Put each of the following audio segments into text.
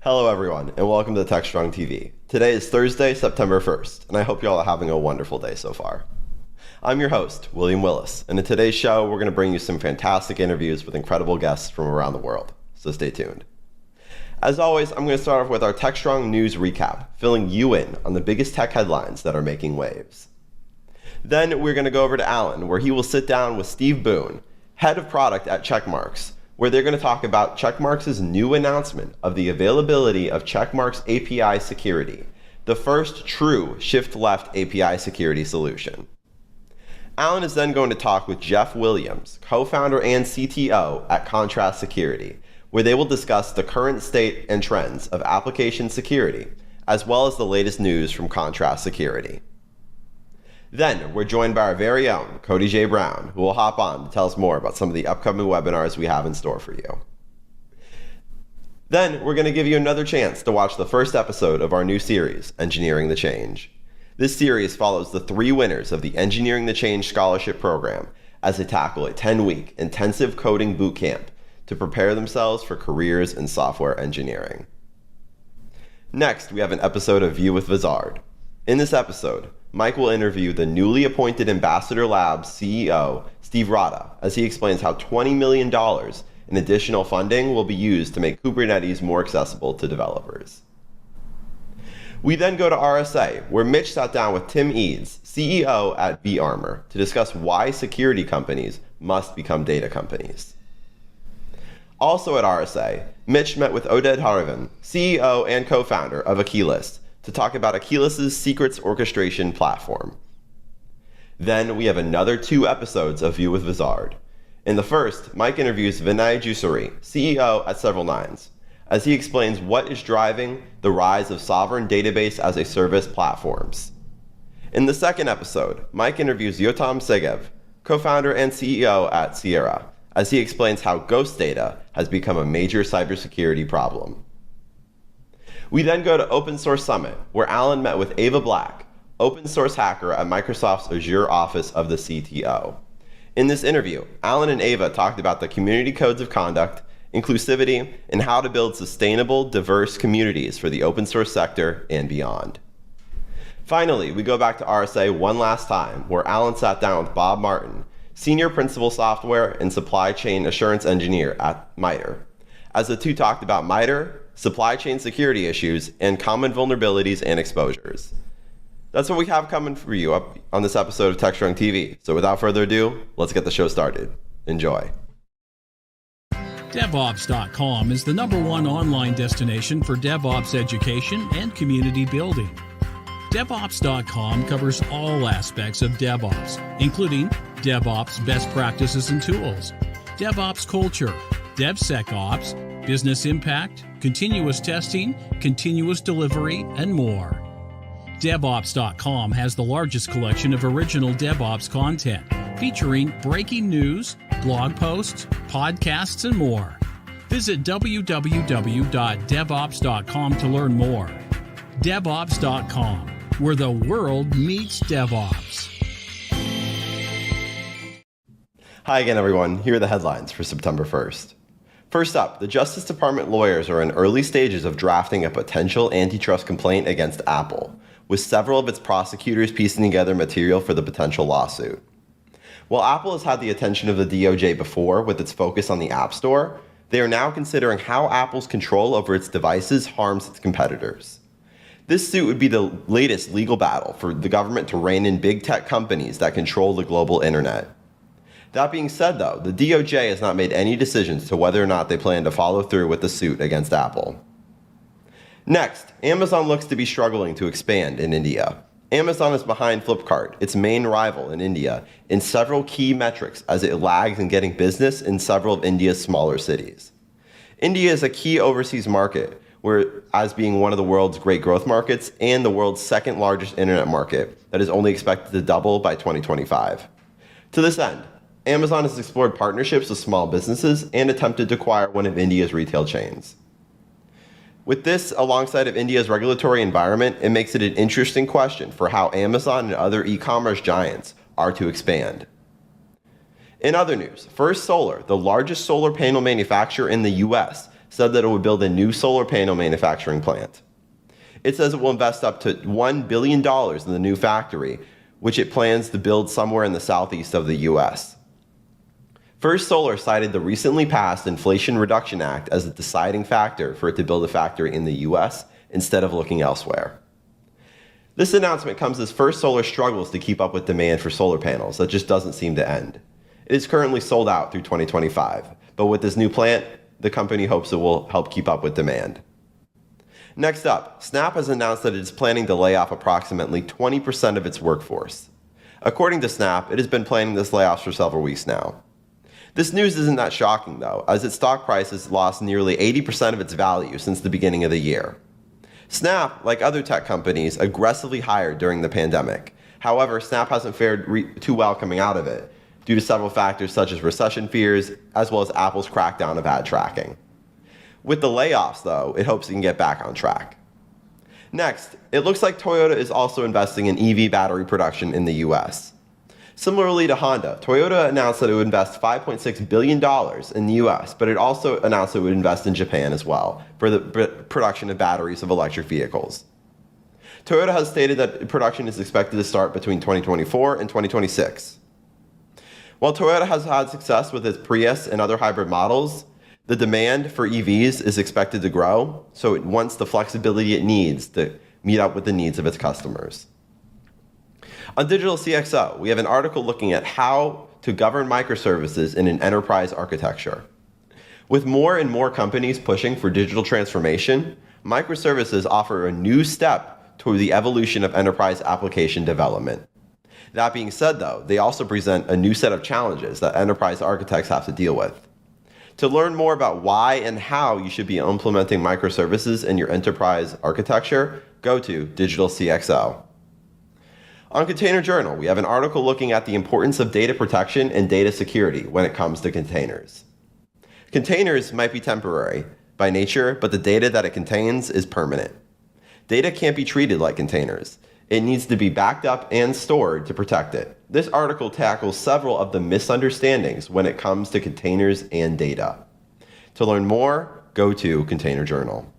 Hello everyone, and welcome to Techstrong TV. Today is Thursday, September 1st, and I hope you all are having a wonderful day so far. I'm your host, William Willis, and in today's show, we're going to bring you some fantastic interviews with incredible guests from around the world, so stay tuned. As always, I'm going to start off with our Techstrong News Recap, filling you in on the biggest tech headlines that are making waves. Then we're going to go over to Alan, where he will sit down with Steve Boone, head of product at Checkmarx, where they're going to talk about Checkmarx's new announcement of the availability of Checkmarx API security, the first true shift-left API security solution. Alan is then going to talk with Jeff Williams, co-founder and CTO at Contrast Security, where they will discuss the current state and trends of application security, as well as the latest news from Contrast Security. Then, we're joined by our very own Cody J. Brown, who will hop on to tell us more about some of the upcoming webinars we have in store for you. Then, we're going to give you another chance to watch the first episode of our new series, Engineering the Change. This series follows the 3 winners of the Engineering the Change Scholarship Program as they tackle a 10-week intensive coding boot camp to prepare themselves for careers in software engineering. Next, we have an episode of View with Vizard. In this episode, Mike will interview the newly appointed Ambassador Labs CEO, Steve Rada, as he explains how $20 million in additional funding will be used to make Kubernetes more accessible to developers. We then go to RSA, where Mitch sat down with Tim Eads, CEO at vArmor, to discuss why security companies must become data companies. Also at RSA, Mitch met with Oded Harivan, CEO and co-founder of Achilles, to talk about Achilles' secrets orchestration platform. Then we have another 2 episodes of View with Vizard. In the first, Mike interviews Vinay Jusuri, CEO at Several Nines, as he explains what is driving the rise of sovereign database as a service platforms. In the second episode, Mike interviews Yotam Segev, co-founder and CEO at Sierra, as he explains how ghost data has become a major cybersecurity problem. We then go to Open Source Summit, where Alan met with Ava Black, open source hacker at Microsoft's Azure Office of the CTO. In this interview, Alan and Ava talked about the community codes of conduct, inclusivity, and how to build sustainable, diverse communities for the open source sector and beyond. Finally, we go back to RSA one last time, where Alan sat down with Bob Martin, Senior Principal Software and Supply Chain Assurance Engineer at MITRE, as the two talked about MITRE, supply chain security issues, and common vulnerabilities and exposures. That's what we have coming for you up on this episode of Techstrong TV. So without further ado, let's get the show started. Enjoy. DevOps.com is the #1 online destination for DevOps education and community building. DevOps.com covers all aspects of DevOps, including DevOps best practices and tools, DevOps culture, DevSecOps, business impact, continuous testing, continuous delivery, and more. DevOps.com has the largest collection of original DevOps content, featuring breaking news, blog posts, podcasts, and more. Visit www.devops.com to learn more. DevOps.com, where the world meets DevOps. Hi again, everyone. Here are the headlines for September 1st. First up, the Justice Department lawyers are in early stages of drafting a potential antitrust complaint against Apple, with several of its prosecutors piecing together material for the potential lawsuit. While Apple has had the attention of the DOJ before with its focus on the App Store, they are now considering how Apple's control over its devices harms its competitors. This suit would be the latest legal battle for the government to rein in big tech companies that control the global internet. That being said, though, the DOJ has not made any decisions to whether or not they plan to follow through with the suit against Apple. Next, Amazon looks to be struggling to expand in India. Amazon is behind Flipkart, its main rival in India, in several key metrics as it lags in getting business in several of India's smaller cities. India is a key overseas market, as being one of the world's great growth markets and the world's second largest internet market that is only expected to double by 2025. To this end, Amazon has explored partnerships with small businesses and attempted to acquire one of India's retail chains. With this alongside of India's regulatory environment, it makes it an interesting question for how Amazon and other e-commerce giants are to expand. In other news, First Solar, the largest solar panel manufacturer in the US, said that it would build a new solar panel manufacturing plant. It says it will invest up to $1 billion in the new factory, which it plans to build somewhere in the southeast of the U.S. First Solar cited the recently passed Inflation Reduction Act as a deciding factor for it to build a factory in the U.S. instead of looking elsewhere. This announcement comes as First Solar struggles to keep up with demand for solar panels that just doesn't seem to end. It is currently sold out through 2025, but with this new plant, the company hopes it will help keep up with demand. Next up, Snap has announced that it is planning to lay off approximately 20% of its workforce. According to Snap, it has been planning this layoffs for several weeks now. This news isn't that shocking though, as its stock price has lost nearly 80% of its value since the beginning of the year. Snap, like other tech companies, aggressively hired during the pandemic. However, Snap hasn't fared too well coming out of it, due to several factors such as recession fears, as well as Apple's crackdown of ad tracking. With the layoffs, though, it hopes it can get back on track. Next, it looks like Toyota is also investing in EV battery production in the US. Similarly to Honda, Toyota announced that it would invest $5.6 billion in the US, but it also announced it would invest in Japan as well for the production of batteries of electric vehicles. Toyota has stated that production is expected to start between 2024 and 2026. While Toyota has had success with its Prius and other hybrid models, the demand for EVs is expected to grow, so it wants the flexibility it needs to meet up with the needs of its customers. On Digital CXO, we have an article looking at how to govern microservices in an enterprise architecture. With more and more companies pushing for digital transformation, microservices offer a new step toward the evolution of enterprise application development. That being said, though, they also present a new set of challenges that enterprise architects have to deal with. To learn more about why and how you should be implementing microservices in your enterprise architecture, go to Digital CXO. On Container Journal, we have an article looking at the importance of data protection and data security when it comes to containers. Containers might be temporary by nature, but the data that it contains is permanent. Data can't be treated like containers. It needs to be backed up and stored to protect it. This article tackles several of the misunderstandings when it comes to containers and data. To learn more, go to Container Journal.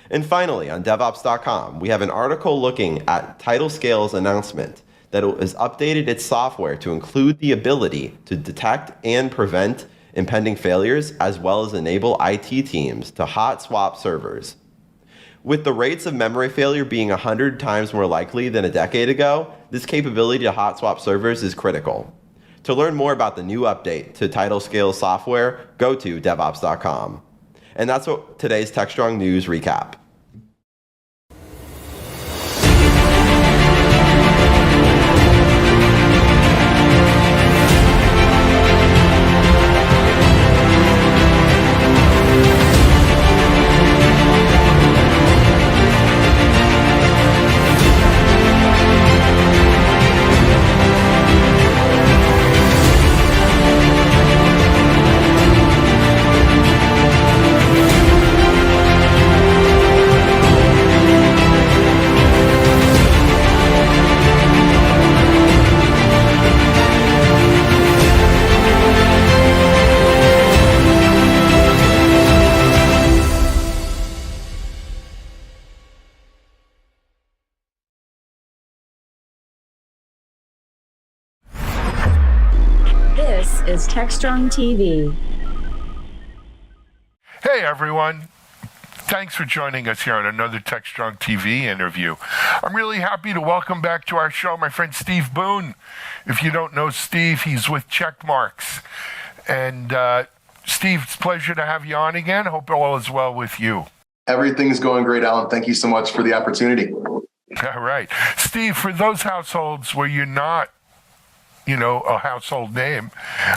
And finally, on DevOps.com, we have an article looking at TitleScale's announcement that it has updated its software to include the ability to detect and prevent impending failures, as well as enable IT teams to hot swap servers. With the rates of memory failure being 100 times more likely than a decade ago, this capability to hot swap servers is critical. To learn more about the new update to TitleScale software, go to DevOps.com. And that's what today's Techstrong News recap. This is Techstrong TV. Hey everyone, thanks for joining us here on another Techstrong TV interview. I'm really happy to welcome back to our show my friend Steve Boone. If you don't know Steve, he's with Checkmarks. And Steve, it's a pleasure to have you on again. Hope all is well with you. Everything's going great, Alan. Thank you so much for the opportunity. All right. Steve, for those households where you're not a household name,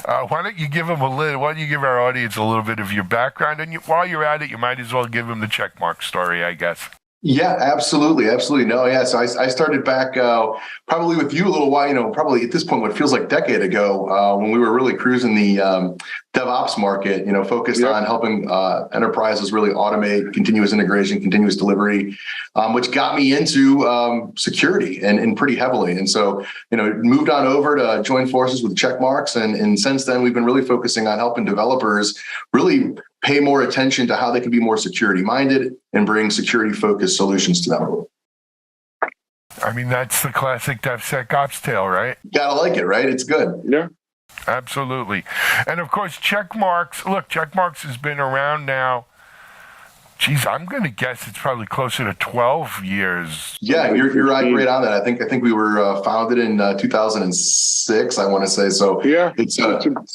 why don't you give our audience a little bit of your background? And while you're at it, you might as well give them the Checkmark story, I guess. Yeah, absolutely. No, yeah. So I started back probably with you a little while, probably at this point, what feels like a decade ago, when we were really cruising the DevOps market, focused on helping enterprises really automate continuous integration, continuous delivery, which got me into security and pretty heavily. And so, moved on over to join forces with Checkmarks. And since then, we've been really focusing on helping developers really pay more attention to how they can be more security minded and bring security focused solutions to them. I mean, that's the classic DevSecOps tale, right? Gotta like it, right? It's good. Yeah. Absolutely. And of course, Checkmarx. Look, Checkmarx has been around now. Geez, I'm going to guess it's probably closer to 12 years. Yeah, you're right on that. I think we were founded in 2006. I want to say so. Yeah, it's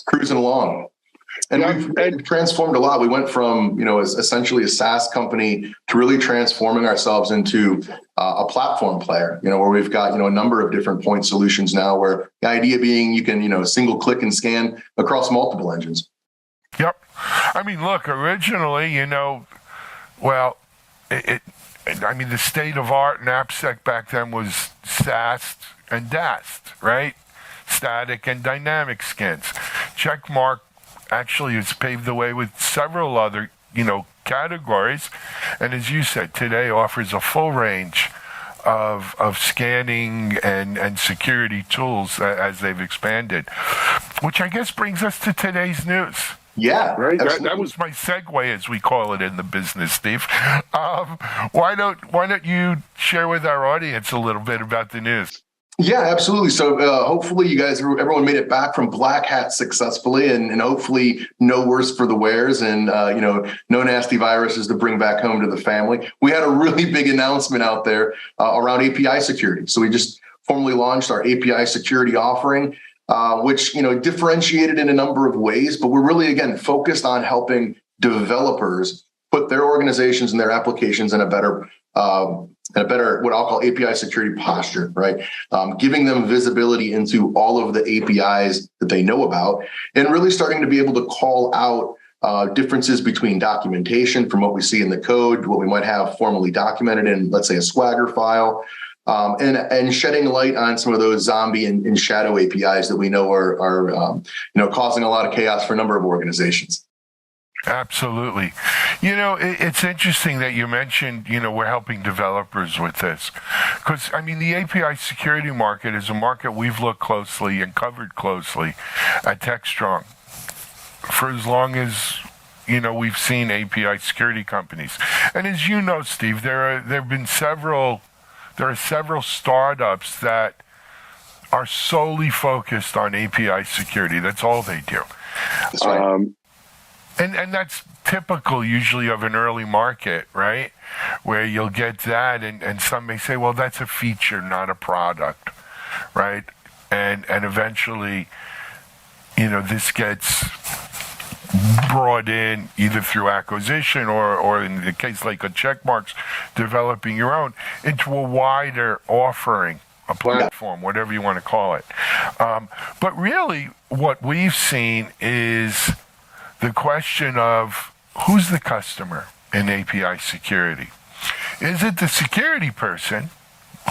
cruising along, and we've transformed a lot. We went from as essentially a SaaS company to really transforming ourselves into a platform player. Where we've got a number of different point solutions now. Where the idea being you can single click and scan across multiple engines. Yep. I mean, look, originally, well, the state of art in AppSec back then was SAST and DAST, right? Static and dynamic scans. Checkmarx actually has paved the way with several other, categories. And as you said, today offers a full range of scanning and security tools as they've expanded, which I guess brings us to today's news. Yeah, right. That was my segue, as we call it in the business, Steve. Why don't you share with our audience a little bit about the news? Yeah, absolutely. So hopefully everyone made it back from Black Hat successfully, and hopefully no worse for the wears, and no nasty viruses to bring back home to the family. We had a really big announcement out there around API security. So we just formally launched our API security offering. Which differentiated in a number of ways, but we're really again focused on helping developers put their organizations and their applications in a better what I'll call API security posture, right? Giving them visibility into all of the APIs that they know about, and really starting to be able to call out differences between documentation from what we see in the code, what we might have formally documented in, let's say, a Swagger file. And shedding light on some of those zombie and shadow APIs that we know are causing a lot of chaos for a number of organizations. Absolutely. It's interesting that you mentioned, we're helping developers with this. Because, the API security market is a market we've looked closely and covered closely at Techstrong for as long as, we've seen API security companies. And as you know, Steve, there have been several startups that are solely focused on API security. That's all they do. That's right. And that's typical usually of an early market, right? Where you'll get that, and some may say, well, that's a feature, not a product, right? And eventually, this gets brought in either through acquisition or in the case like a Checkmarx, developing your own into a wider offering, a platform, whatever you want to call it. But really what we've seen is the question of who's the customer in API security. Is it the security person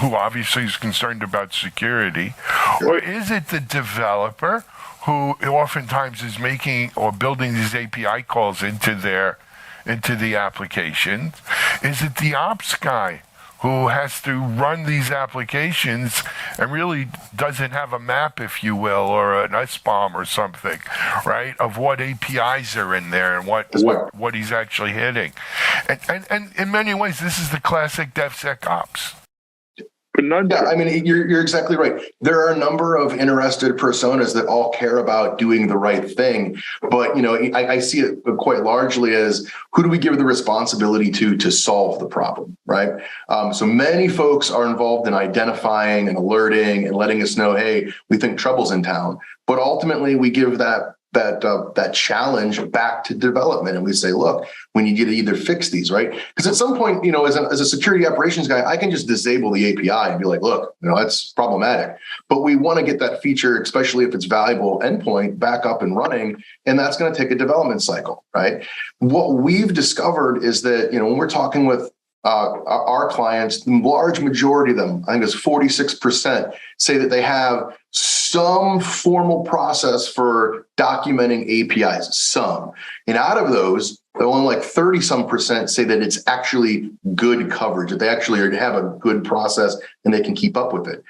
who obviously is concerned about security, or is it the developer who oftentimes is making or building these API calls into the applications? Is it the ops guy who has to run these applications and really doesn't have a map, if you will, or an SBOM or something, right, of what APIs are in there and what he's actually hitting? And in many ways, this is the classic DevSecOps. Yeah, you're exactly right. There are a number of interested personas that all care about doing the right thing. But, I see it quite largely as who do we give the responsibility to solve the problem, right? So many folks are involved in identifying and alerting and letting us know, hey, we think trouble's in town. But ultimately, we give that challenge back to development, and we say, look, we need you to either fix these, right? Because at some point, as a security operations guy, I can just disable the API and be like, look, that's problematic. But we want to get that feature, especially if it's valuable endpoint, back up and running, and that's going to take a development cycle, right? What we've discovered is that when we're talking with our clients, the large majority of them, I think it's 46%, say that they have some formal process for documenting APIs, some. And out of those, only like 30-some% say that it's actually good coverage, that they actually have a good process and they can keep up with it.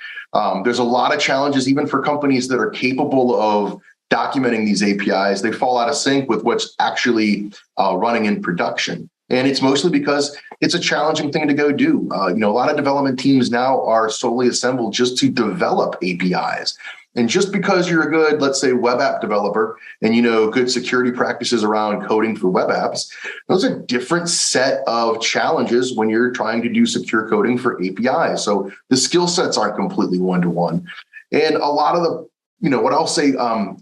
There's a lot of challenges, even for companies that are capable of documenting these APIs, they fall out of sync with what's actually running in production. And it's mostly because it's a challenging thing to go do. A lot of development teams now are solely assembled just to develop APIs. And just because you're a good, let's say, web app developer and you know good security practices around coding for web apps, those are a different set of challenges when you're trying to do secure coding for APIs. So the skill sets aren't completely one-to-one. And a lot of the, what I'll say,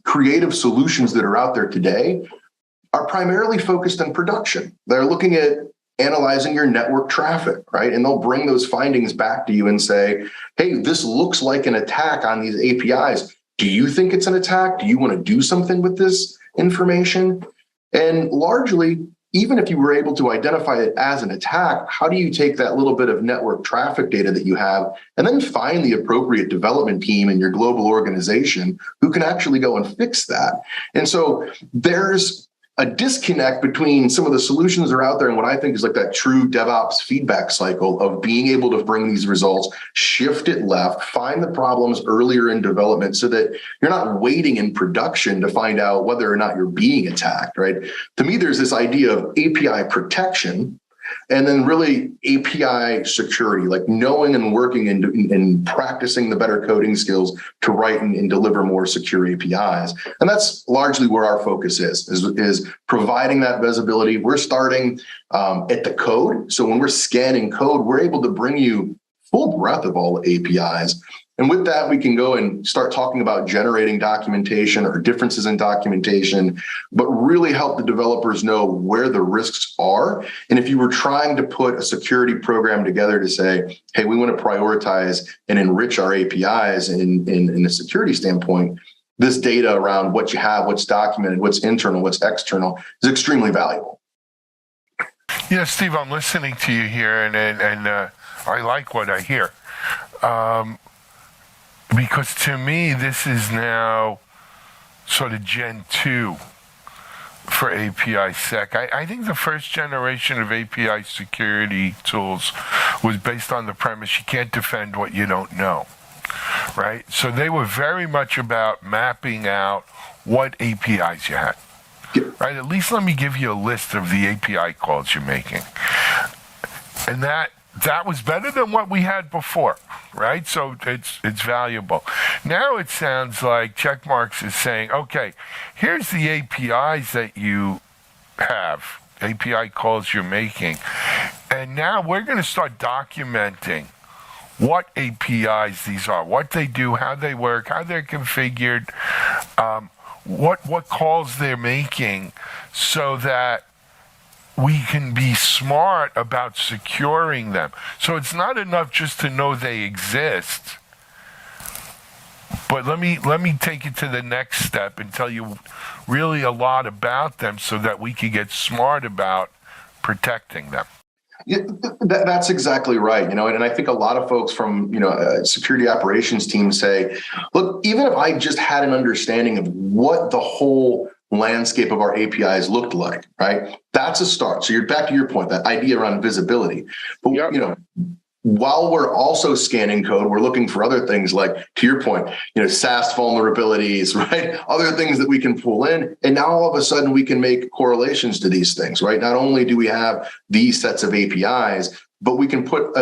creative solutions that are out there today are primarily focused on production. They're looking at analyzing your network traffic, right? And they'll bring those findings back to you and say, hey, this looks like an attack on these APIs. Do you think it's an attack? Do you want to do something with this information? And largely, even if you were able to identify it as an attack, how do you take that little bit of network traffic data that you have and then find the appropriate development team in your global organization who can actually go and fix that? And so there's a disconnect between some of the solutions that are out there and what I think is like that true DevOps feedback cycle of being able to bring these results, shift it left, find the problems earlier in development so that you're not waiting in production to find out whether or not you're being attacked, right? To me, there's this idea of API protection and then really API security, like knowing and working and practicing the better coding skills to write and deliver more secure APIs. And that's largely where our focus is providing that visibility. We're starting at the code. So when we're scanning code, we're able to bring you full breadth of all the APIs. And with that, we can go and start talking about generating documentation or differences in documentation, but really help the developers know where the risks are. And if you were trying to put a security program together to say, hey, we want to prioritize and enrich our APIs in a security standpoint, this data around what you have, what's documented, what's internal, what's external is extremely valuable. Yeah, Steve, I'm listening to you here, and I like what I hear. Because to me, this is now sort of Gen 2 for API Sec. I think the first generation of API security tools was based on the premise you can't defend what you don't know, right? So they were very much about mapping out what APIs you had, right? At least let me give you a list of the API calls you're making. And that was better than what we had before, right? So it's valuable. Now it sounds like Checkmarx is saying, okay, here's the APIs that you have, API calls you're making, and now we're going to start documenting what APIs these are, what they do, how they work, how they're configured, what calls they're making, so that we can be smart about securing them. So it's not enough just to know they exist, but let me take it to the next step and tell you really a lot about them so that we can get smart about protecting them. Yeah, that's exactly right. And I think a lot of folks from, security operations teams say, look, even if I just had an understanding of what the whole landscape of our APIs looked like, right? That's a start. So you're back to your point, that idea around visibility. But, while we're also scanning code, we're looking for other things like, to your point, SAST vulnerabilities, right? Other things that we can pull in. And now all of a sudden we can make correlations to these things, right? Not only do we have these sets of APIs, but we can put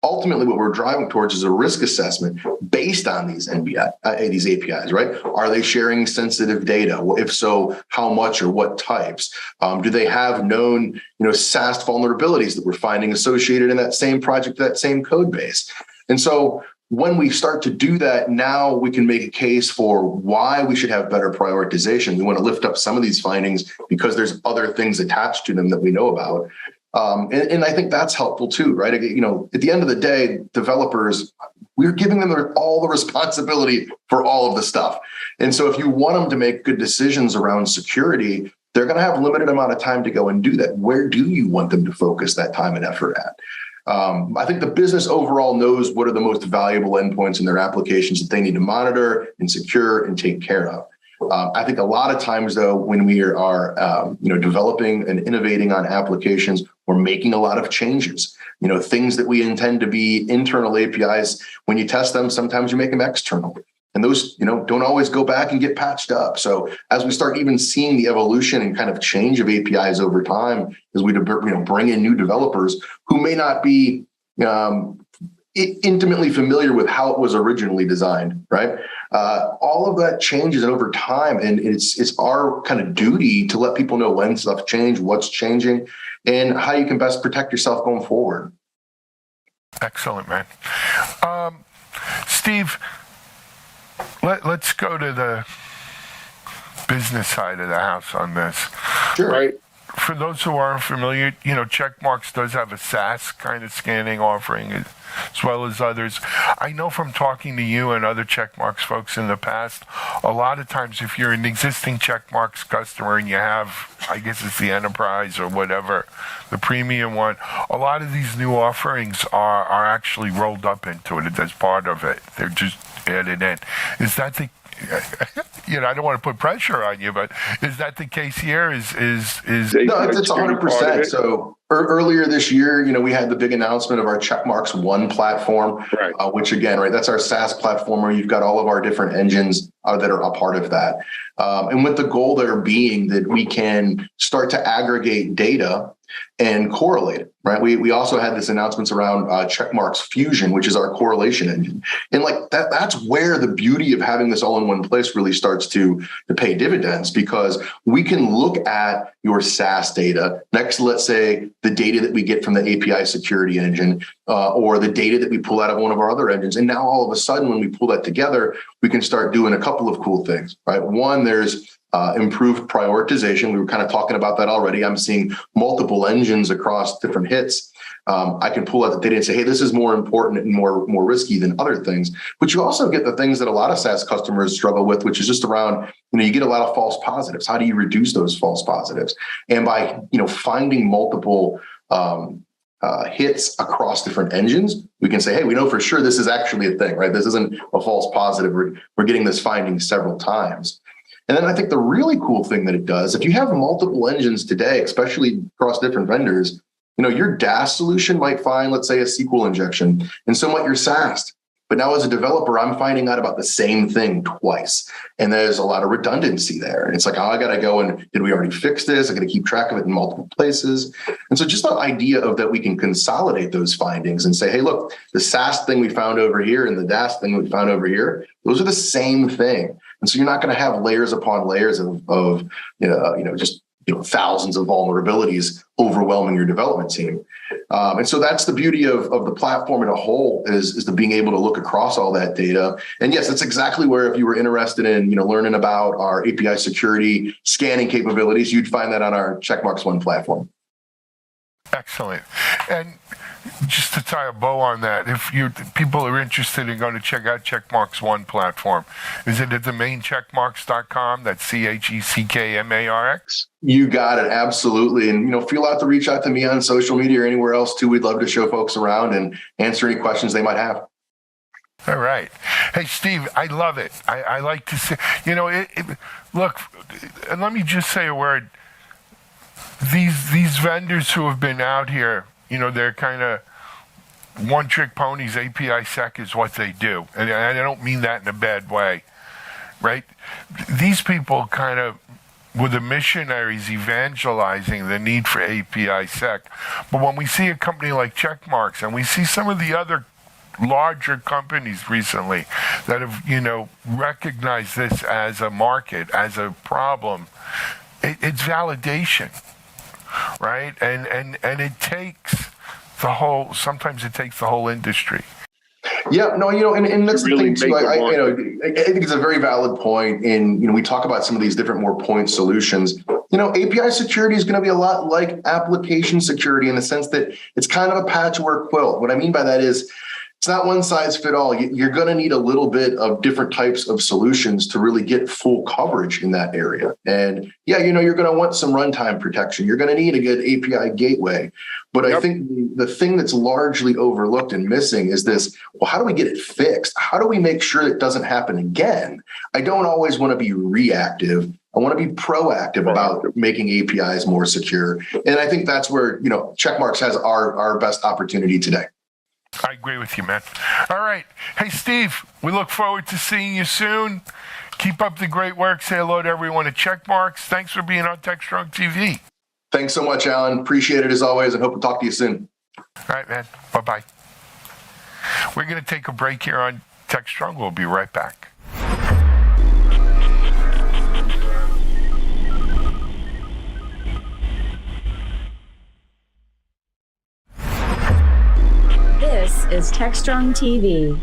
ultimately what we're driving towards is a risk assessment based on these APIs, right? Are they sharing sensitive data? Well, if so, how much or what types? Do they have known, SAST vulnerabilities that we're finding associated in that same project, that same code base? And so when we start to do that, now we can make a case for why we should have better prioritization. We want to lift up some of these findings because there's other things attached to them that we know about. And I think that's helpful too, right? At the end of the day, developers, we're giving them all the responsibility for all of the stuff. And so if you want them to make good decisions around security, they're going to have a limited amount of time to go and do that. Where do you want them to focus that time and effort at? I think the business overall knows what are the most valuable endpoints in their applications that they need to monitor and secure and take care of. I think a lot of times, though, when we are developing and innovating on applications, we're making a lot of changes. Things that we intend to be internal APIs, when you test them, sometimes you make them external. and those, don't always go back and get patched up. So as we start even seeing the evolution and kind of change of APIs over time, as we bring in new developers who may not be intimately familiar with how it was originally designed, right? All of that changes over time, and it's our kind of duty to let people know when stuff change, what's changing, and how you can best protect yourself going forward. Excellent, man. Steve, let's go to the business side of the house on this. Sure. Right. For those who aren't familiar, Checkmarx does have a SaaS kind of scanning offering as well as others. I know from talking to you and other Checkmarx folks in the past, a lot of times if you're an existing Checkmarx customer and you have, I guess it's the enterprise or whatever, the premium one, a lot of these new offerings are actually rolled up into it as part of it. They're just added in. Is that the I don't want to put pressure on you, but is that the case here? Is no, it's 100%. So earlier this year, we had the big announcement of our Checkmarx One platform, right. Which again, right, that's our SaaS platform where you've got all of our different engines that are a part of that. And with the goal there being that we can start to aggregate data and correlate it, right? We also had this announcements around Checkmarx Fusion, which is our correlation engine. And that's where the beauty of having this all in one place really starts to pay dividends, because we can look at your SaaS data next to, let's say, the data that we get from the API security engine or the data that we pull out of one of our other engines. And now all of a sudden, when we pull that together, we can start doing a couple of cool things, right? One, there's improved prioritization. We were kind of talking about that already. I'm seeing multiple engines across different hits. I can pull out the data and say, hey, this is more important and more risky than other things. But you also get the things that a lot of SaaS customers struggle with, which is just around, you get a lot of false positives. How do you reduce those false positives? And by, finding multiple hits across different engines, we can say, hey, we know for sure this is actually a thing, right? This isn't a false positive. We're getting this finding several times. And then I think the really cool thing that it does, if you have multiple engines today, especially across different vendors, your DAS solution might find, let's say, a SQL injection, and so might your SaaS. But now as a developer, I'm finding out about the same thing twice. And there's a lot of redundancy there. And it's like, I got to go and did we already fix this? I got to keep track of it in multiple places. And so just the idea of that we can consolidate those findings and say, hey, look, the SaaS thing we found over here and the DAS thing we found over here, those are the same thing. And so you're not going to have layers upon layers of just thousands of vulnerabilities overwhelming your development team. And so that's the beauty of the platform in a whole is the being able to look across all that data. And yes, that's exactly where if you were interested in learning about our API security scanning capabilities, you'd find that on our Checkmarx One platform. Excellent. And just to tie a bow on that, if people are interested in going to check out Checkmarx One platform, is it at the main checkmarx.com? That's CHECKMARX? You got it. Absolutely. And, feel out to reach out to me on social media or anywhere else too. We'd love to show folks around and answer any questions they might have. All right. Hey, Steve, I love it. I like to see, look, and let me just say a word. These vendors who have been out here, they're kind of one-trick ponies. API Sec is what they do. And I don't mean that in a bad way, right? These people kind of were the missionaries evangelizing the need for API Sec. But when we see a company like Checkmarx, and we see some of the other larger companies recently that have, recognized this as a market, as a problem, it's validation. Right, and it takes sometimes it takes the whole industry. Yeah, no, and that's the thing too. I think it's a very valid point. And we talk about some of these different more point solutions. API security is going to be a lot like application security in the sense that it's kind of a patchwork quilt. What I mean by that is, it's not one size fit all. You're going to need a little bit of different types of solutions to really get full coverage in that area. And yeah, you're going to want some runtime protection. You're going to need a good API gateway. But I think the thing that's largely overlooked and missing is this, well, how do we get it fixed? How do we make sure it doesn't happen again? I don't always want to be reactive. I want to be proactive about making APIs more secure. And I think that's where, Checkmarx has our best opportunity today. I agree with you, man. All right. Hey, Steve, we look forward to seeing you soon. Keep up the great work. Say hello to everyone at Checkmarks. Thanks for being on Techstrong TV. Thanks so much, Alan. Appreciate it as always, and hope to talk to you soon. All right, man. Bye-bye. We're going to take a break here on Techstrong. We'll be right back. This is Techstrong TV.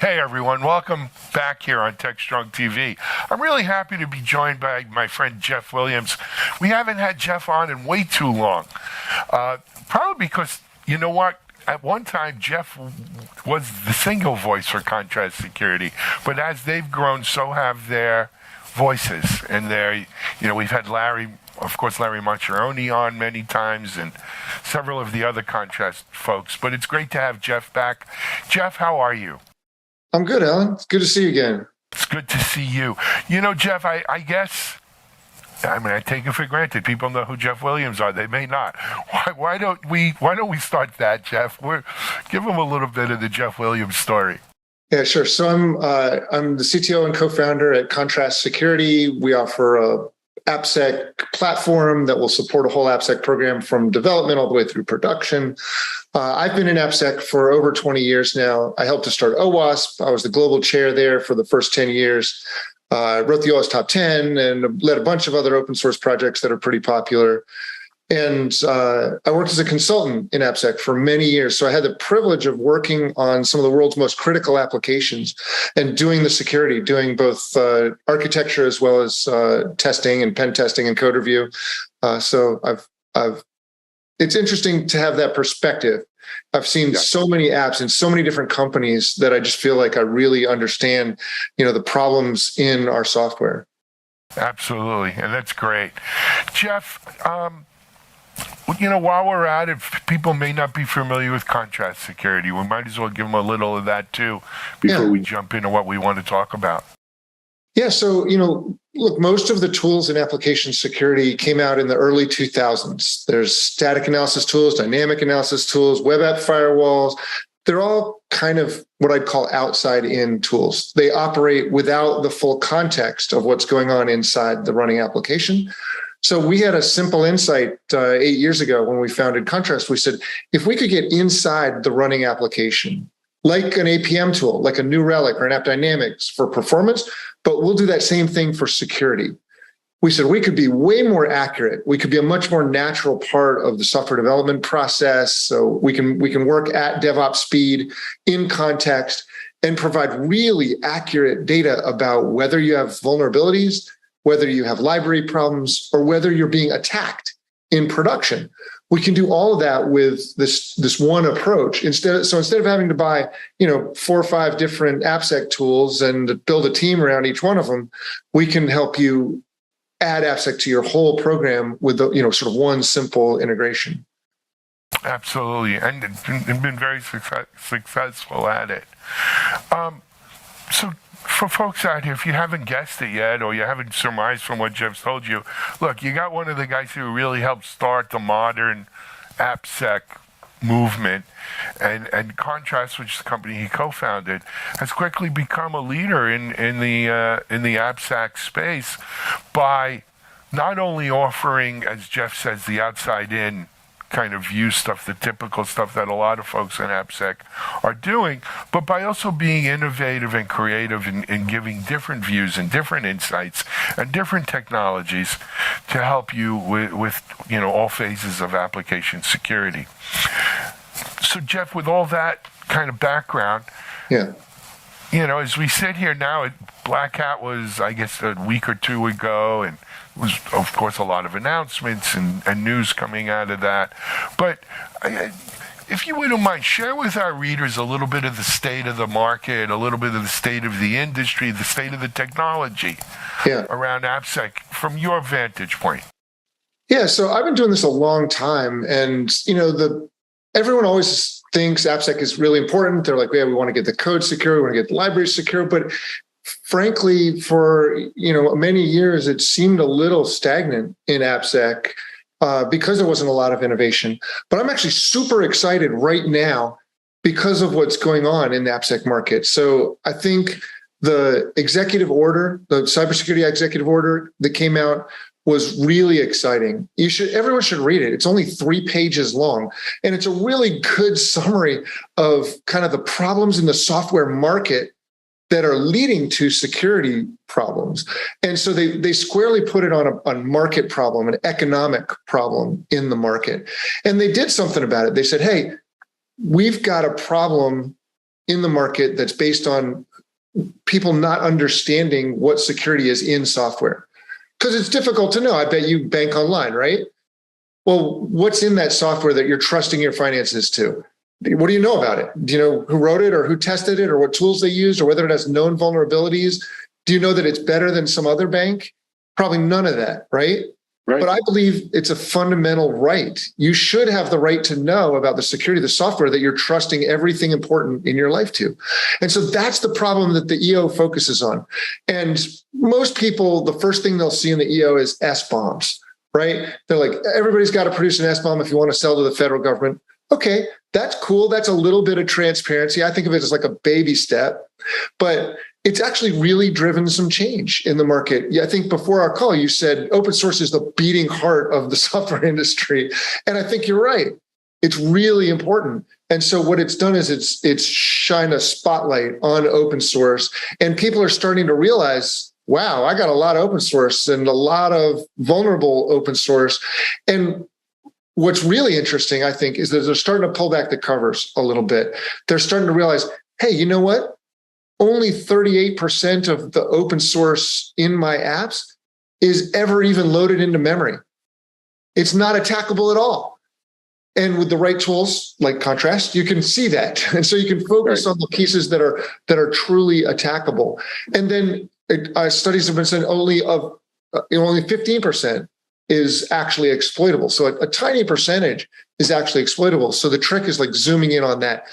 Hey everyone, welcome back here on Techstrong TV. I'm really happy to be joined by my friend Jeff Williams. We haven't had Jeff on in way too long. Probably because, you know what? At one time, Jeff was the single voice for Contrast Security, but as they've grown, so have their voices. And we've had Larry Marcheroni on many times and several of the other Contrast folks, but it's great to have Jeff back. Jeff, how are you? I'm good, Alan. It's good to see you again. It's good to see you. You know, Jeff, I take it for granted. People know who Jeff Williams are. They may not. Why don't we start that, Jeff? Give them a little bit of the Jeff Williams story. Yeah, sure. So I'm the CTO and co-founder at Contrast Security. We offer a AppSec platform that will support a whole AppSec program from development all the way through production. I've been in AppSec for over 20 years now. I helped to start OWASP. I was the global chair there for the first 10 years. I wrote the OWASP Top 10 and led a bunch of other open source projects that are pretty popular. And I worked as a consultant in AppSec for many years. So I had the privilege of working on some of the world's most critical applications and doing the security, doing both architecture as well as testing and pen testing and code review. So it's interesting to have that perspective. I've seen so many apps in so many different companies that I just feel like I really understand, the problems in our software. Absolutely. And that's great. Jeff, while we're at it, people may not be familiar with Contrast Security. We might as well give them a little of that too before we jump into what we want to talk about. Yeah. So, look, most of the tools in application security came out in the early 2000s. There's static analysis tools, dynamic analysis tools, web app firewalls. They're all kind of what I'd call outside-in tools. They operate without the full context of what's going on inside the running application. So we had a simple insight 8 years ago when we founded Contrast. We said, if we could get inside the running application, like an APM tool, like a New Relic or an App Dynamics for performance, but we'll do that same thing for security. We said we could be way more accurate. We could be a much more natural part of the software development process. So we can work at DevOps speed in context and provide really accurate data about whether you have vulnerabilities, whether you have library problems, or whether you're being attacked in production. We can do all of that with this one approach. Instead of having to buy, 4 or 5 different AppSec tools and build a team around each one of them, we can help you add AppSec to your whole program with sort of one simple integration. Absolutely, and been very successful at it. So for folks out here, if you haven't guessed it yet, or you haven't surmised from what Jeff's told you, look, you got one of the guys who really helped start the modern AppSec movement, and Contrast, which is the company he co-founded, has quickly become a leader in the AppSec space by not only offering, as Jeff says, the outside-in kind of view stuff, the typical stuff that a lot of folks in AppSec are doing, but by also being innovative and creative in giving different views and different insights and different technologies to help you with all phases of application security. So Jeff, with all that kind of background, as we sit here now, Black Hat was, I guess, a week or two ago, and was, of course, a lot of announcements and news coming out of that. But if you wouldn't mind, share with our readers a little bit of the state of the market, a little bit of the state of the industry, the state of the technology around AppSec from your vantage point. Yeah, so I've been doing this a long time, and everyone always thinks AppSec is really important. They're like, we want to get the code secure, we want to get the library secure, but frankly, for many years, it seemed a little stagnant in AppSec. because there wasn't a lot of innovation. But I'm actually super excited right now because of what's going on in the AppSec market. So I think the executive order, the cybersecurity executive order that came out was really exciting. Everyone should read it. It's only 3 pages long, and it's a really good summary of kind of the problems in the software market that are leading to security problems. And so they squarely put it on a market problem, an economic problem in the market. And they did something about it. They said, hey, we've got a problem in the market that's based on people not understanding what security is in software. Because it's difficult to know. I bet you bank online, right? Well, what's in that software that you're trusting your finances to? What do you know about it? Do you know who wrote it or who tested it or what tools they used or whether it has known vulnerabilities? Do you know that it's better than some other bank? Probably none of that, right? Right. But I believe it's a fundamental right. You should have the right to know about the security of the software that you're trusting everything important in your life to. And so that's the problem that the EO focuses on. And most people, the first thing they'll see in the EO is SBOMs, right? They're like, everybody's got to produce an SBOM if you want to sell to the federal government. Okay, that's cool. That's a little bit of transparency. I think of it as like a baby step, but it's actually really driven some change in the market. Yeah, I think before our call, you said open source is the beating heart of the software industry. And I think you're right. It's really important. And so what it's done is it's shine a spotlight on open source, and people are starting to realize, wow, I got a lot of open source and a lot of vulnerable open source. And what's really interesting, I think, is that they're starting to pull back the covers a little bit. They're starting to realize, hey, you know what? Only 38% of the open source in my apps is ever even loaded into memory. It's not attackable at all. And with the right tools like Contrast, you can see that. And so you can focus on the pieces that are truly attackable. And then studies have been saying only 15% is actually exploitable. So a tiny percentage is actually exploitable. So the trick is like zooming in on that.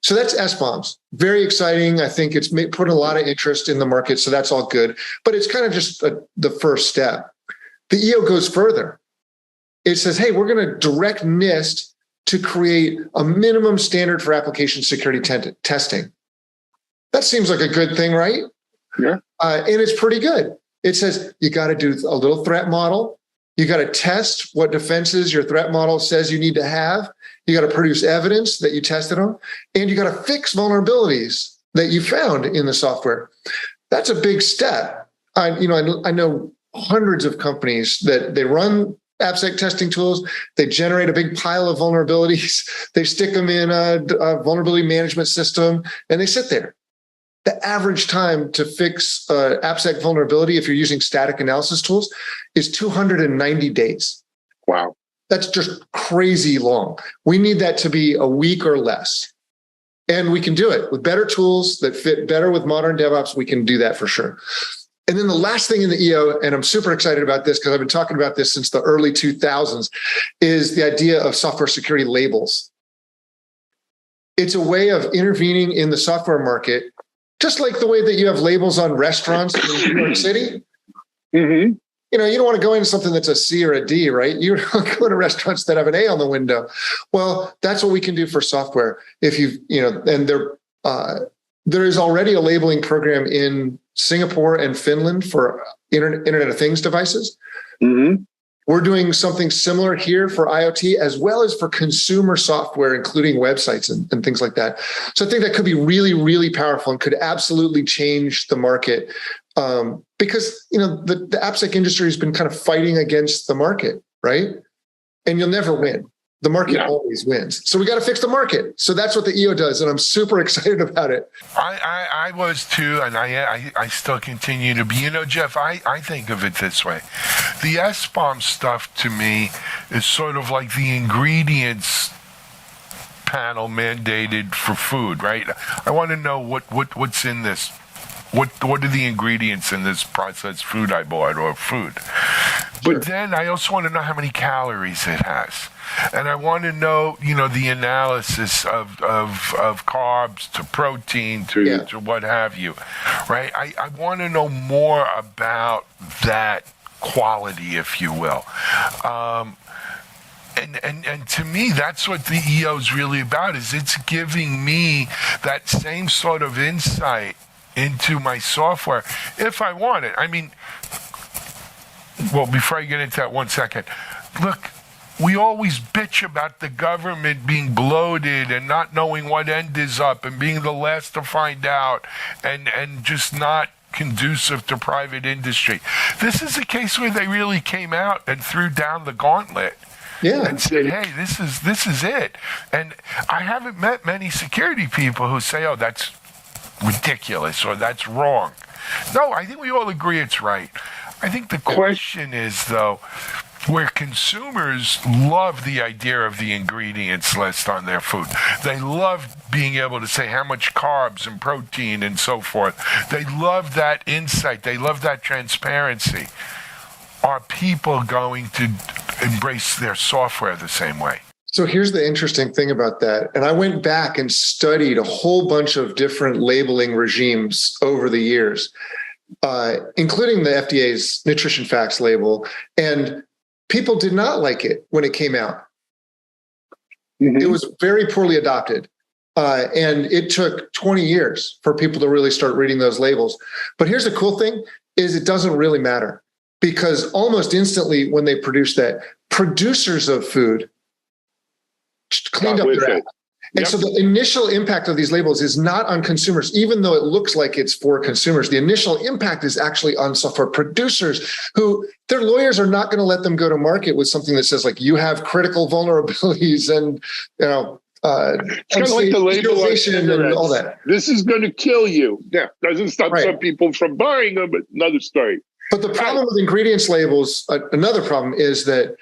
So that's SBOMs. Very exciting. I think it's put a lot of interest in the market. So that's all good. But it's kind of just the first step. The EO goes further. It says, hey, we're going to direct NIST to create a minimum standard for application security testing. That seems like a good thing, right? Yeah. And it's pretty good. It says you got to do a little threat model. You got to test what defenses your threat model says you need to have. You got to produce evidence that you tested on, and you got to fix vulnerabilities that you found in the software. That's a big step. I know hundreds of companies that they run AppSec testing tools. They generate a big pile of vulnerabilities. They stick them in a vulnerability management system, and they sit there. The average time to fix AppSec vulnerability, if you're using static analysis tools, is 290 days. Wow. That's just crazy long. We need that to be a week or less. And we can do it with better tools that fit better with modern DevOps. We can do that for sure. And then the last thing in the EO, and I'm super excited about this because I've been talking about this since the early 2000s, is the idea of software security labels. It's a way of intervening in the software market, just like the way that you have labels on restaurants in New York City. Mm-hmm. You don't want to go into something that's a C or a D, right? You go to restaurants that have an A on the window. Well, that's what we can do for software. And there is already a labeling program in Singapore and Finland for Internet of Things devices. Mm-hmm. We're doing something similar here for IoT as well as for consumer software, including websites and things like that. So I think that could be really, really powerful and could absolutely change the market. Because the AppSec industry has been kind of fighting against the market, right? And you'll never win. The market always wins. So we got to fix the market. So that's what the EO does, and I'm super excited about it. I was too, and I still continue to be. Jeff, I think of it this way. The SBOM stuff to me is sort of like the ingredients panel mandated for food, right? I want to know what's in this. What are the ingredients in this processed food I bought or food? Sure. But then I also want to know how many calories it has. And I want to know, the analysis of carbs to protein to what have you, right? I want to know more about that quality, if you will. And to me, that's what the EO is really about, is it's giving me that same sort of insight into my software if I want it. I mean, well, before I get into that, 1 second, look, we always bitch about the government being bloated and not knowing what end is up and being the last to find out and just not conducive to private industry. This is a case where they really came out and threw down the gauntlet. Yeah. And said, hey, this is it. And I haven't met many security people who say, oh, that's ridiculous or that's wrong. No, I think we all agree it's right. I think the question is, though, where consumers love the idea of the ingredients list on their food. They love being able to say how much carbs and protein and so forth. They love that insight. They love that transparency. Are people going to embrace their software the same way? So here's the interesting thing about that. And I went back and studied a whole bunch of different labeling regimes over the years, including the FDA's nutrition facts label. And people did not like it when it came out. Mm-hmm. It was very poorly adopted. And it took 20 years for people to really start reading those labels. But here's the cool thing is it doesn't really matter, because almost instantly when they produce that, producers of food cleaned up their act. And so the initial impact of these labels is not on consumers, even though it looks like it's for consumers. The initial impact is actually on software producers who their lawyers are not going to let them go to market with something that says, like, you have critical vulnerabilities and, it's kind of like the label on cigarettes. And all that. This is going to kill you. Yeah, doesn't stop some people from buying them, but another story. But the problem with ingredients labels, another problem is that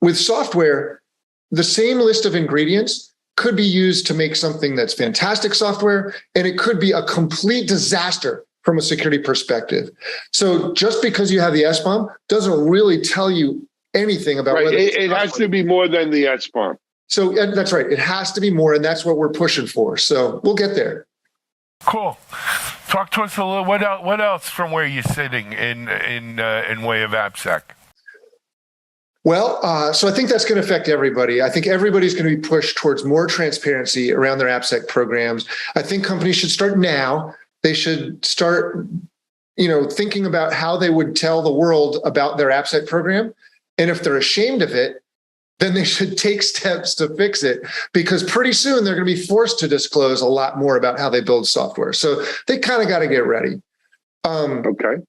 with software, the same list of ingredients could be used to make something that's fantastic software, and it could be a complete disaster from a security perspective. So just because you have the SBOM doesn't really tell you anything about whether it has to be more than the SBOM. So that's right. It has to be more, and that's what we're pushing for. So we'll get there. Cool. Talk to us a little. What else from where you're sitting in way of AppSec? Well, so I think that's going to affect everybody. I think everybody's going to be pushed towards more transparency around their AppSec programs. I think companies should start now. They should start, thinking about how they would tell the world about their AppSec program. And if they're ashamed of it, then they should take steps to fix it, because pretty soon they're going to be forced to disclose a lot more about how they build software. So they kind of got to get ready. Okay.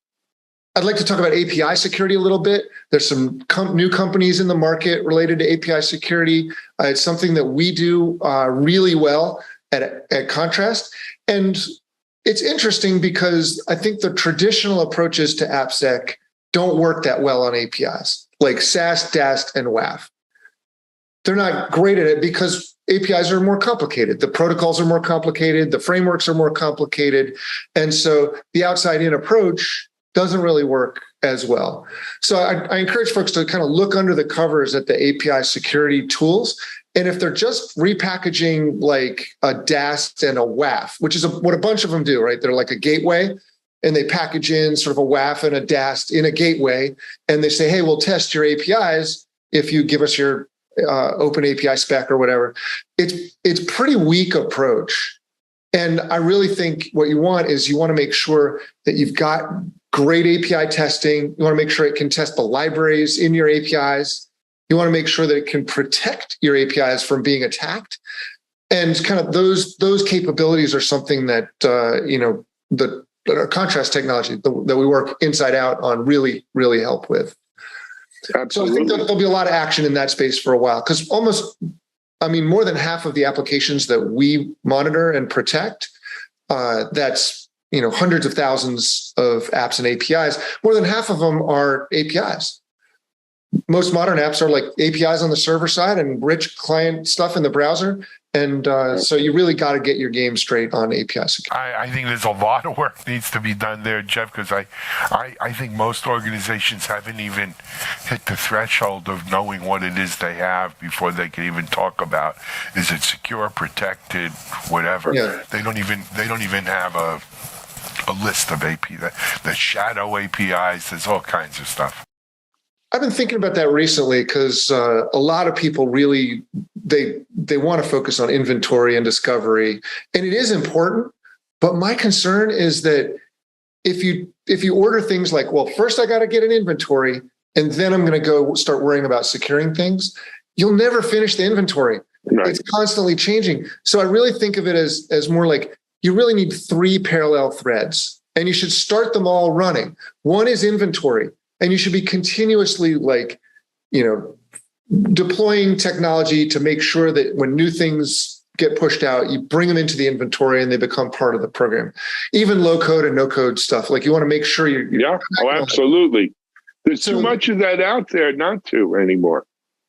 I'd like to talk about API security a little bit. There's some new companies in the market related to API security. It's something that we do really well at Contrast. And it's interesting because I think the traditional approaches to AppSec don't work that well on APIs, like SAST, DAST, and WAF. They're not great at it because APIs are more complicated. The protocols are more complicated. The frameworks are more complicated. And so the outside-in approach doesn't really work as well. So I encourage folks to kind of look under the covers at the API security tools. And if they're just repackaging like a DAST and a WAF, which is what a bunch of them do, right? They're like a gateway, and they package in sort of a WAF and a DAST in a gateway. And they say, hey, we'll test your APIs if you give us your open API spec or whatever. It's pretty weak approach. And I really think what you want is you want to make sure that you've got great API testing. You want to make sure it can test the libraries in your APIs. You want to make sure that it can protect your APIs from being attacked. And kind of those capabilities are something that, the contrast technology that we work inside out on really, really help with. Absolutely. So I think there'll be a lot of action in that space for a while, because more than half of the applications that we monitor and protect, that's, hundreds of thousands of apps and APIs, more than half of them are APIs. Most modern apps are like APIs on the server side and rich client stuff in the browser. And so you really got to get your game straight on API security. I think there's a lot of work needs to be done there, Jeff, because I think most organizations haven't even hit the threshold of knowing what it is they have before they can even talk about, is it secure, protected, whatever. Yeah. They don't even have a list of APIs, the shadow APIs. There's all kinds of stuff. I've been thinking about that recently because a lot of people really they want to focus on inventory and discovery, and it is important. But my concern is that if you order things like, well, first I got to get an inventory, and then I'm going to go start worrying about securing things, you'll never finish the inventory. Right. It's constantly changing. So I really think of it as more like you really need 3 parallel threads, and you should start them all running. One is inventory, and you should be continuously deploying technology to make sure that when new things get pushed out, you bring them into the inventory and they become part of the program. Even low code and no code stuff. Like you want to make sure you're yeah. Oh, absolutely. There's too much of that out there not to anymore.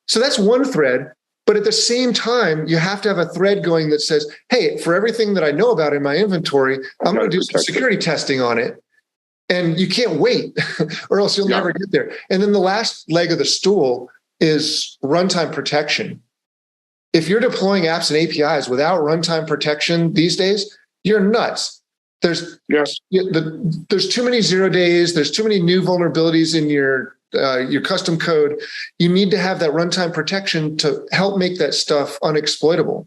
So that's one thread. But at the same time, you have to have a thread going that says, hey, for everything that I know about in my inventory, I'm going to do some security testing on it. And you can't wait or else you'll never get there. And then the last leg of the stool is runtime protection. If you're deploying apps and APIs without runtime protection these days, you're nuts. There's too many 0 days. There's too many new vulnerabilities in your custom code. You need to have that runtime protection to help make that stuff unexploitable.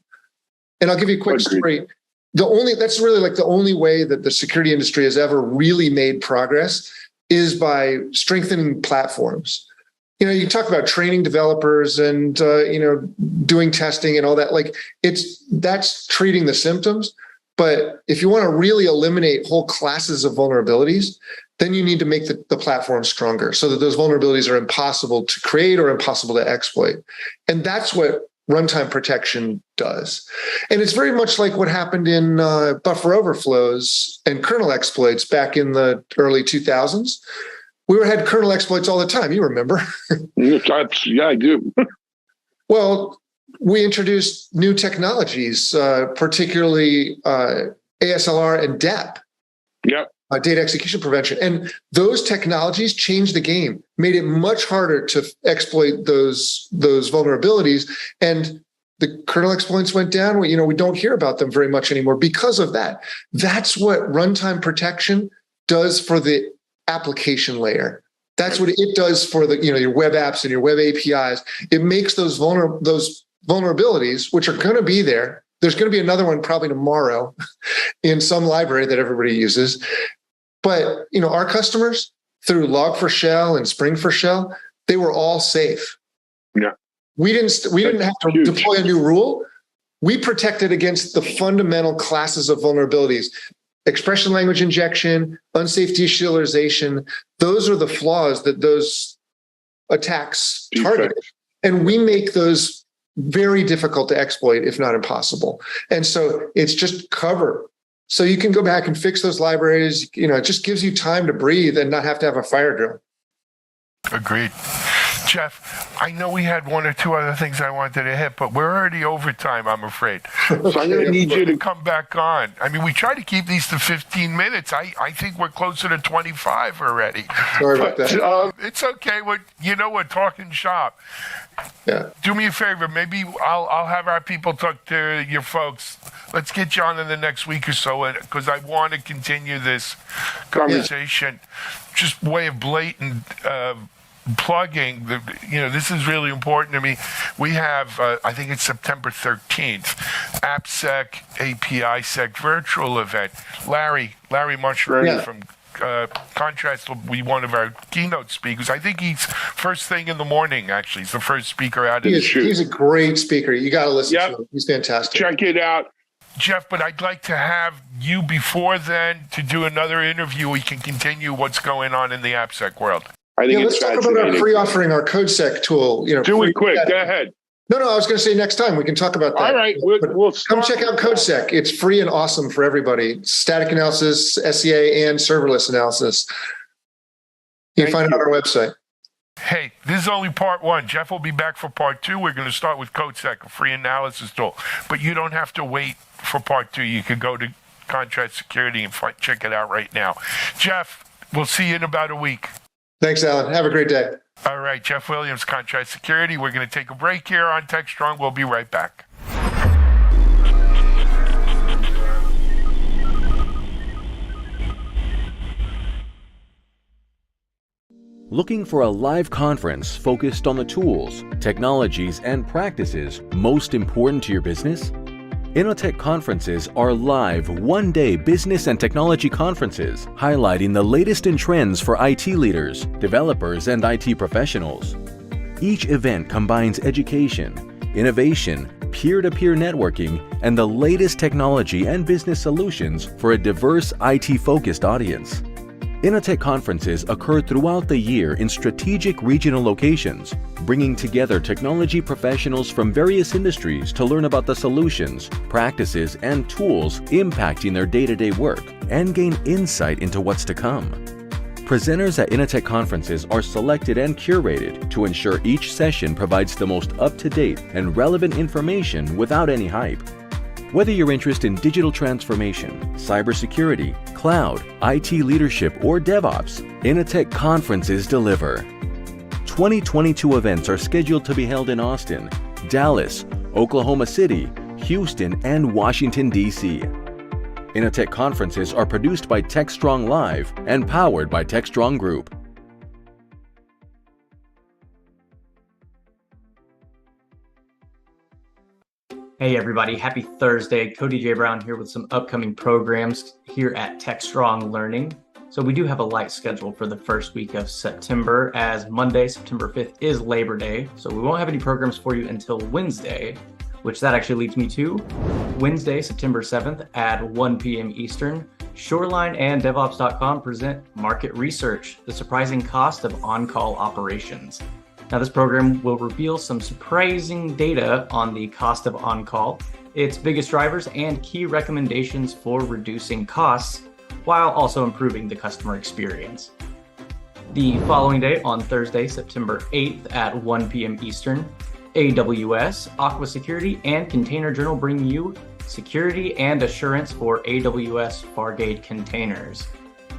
And I'll give you a quick story. That's really like the only way that the security industry has ever really made progress is by strengthening platforms. You talk about training developers and, doing testing and all that. Like that's treating the symptoms. But if you want to really eliminate whole classes of vulnerabilities, then you need to make the platform stronger so that those vulnerabilities are impossible to create or impossible to exploit. And that's what runtime protection does. And it's very much like what happened in buffer overflows and kernel exploits back in the early 2000s. We had kernel exploits all the time. You remember? Yeah, I do. Well, we introduced new technologies, particularly ASLR and DEP. Yep. Data execution prevention. And those technologies changed the game, made it much harder to exploit those vulnerabilities. And the kernel exploits went down. We don't hear about them very much anymore because of that. That's what runtime protection does for the application layer. That's what it does for your web apps and your web APIs. It makes those vulnerabilities, which are going to be there. There's going to be another one probably tomorrow in some library that everybody uses. But, our customers through Log4Shell and Spring4Shell, they were all safe. Yeah. We didn't have to deploy a new rule. We protected against the fundamental classes of vulnerabilities. Expression language injection, unsafe deserialization. Those are the flaws that those attacks target. And we make those very difficult to exploit, if not impossible. And so it's just cover. So you can go back and fix those libraries. It just gives you time to breathe and not have to have a fire drill. Agreed. Jeff, I know we had one or two other things I wanted to hit, but we're already over time, I'm afraid. So I'm going to need you to come back on. I mean, we try to keep these to 15 minutes. I think we're closer to 25 already. Sorry about that. It's okay. We're talking shop. Yeah. Do me a favor. Maybe I'll have our people talk to your folks. Let's get you on in the next week or so, because I want to continue this conversation. Just way of blatant plugging. This is really important to me. We have, I think it's September 13th, AppSec API Sec virtual event. Larry Moncheroni from Contrast will be one of our keynote speakers. I think he's first thing in the morning, actually. He's the first speaker out of the shoot. He's a great speaker. You got to listen to him. He's fantastic. Check it out. Jeff, but I'd like to have you before then to do another interview. We can continue what's going on in the AppSec world. I think let's talk about our free offering, our CodeSec tool. Do it quick. Go ahead. No, I was going to say next time we can talk about that. All right. We'll come check out CodeSec. It's free and awesome for everybody. Static analysis, SCA, and serverless analysis. You can find it on our website. Hey, this is only part one. Jeff will be back for part two. We're going to start with CodeSec, a free analysis tool. But you don't have to wait for part two. You could go to Contrast Security and check it out right now. Jeff, we'll see you in about a week. Thanks, Alan. Have a great day. All right, Jeff Williams, Contrast Security. We're going to take a break here on Techstrong. We'll be right back. Looking for a live conference focused on the tools, technologies, and practices most important to your business? Innotech conferences are live one-day business and technology conferences highlighting the latest in trends for IT leaders, developers, and IT professionals. Each event combines education, innovation, peer-to-peer networking, and the latest technology and business solutions for a diverse IT-focused audience. Innotech conferences occur throughout the year in strategic regional locations, bringing together technology professionals from various industries to learn about the solutions, practices, and tools impacting their day-to-day work and gain insight into what's to come. Presenters at Innotech conferences are selected and curated to ensure each session provides the most up-to-date and relevant information without any hype. Whether you're interested in digital transformation, cybersecurity, cloud, IT leadership, or DevOps, Innotech conferences deliver. 2022 events are scheduled to be held in Austin, Dallas, Oklahoma City, Houston, and Washington, D.C. Innotech conferences are produced by Techstrong Live and powered by Techstrong Group. Hey everybody, happy Thursday. Cody J. Brown here with some upcoming programs here at Techstrong Learning. So we do have a light schedule for the first week of September, as Monday, September 5th is Labor Day. So we won't have any programs for you until Wednesday, which that actually leads me to Wednesday, September 7th at 1 p.m. Eastern. Shoreline and DevOps.com present Market Research, the surprising cost of on-call operations. Now, this program will reveal some surprising data on the cost of on-call, its biggest drivers, and key recommendations for reducing costs while also improving the customer experience. The following day, on Thursday, September 8th at 1 p.m. Eastern, AWS, Aqua Security, and Container Journal bring you Security and Assurance for AWS Fargate Containers.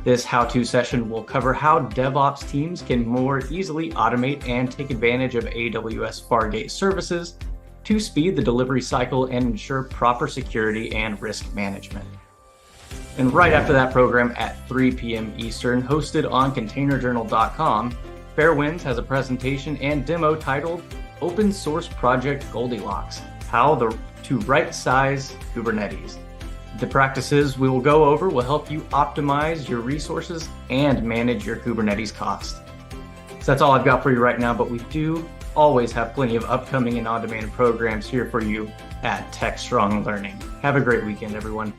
This how-to session will cover how DevOps teams can more easily automate and take advantage of AWS Fargate services to speed the delivery cycle and ensure proper security and risk management. And right after that program at 3 p.m. Eastern, hosted on ContainerJournal.com, Fairwinds has a presentation and demo titled Open Source Project Goldilocks, How to Right-Size Kubernetes. The practices we will go over will help you optimize your resources and manage your Kubernetes cost. So that's all I've got for you right now, but we do always have plenty of upcoming and on-demand programs here for you at Techstrong Learning. Have a great weekend, everyone.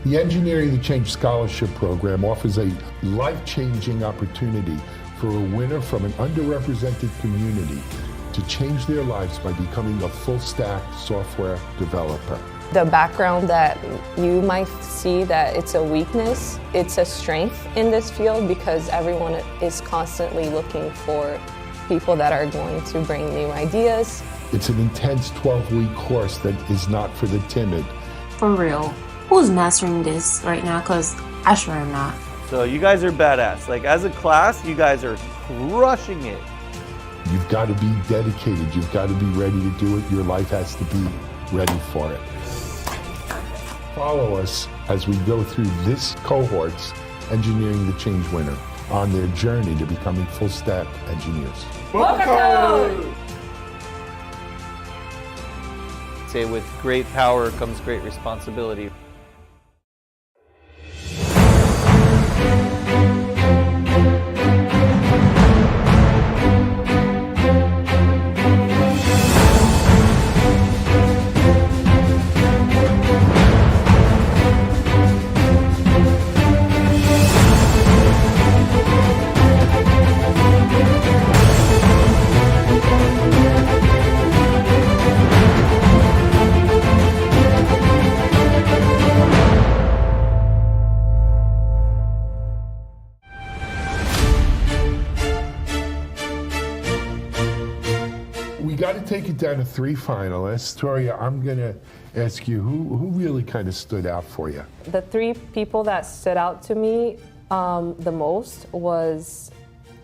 The Engineering the Change Scholarship Program offers a life-changing opportunity for a winner from an underrepresented community to change their lives by becoming a full-stack software developer. The background that you might see that it's a weakness, it's a strength in this field because everyone is constantly looking for people that are going to bring new ideas. It's an intense 12-week course that is not for the timid. For real, who's mastering this right now? Because I sure am not. So you guys are badass. Like as a class, you guys are crushing it. You've got to be dedicated. You've got to be ready to do it. Your life has to be ready for it. Follow us as we go through this cohort's Engineering the Change winner on their journey to becoming full-stack engineers. Welcome! Say with great power comes great responsibility. Take it down to 3 finalists. Toria, I'm going to ask you, who really kind of stood out for you? The 3 people that stood out to me the most was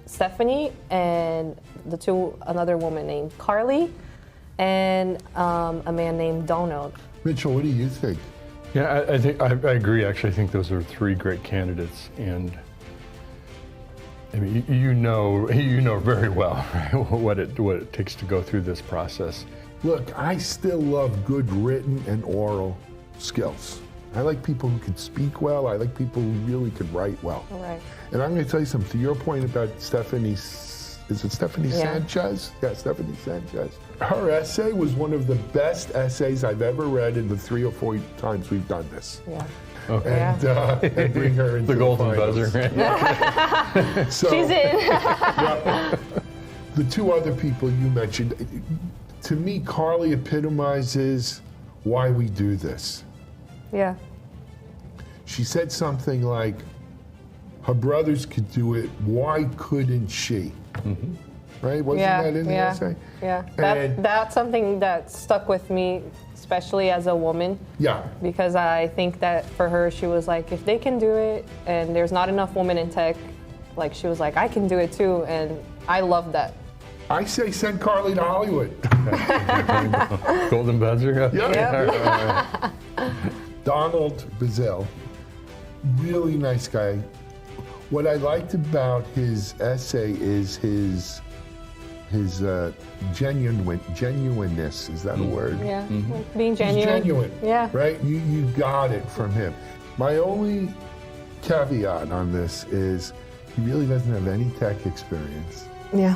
Stephanie and another woman named Carly and a man named Donald. Mitchell, what do you think? Yeah, I think I agree. Actually, I think those are 3 great candidates, and I mean, you know very well, right, what it takes to go through this process. Look, I still love good written and oral skills. I like people who can speak well. I like people who really can write well. All right. And I'm going to tell you something. To your point about Stephanie, is it Stephanie Sanchez? Yeah, Stephanie Sanchez. Her essay was one of the best essays I've ever read in the 3 or 4 times we've done this. Yeah. Okay. And bring her into the golden buzzer. Right? So, she's in. Yeah. The two other people you mentioned, to me, Carly epitomizes why we do this. Yeah. She said something like, her brothers could do it, why couldn't she? Mm-hmm. Right? Wasn't that in the essay? Yeah. That's something that stuck with me, especially as a woman. Yeah. Because I think that for her, she was like, if they can do it and there's not enough women in tech, like she was like, I can do it too. And I love that. I say send Carly to Hollywood. Golden buzzer? Yeah. Donald Bazell, really nice guy. What I liked about his essay is his genuineness. Is that a word? Yeah, being genuine. He's genuine. Yeah. Right? You got it from him. My only caveat on this is he really doesn't have any tech experience. Yeah.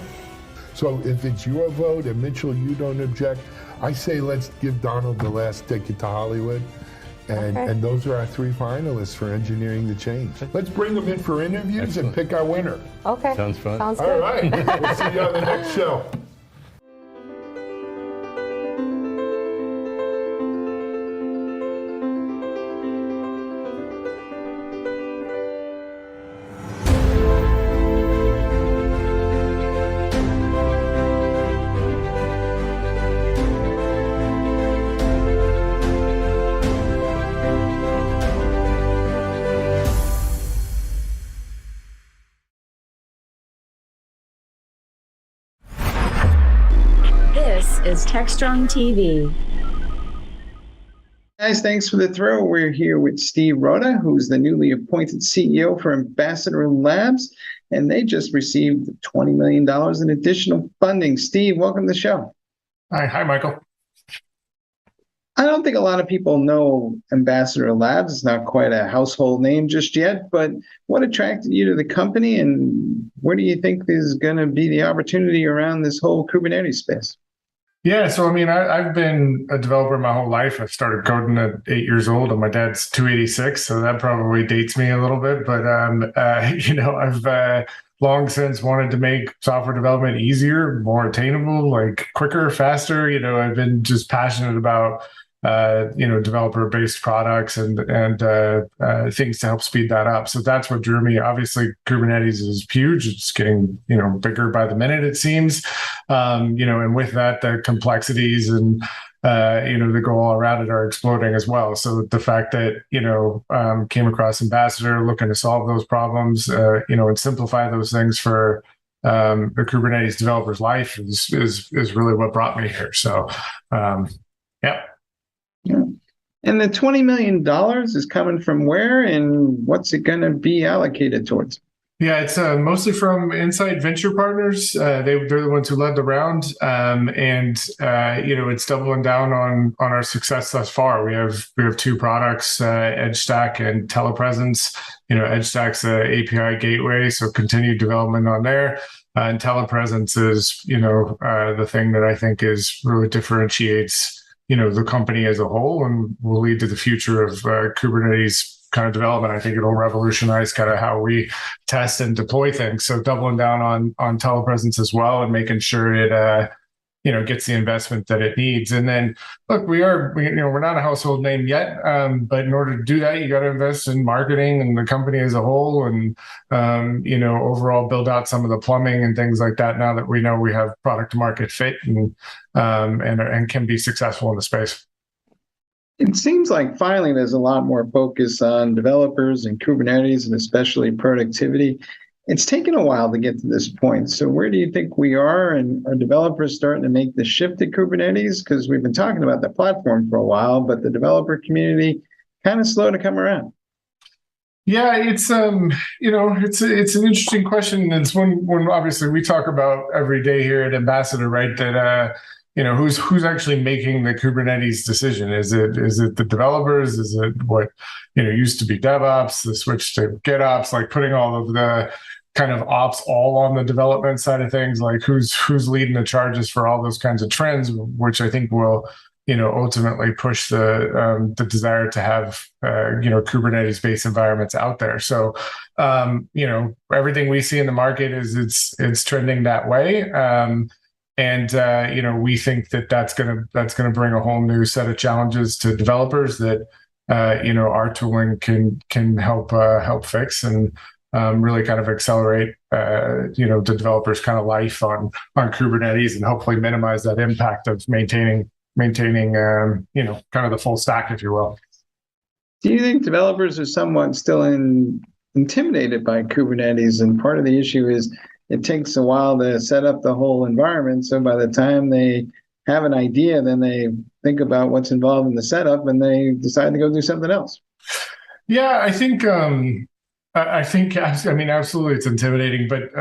So if it's your vote and Mitchell, you don't object, I say let's give Donald the last ticket to Hollywood. And those are our 3 finalists for Engineering the Change. Let's bring them in for interviews and pick our winner. Okay. Sounds fun. Sounds good. All right. We'll see you on the next show. This is Techstrong TV. Guys, thanks for the throw. We're here with Steve Rhoda, who's the newly appointed CEO for Ambassador Labs, and they just received $20 million in additional funding. Steve, welcome to the show. Hi, Michael. I don't think a lot of people know Ambassador Labs. It's not quite a household name just yet, but what attracted you to the company, and where do you think is going to be the opportunity around this whole Kubernetes space? Yeah, so I mean, I've been a developer my whole life. I started coding at 8 years old, and my dad's 286, so that probably dates me a little bit. But I've long since wanted to make software development easier, more attainable, like quicker, faster. I've been just passionate about developer-based products and things to help speed that up. So that's what drew me. Obviously, Kubernetes is huge. It's getting, bigger by the minute, it seems. And with that, the complexities and, that go all around it are exploding as well. So the fact that, came across Ambassador looking to solve those problems, and simplify those things for the Kubernetes developer's life is really what brought me here. So, yeah. Yeah. And the $20 million is coming from where, and what's it going to be allocated towards? Yeah, it's mostly from Insight Venture Partners. They're the ones who led the round, it's doubling down on our success thus far. We have 2 products, EdgeStack and Telepresence. EdgeStack's an API gateway, so continued development on there. And Telepresence is, the thing that I think is really differentiates the company as a whole and will lead to the future of Kubernetes kind of development. I think it'll revolutionize kind of how we test and deploy things. So doubling down on Telepresence as well and making sure it gets the investment that it needs. And then look, we're not a household name yet, but in order to do that, you got to invest in marketing and the company as a whole, and overall build out some of the plumbing and things like that. Now that we know we have product market fit and can be successful in the space. It seems like finally there's a lot more focus on developers and Kubernetes, and especially productivity. It's taken a while to get to this point. So where do you think we are? And are developers starting to make the shift to Kubernetes? Because we've been talking about the platform for a while, but the developer community kind of slow to come around. Yeah, it's it's an interesting question. It's one obviously we talk about every day here at Ambassador, right? That who's actually making the Kubernetes decision? Is it the developers? Is it what used to be DevOps, the switch to GitOps, like putting all of the kind of ops all on the development side of things? Like who's leading the charges for all those kinds of trends, which I think will ultimately push the desire to have Kubernetes-based environments out there. So everything we see in the market is it's trending that way, and we think that's gonna bring a whole new set of challenges to developers that our tooling can help fix and really kind of accelerate the developers' kind of life on Kubernetes and hopefully minimize that impact of maintaining kind of the full stack, if you will. Do you think developers are somewhat still intimidated by Kubernetes? And part of the issue is it takes a while to set up the whole environment. So by the time they have an idea, then they think about what's involved in the setup and they decide to go do something else. Yeah, I think absolutely it's intimidating, but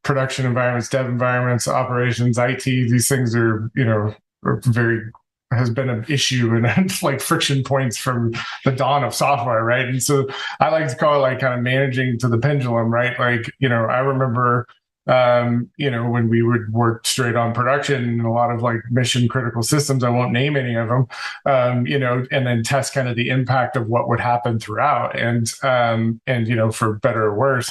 production environments, dev environments, operations, IT, these things are has been an issue and like friction points from the dawn of software, right? And so I like to call it like kind of managing to the pendulum, right? Like, I remember when we would work straight on production and a lot of like mission critical systems, I won't name any of them, and then test kind of the impact of what would happen throughout. And for better or worse,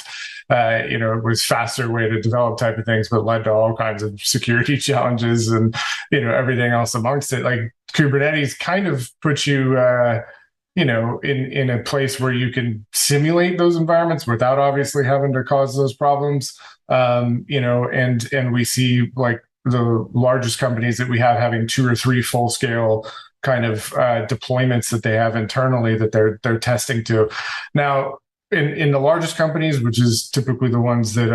it was faster way to develop type of things, but led to all kinds of security challenges and, everything else amongst it. Like Kubernetes kind of puts you, in a place where you can simulate those environments without obviously having to cause those problems. And we see like the largest companies that we have having 2 or 3 full scale kind of deployments that they have internally that they're testing to. Now, in the largest companies, which is typically the ones that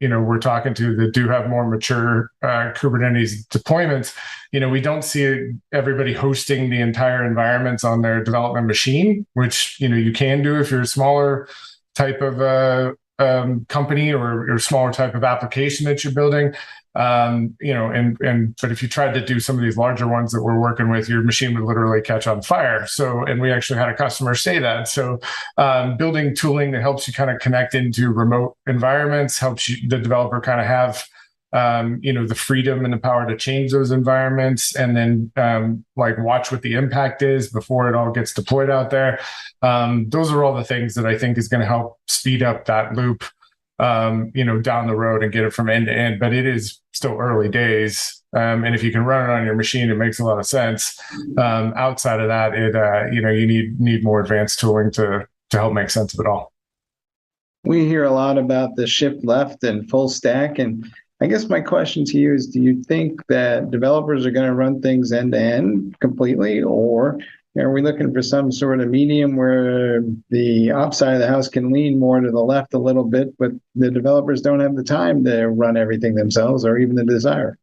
we're talking to that do have more mature Kubernetes deployments, we don't see everybody hosting the entire environments on their development machine, which you can do if you're a smaller type of company or smaller type of application that you're building. But if you tried to do some of these larger ones that we're working with, your machine would literally catch on fire. So, and we actually had a customer say that. So, building tooling that helps you kind of connect into remote environments, helps the developer kind of have, the freedom and the power to change those environments and then, watch what the impact is before it all gets deployed out there. Those are all the things that I think is going to help speed up that loop, down the road and get it from end to end, but it is still early days. And if you can run it on your machine, it makes a lot of sense. Outside of that, you need more advanced tooling to help make sense of it all. We hear a lot about the shift left and full stack. And I guess my question to you is, do you think that developers are going to run things end to end completely, or are we looking for some sort of medium where the ops side of the house can lean more to the left a little bit, but the developers don't have the time to run everything themselves or even the desire?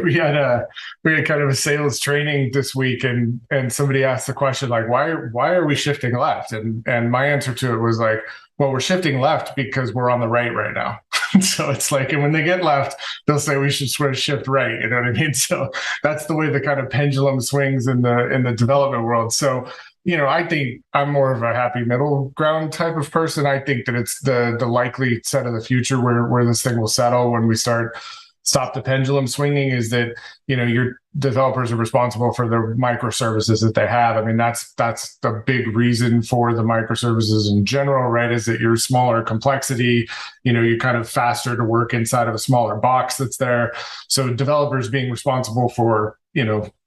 We had kind of a sales training this week, and somebody asked the question like, why are we shifting left? And my answer to it was like, well, we're shifting left because we're on the right now. So it's like, and when they get left, they'll say we should shift right. You know what I mean? So that's the way the kind of pendulum swings in the development world. So, I think I'm more of a happy middle ground type of person. I think that it's the likely set of the future where this thing will settle when we stop the pendulum swinging, is that, your developers are responsible for the microservices that they have. I mean, that's the big reason for the microservices in general, right? Is that you're smaller complexity, you're kind of faster to work inside of a smaller box that's there. So developers being responsible for,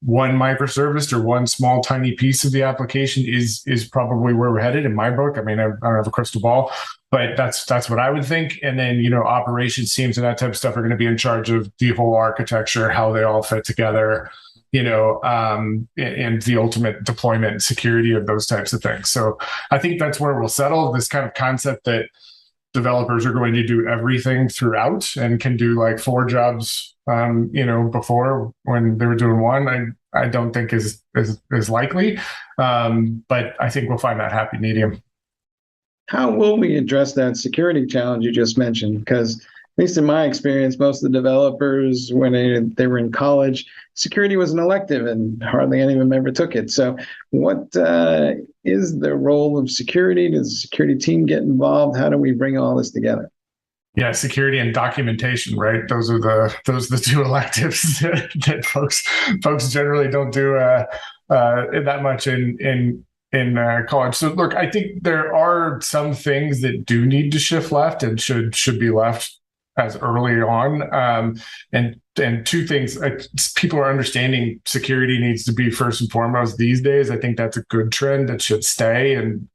one microservice or one small tiny piece of the application is probably where we're headed in my book. I mean, I don't have a crystal ball, but that's what I would think. And then, operations teams and that type of stuff are going to be in charge of the whole architecture, how they all fit together, and the ultimate deployment and security of those types of things. So I think that's where we'll settle, this kind of concept that developers are going to do everything throughout and can do like 4 jobs, before when they were doing one, I don't think is likely. But I think we'll find that happy medium. how will we address that security challenge you just mentioned? Because at least in my experience, most of the developers, when they were in college, security was an elective and hardly any of them ever took it. So what is the role of security? Does the security team get involved? How do we bring all this together? Yeah, security and documentation, right? Those are the two electives that folks generally don't do that much in college. So look, I think there are some things that do need to shift left and should be left as early on. And two things, people are understanding security needs to be first and foremost these days. I think that's a good trend that should stay and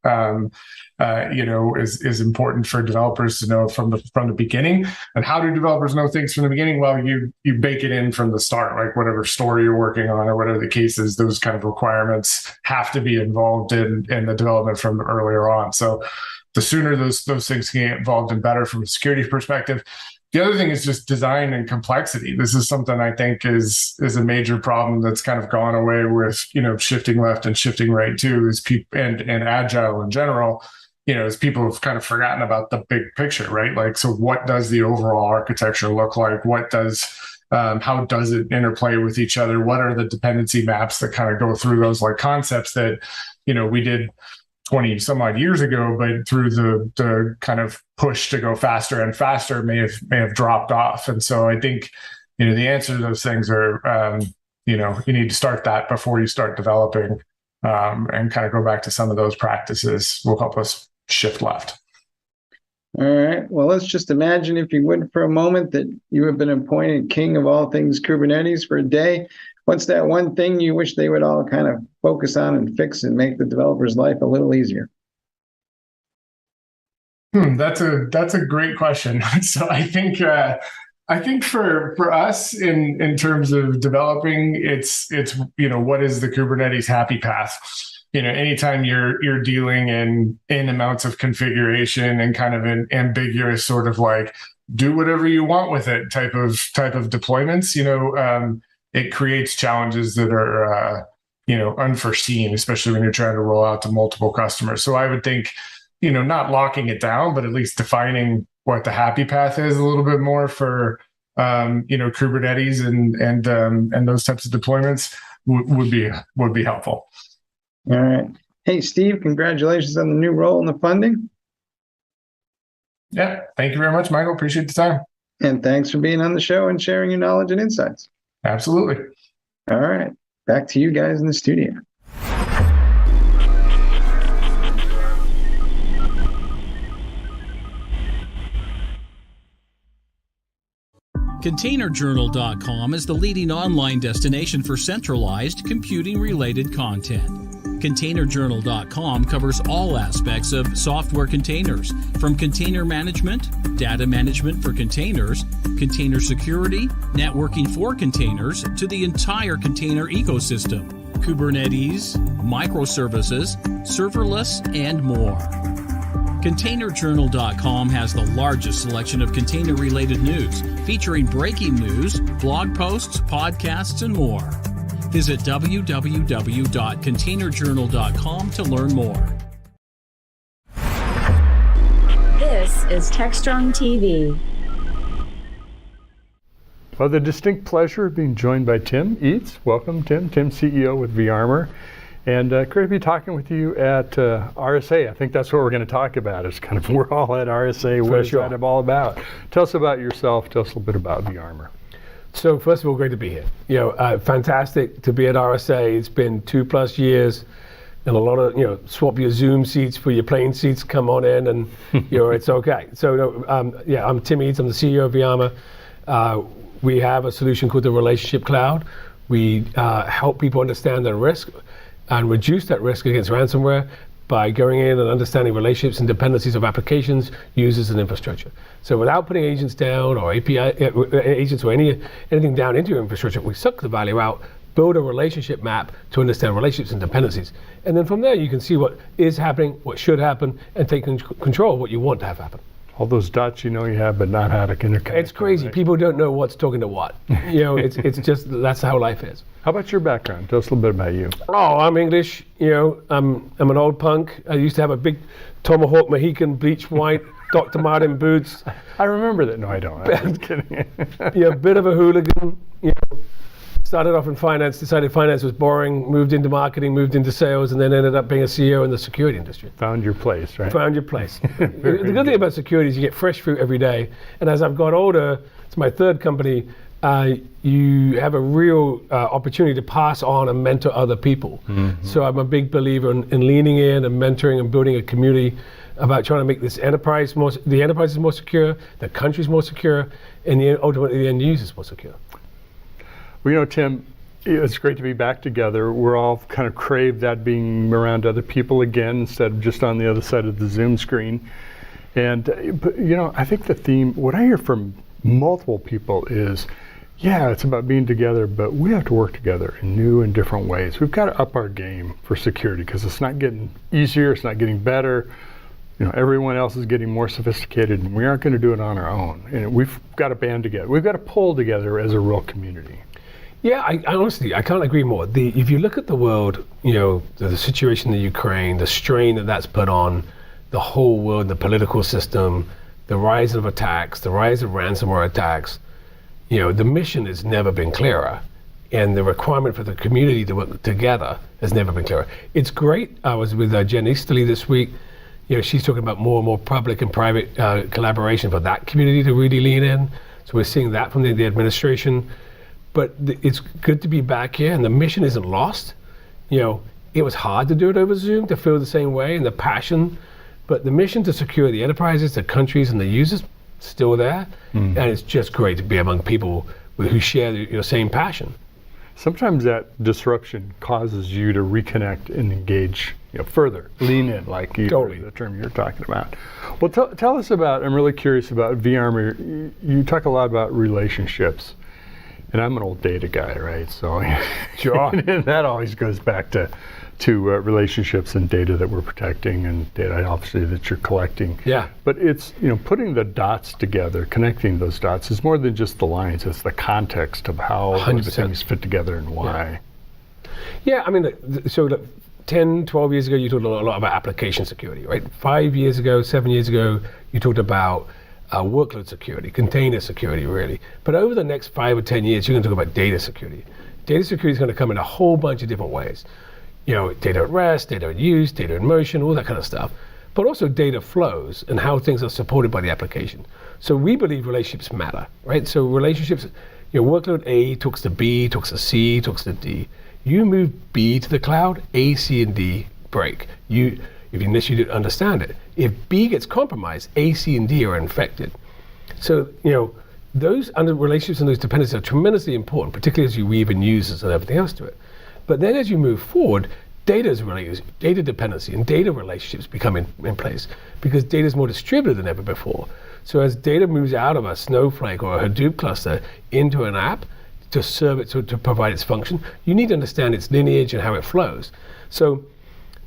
is important for developers to know from the beginning. And how do developers know things from the beginning? Well, you bake it in from the start, like whatever story you're working on or whatever the case is, those kind of requirements have to be involved in the development from earlier on. So the sooner those things can get involved and better from a security perspective. The other thing is just design and complexity. This is something I think is a major problem that's kind of gone away with, shifting left and shifting right too, is people and agile in general, as people have kind of forgotten about the big picture, right? Like, so what does the overall architecture look like? How does it interplay with each other? What are the dependency maps that kind of go through those like concepts that, we did 20 some odd years ago, but through the kind of push to go faster and faster may have dropped off. And so I think, the answer to those things are, you need to start that before you start developing, and kind of go back to some of those practices will help us shift left. All right. Well, let's just imagine, if you would, for a moment, that you have been appointed king of all things Kubernetes for a day. What's that one thing you wish they would all kind of focus on and fix and make the developer's life a little easier? That's a great question. So I think for us in terms of developing, it's what is the Kubernetes happy path? Anytime you're dealing in amounts of configuration and kind of an ambiguous sort of like do whatever you want with it type of deployments, it creates challenges that are, unforeseen, especially when you're trying to roll out to multiple customers. So I would think, not locking it down, but at least defining what the happy path is a little bit more for, Kubernetes and those types of deployments would be helpful. All right. Hey, Steve, congratulations on the new role and the funding. Yeah. Thank you very much, Michael. Appreciate the time. And thanks for being on the show and sharing your knowledge and insights. Absolutely. All right. Back to you guys in the studio. ContainerJournal.com is the leading online destination for centralized computing-related content. ContainerJournal.com covers all aspects of software containers, from container management, data management for containers, container security, networking for containers, to the entire container ecosystem, Kubernetes, microservices, serverless, and more. ContainerJournal.com has the largest selection of container-related news, featuring breaking news, blog posts, podcasts, and more. Visit www.containerjournal.com to learn more. This is Techstrong TV. Well, the distinct pleasure of being joined by Tim Eads. Welcome, Tim. Tim's CEO with vArmor. And great to be talking with you at RSA. I think that's what we're going to talk about. It's kind of, we're all at RSA. What is that all about? Tell us about yourself. Tell us a little bit about vArmor. So first of all, great to be here. Fantastic to be at RSA. It's been 2+ years, and a lot of swap your Zoom seats for your plane seats. Come on in, and it's okay. So I'm Tim Eads. I'm the CEO of vArmor. We have a solution called the Relationship Cloud. We help people understand their risk and reduce that risk against ransomware by going in and understanding relationships and dependencies of applications, users, and infrastructure. So without putting agents down or API agents or anything down into your infrastructure, we suck the value out, build a relationship map to understand relationships and dependencies. And then from there, you can see what is happening, what should happen, and take control of what you want to have happen. All those dots you know you have, but not how to interconnect. It's crazy. Right? People don't know what's talking to what. It's just, that's how life is. How about your background? Tell us a little bit about you. Oh, I'm English. I'm an old punk. I used to have a big Tomahawk Mohican bleach white Dr. Martin boots. I remember that. No, I don't. I'm just kidding. Bit of a hooligan. Started off in finance, decided finance was boring, moved into marketing, moved into sales, and then ended up being a CEO in the security industry. Found your place, right? Found your place. The good thing about security is you get fresh fruit every day. And as I've got older, it's my third company, you have a real opportunity to pass on and mentor other people. Mm-hmm. So I'm a big believer in leaning in and mentoring and building a community about trying to make this enterprise the enterprise is more secure, the country's more secure, and ultimately the end user is more secure. Well, Tim, it's great to be back together. We're all kind of crave that being around other people again instead of just on the other side of the Zoom screen. And, I think the theme, what I hear from multiple people is, yeah, it's about being together, but we have to work together in new and different ways. We've got to up our game for security because it's not getting easier, it's not getting better. Everyone else is getting more sophisticated, and we aren't going to do it on our own. And we've got to band together. We've got to pull together as a real community. Yeah, I honestly, I can't agree more. If you look at the world, the situation in the Ukraine, the strain that's put on the whole world, the political system, the rise of attacks, the rise of ransomware attacks, the mission has never been clearer. And the requirement for the community to work together has never been clearer. It's great. I was with Jen Easterly this week. She's talking about more and more public and private collaboration for that community to really lean in. So we're seeing that from the administration. But it's good to be back here, and the mission isn't lost. It was hard to do it over Zoom, to feel the same way, and the passion. But the mission to secure the enterprises, the countries, and the users, still there. Mm. And it's just great to be among people who share your same passion. Sometimes that disruption causes you to reconnect and engage further, lean in, like totally. The term you're talking about. Well, tell us about, I'm really curious about vArmor. You talk a lot about relationships. And I'm an old data guy, right? So sure. And that always goes back to relationships and data that we're protecting and data obviously that you're collecting. Yeah. But it's, putting the dots together, connecting those dots is more than just the lines. It's the context of how 100%. Those things fit together and why. Yeah, I mean, so 10, 12 years ago, you talked a lot about application security, right? 5 years ago, 7 years ago, you talked about workload security, container security, really. But over the next 5 or 10 years, you're going to talk about data security. Data security is going to come in a whole bunch of different ways. Data at rest, data in use, data in motion, all that kind of stuff. But also data flows and how things are supported by the application. So we believe relationships matter, right? So relationships, workload A talks to B, talks to C, talks to D. You move B to the cloud, A, C, and D break. Unless you didn't understand it. If B gets compromised, A, C, and D are infected. So, those relationships and those dependencies are tremendously important, particularly as you weave in users and everything else to it. But then as you move forward, data dependency and data relationships become in place because data is more distributed than ever before. So as data moves out of a Snowflake or a Hadoop cluster into an app to serve it, to provide its function, you need to understand its lineage and how it flows. So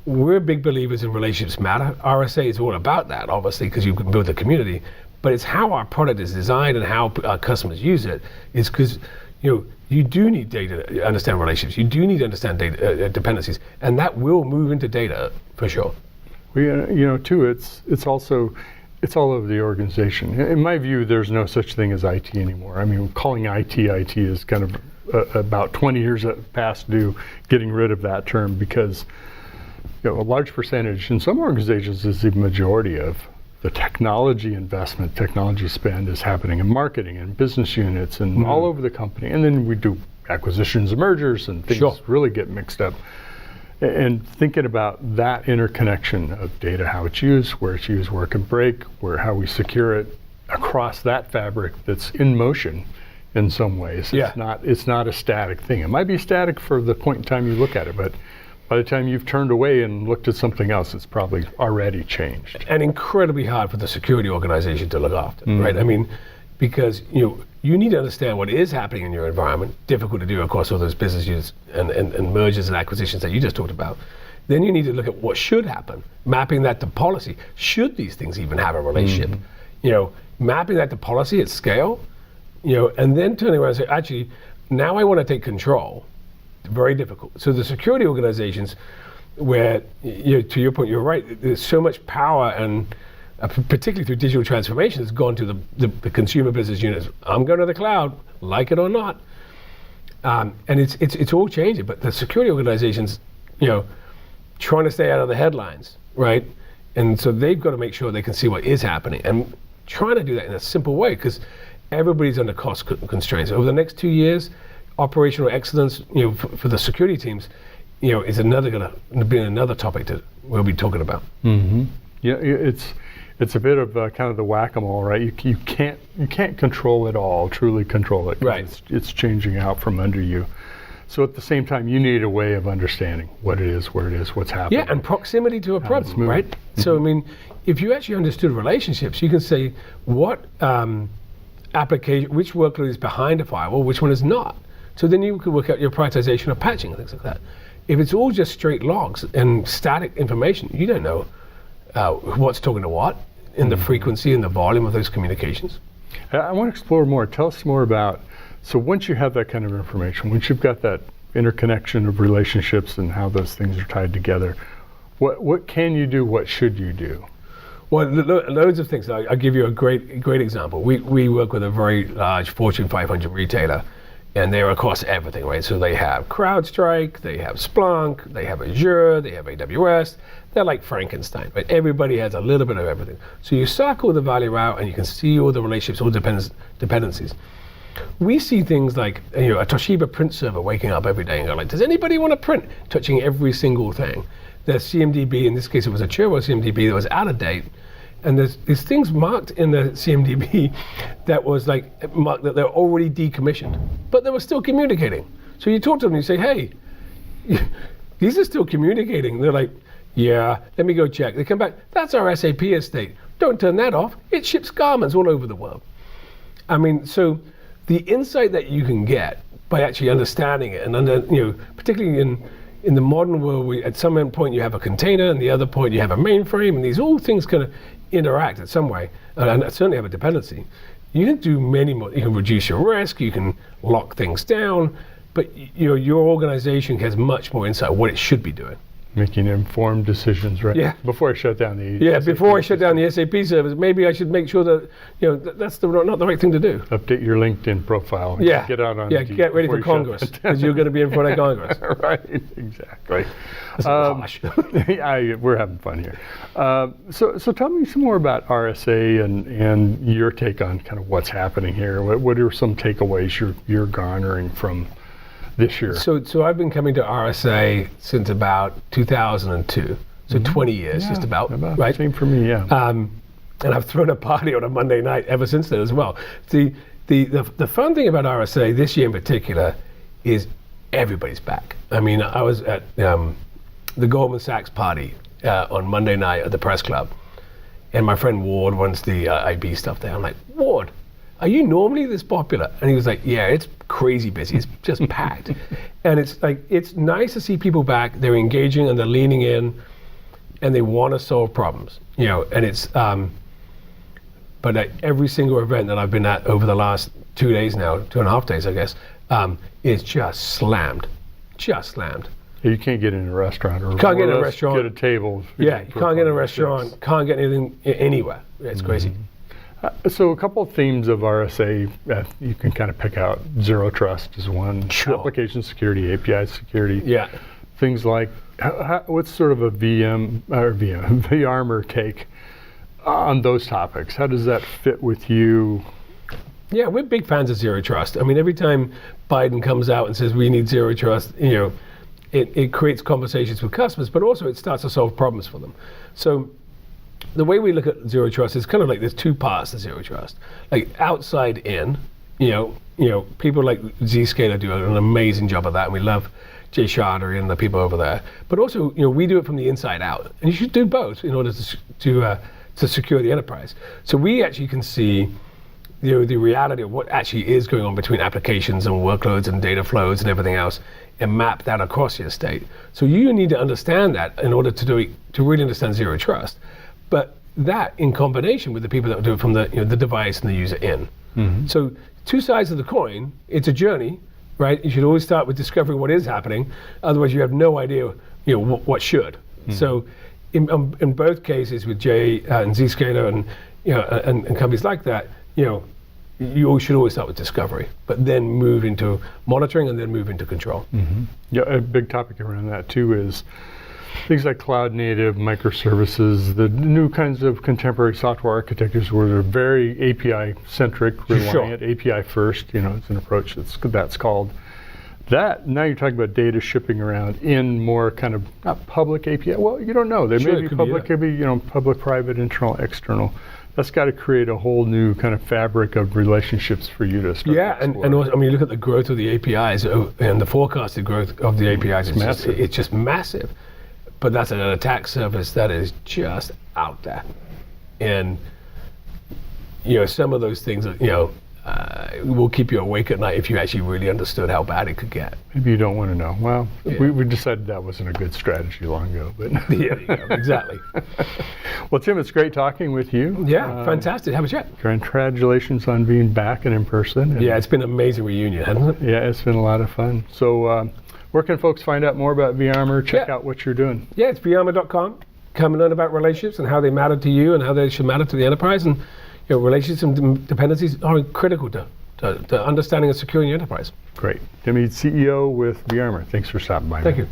we're big believers in relationships matter. RSA is all about that, obviously, because you can build a community. But it's how our product is designed and how our customers use it is because you do need data to understand relationships. You do need to understand data dependencies, and that will move into data for sure. Too, it's all over the organization. In my view, there's no such thing as IT anymore. I mean, calling IT is kind of about 20 years past due getting rid of that term because a large percentage in some organizations is the majority of the technology investment, technology spend is happening in marketing and business units and all over the company. And then we do acquisitions and mergers and things really get mixed up. And thinking about that interconnection of data, how it's used, where it can break, how we secure it across that fabric that's in motion in some ways. Yeah. It's not a static thing. It might be static for the point in time you look at it, but by the time you've turned away and looked at something else, it's probably already changed. And incredibly hard for the security organization to look after, right? I mean, because you need to understand what is happening in your environment, difficult to do across all those business units and mergers and acquisitions that you just talked about. Then you need to look at what should happen, mapping that to policy. Should these things even have a relationship? mapping that to policy at scale, and then turning around and say, actually, now I want to take control. Very difficult. So the security organizations, where to your point, you're right. There's so much power, and particularly through digital transformation, has gone to the consumer business units. I'm going to the cloud, like it or not, and it's all changing. But the security organizations, trying to stay out of the headlines, right? And so they've got to make sure they can see what is happening, and trying to do that in a simple way, because everybody's under cost constraints. Over the next 2 years, operational excellence, for the security teams, is going to be another topic that we'll be talking about. Mm-hmm. Yeah, it's a bit of kind of the whack-a-mole, right? You can't control it all, truly control it. Right. It's changing out from under you. So at the same time, you need a way of understanding what it is, where it is, what's happening. Yeah, and proximity to a problem, right? Mm-hmm. So, I mean, if you actually understood relationships, you can say what application, which workload is behind a firewall, which one is not. So then you can work out your prioritization of patching and things like that. If it's all just straight logs and static information, you don't know what's talking to what in the frequency and the volume of those communications. I want to explore more. Tell us more about, so once you have that kind of information, once you've got that interconnection of relationships and how those things are tied together, what can you do? What should you do? Well, loads of things. I'll give you a great example. We work with a very large Fortune 500 retailer, and they're across everything, right? So they have CrowdStrike, they have Splunk, they have Azure, they have AWS. They're like Frankenstein, right? Everybody has a little bit of everything. So you circle the value out, and you can see all the relationships, all dependencies. We see things like a Toshiba print server waking up every day and go like, does anybody want to print? Touching every single thing. The CMDB, in this case it was a Cherwell CMDB that was out of date, and there's these things marked in the CMDB that was like marked that they're already decommissioned, but they were still communicating. So you talk to them and you say, hey, these are still communicating. They're like, yeah, let me go check. They come back, that's our SAP estate. Don't turn that off. It ships garments all over the world. I mean, so the insight that you can get by actually understanding it, and particularly in the modern world, at some point you have a container, and the other point you have a mainframe, and these all things kind of interact in some way, and certainly have a dependency. You can do many more. You can reduce your risk. You can lock things down, but your organization has much more insight what it should be doing. Making informed decisions, right? Yeah. Before I shut down the before I shut down the SAP service, maybe I should make sure that that's not the right thing to do. Update your LinkedIn profile. Yeah. Get out on. Get ready for Congress, because you're going to be in front of Congress. Right. Exactly. That's harsh. We're having fun here. So tell me some more about RSA and your take on kind of what's happening here. What are some takeaways you're garnering from this year? So I've been coming to RSA since about 2002, so 20 years, just about right? Same for me, yeah. And I've thrown a party on a Monday night ever since then as well. The fun thing about RSA this year in particular is everybody's back. I mean, I was at the Goldman Sachs party on Monday night at the press club, and my friend Ward runs the IB stuff there. I'm like, Ward, are you normally this popular? And he was like, yeah, it's crazy busy. It's just packed. And it's like, it's nice to see people back. They're engaging and they're leaning in and they want to solve problems, and it's, but at every single event that I've been at over the last 2 days now, 2.5 days, I guess, it's just slammed. You can't get in a restaurant or can't get in a restaurant. Get a table. Yeah, you can't get in a restaurant, can't get anything anywhere. It's crazy. So a couple of themes of RSA you can kind of pick out. Zero trust is one. Sure. Application security, API security. Yeah. Things like, what's sort of a VMware take on those topics? How does that fit with you? Yeah, we're big fans of zero trust. I mean, every time Biden comes out and says we need zero trust, it creates conversations with customers, but also it starts to solve problems for them. So the way we look at zero trust is kind of like there's two parts to zero trust. Like outside in, people like Zscaler do an amazing job of that, and we love Jay Shardery and the people over there. But also, we do it from the inside out, and you should do both in order to secure the enterprise. So we actually can see the reality of what actually is going on between applications and workloads and data flows and everything else, and map that across your estate. So you need to understand that in order to really understand zero trust. But that in combination with the people that do it from the the device and the user in. So two sides of the coin. It's a journey, right? You should always start with discovering what is happening. Otherwise, you have no idea what should. So in both cases with J and Zscaler and and companies like that, you should always start with discovery, but then move into monitoring and then move into control. Yeah, a big topic around that too is things like cloud native, microservices, the new kinds of contemporary software architectures where they're very API centric, reliant, API first. It's an approach that's called. That, now you're talking about data shipping around in more kind of not public API. Well, you don't know. They may be public, could be public, private, internal, external. That's got to create a whole new kind of fabric of relationships for you to start. Yeah, and also, you look at the growth of the APIs and the forecasted growth of the APIs. It's just massive. But that's an attack surface that is just out there, and some of those things will keep you awake at night if you actually really understood how bad it could get. Maybe you don't want to know. Well, we decided that wasn't a good strategy long ago, but yeah, exactly. Well, Tim, it's great talking with you. Yeah, fantastic. Have a chat. Congratulations on being back and in person. Yeah, it's been an amazing reunion, hasn't it? Yeah, it's been a lot of fun. So where can folks find out more about vArmor, check out what you're doing? Yeah, it's vArmor.com. Come and learn about relationships and how they matter to you and how they should matter to the enterprise. And relationships and dependencies are critical to understanding and securing your enterprise. Great. Tim Eads, CEO with vArmor. Thanks for stopping by. Thank you.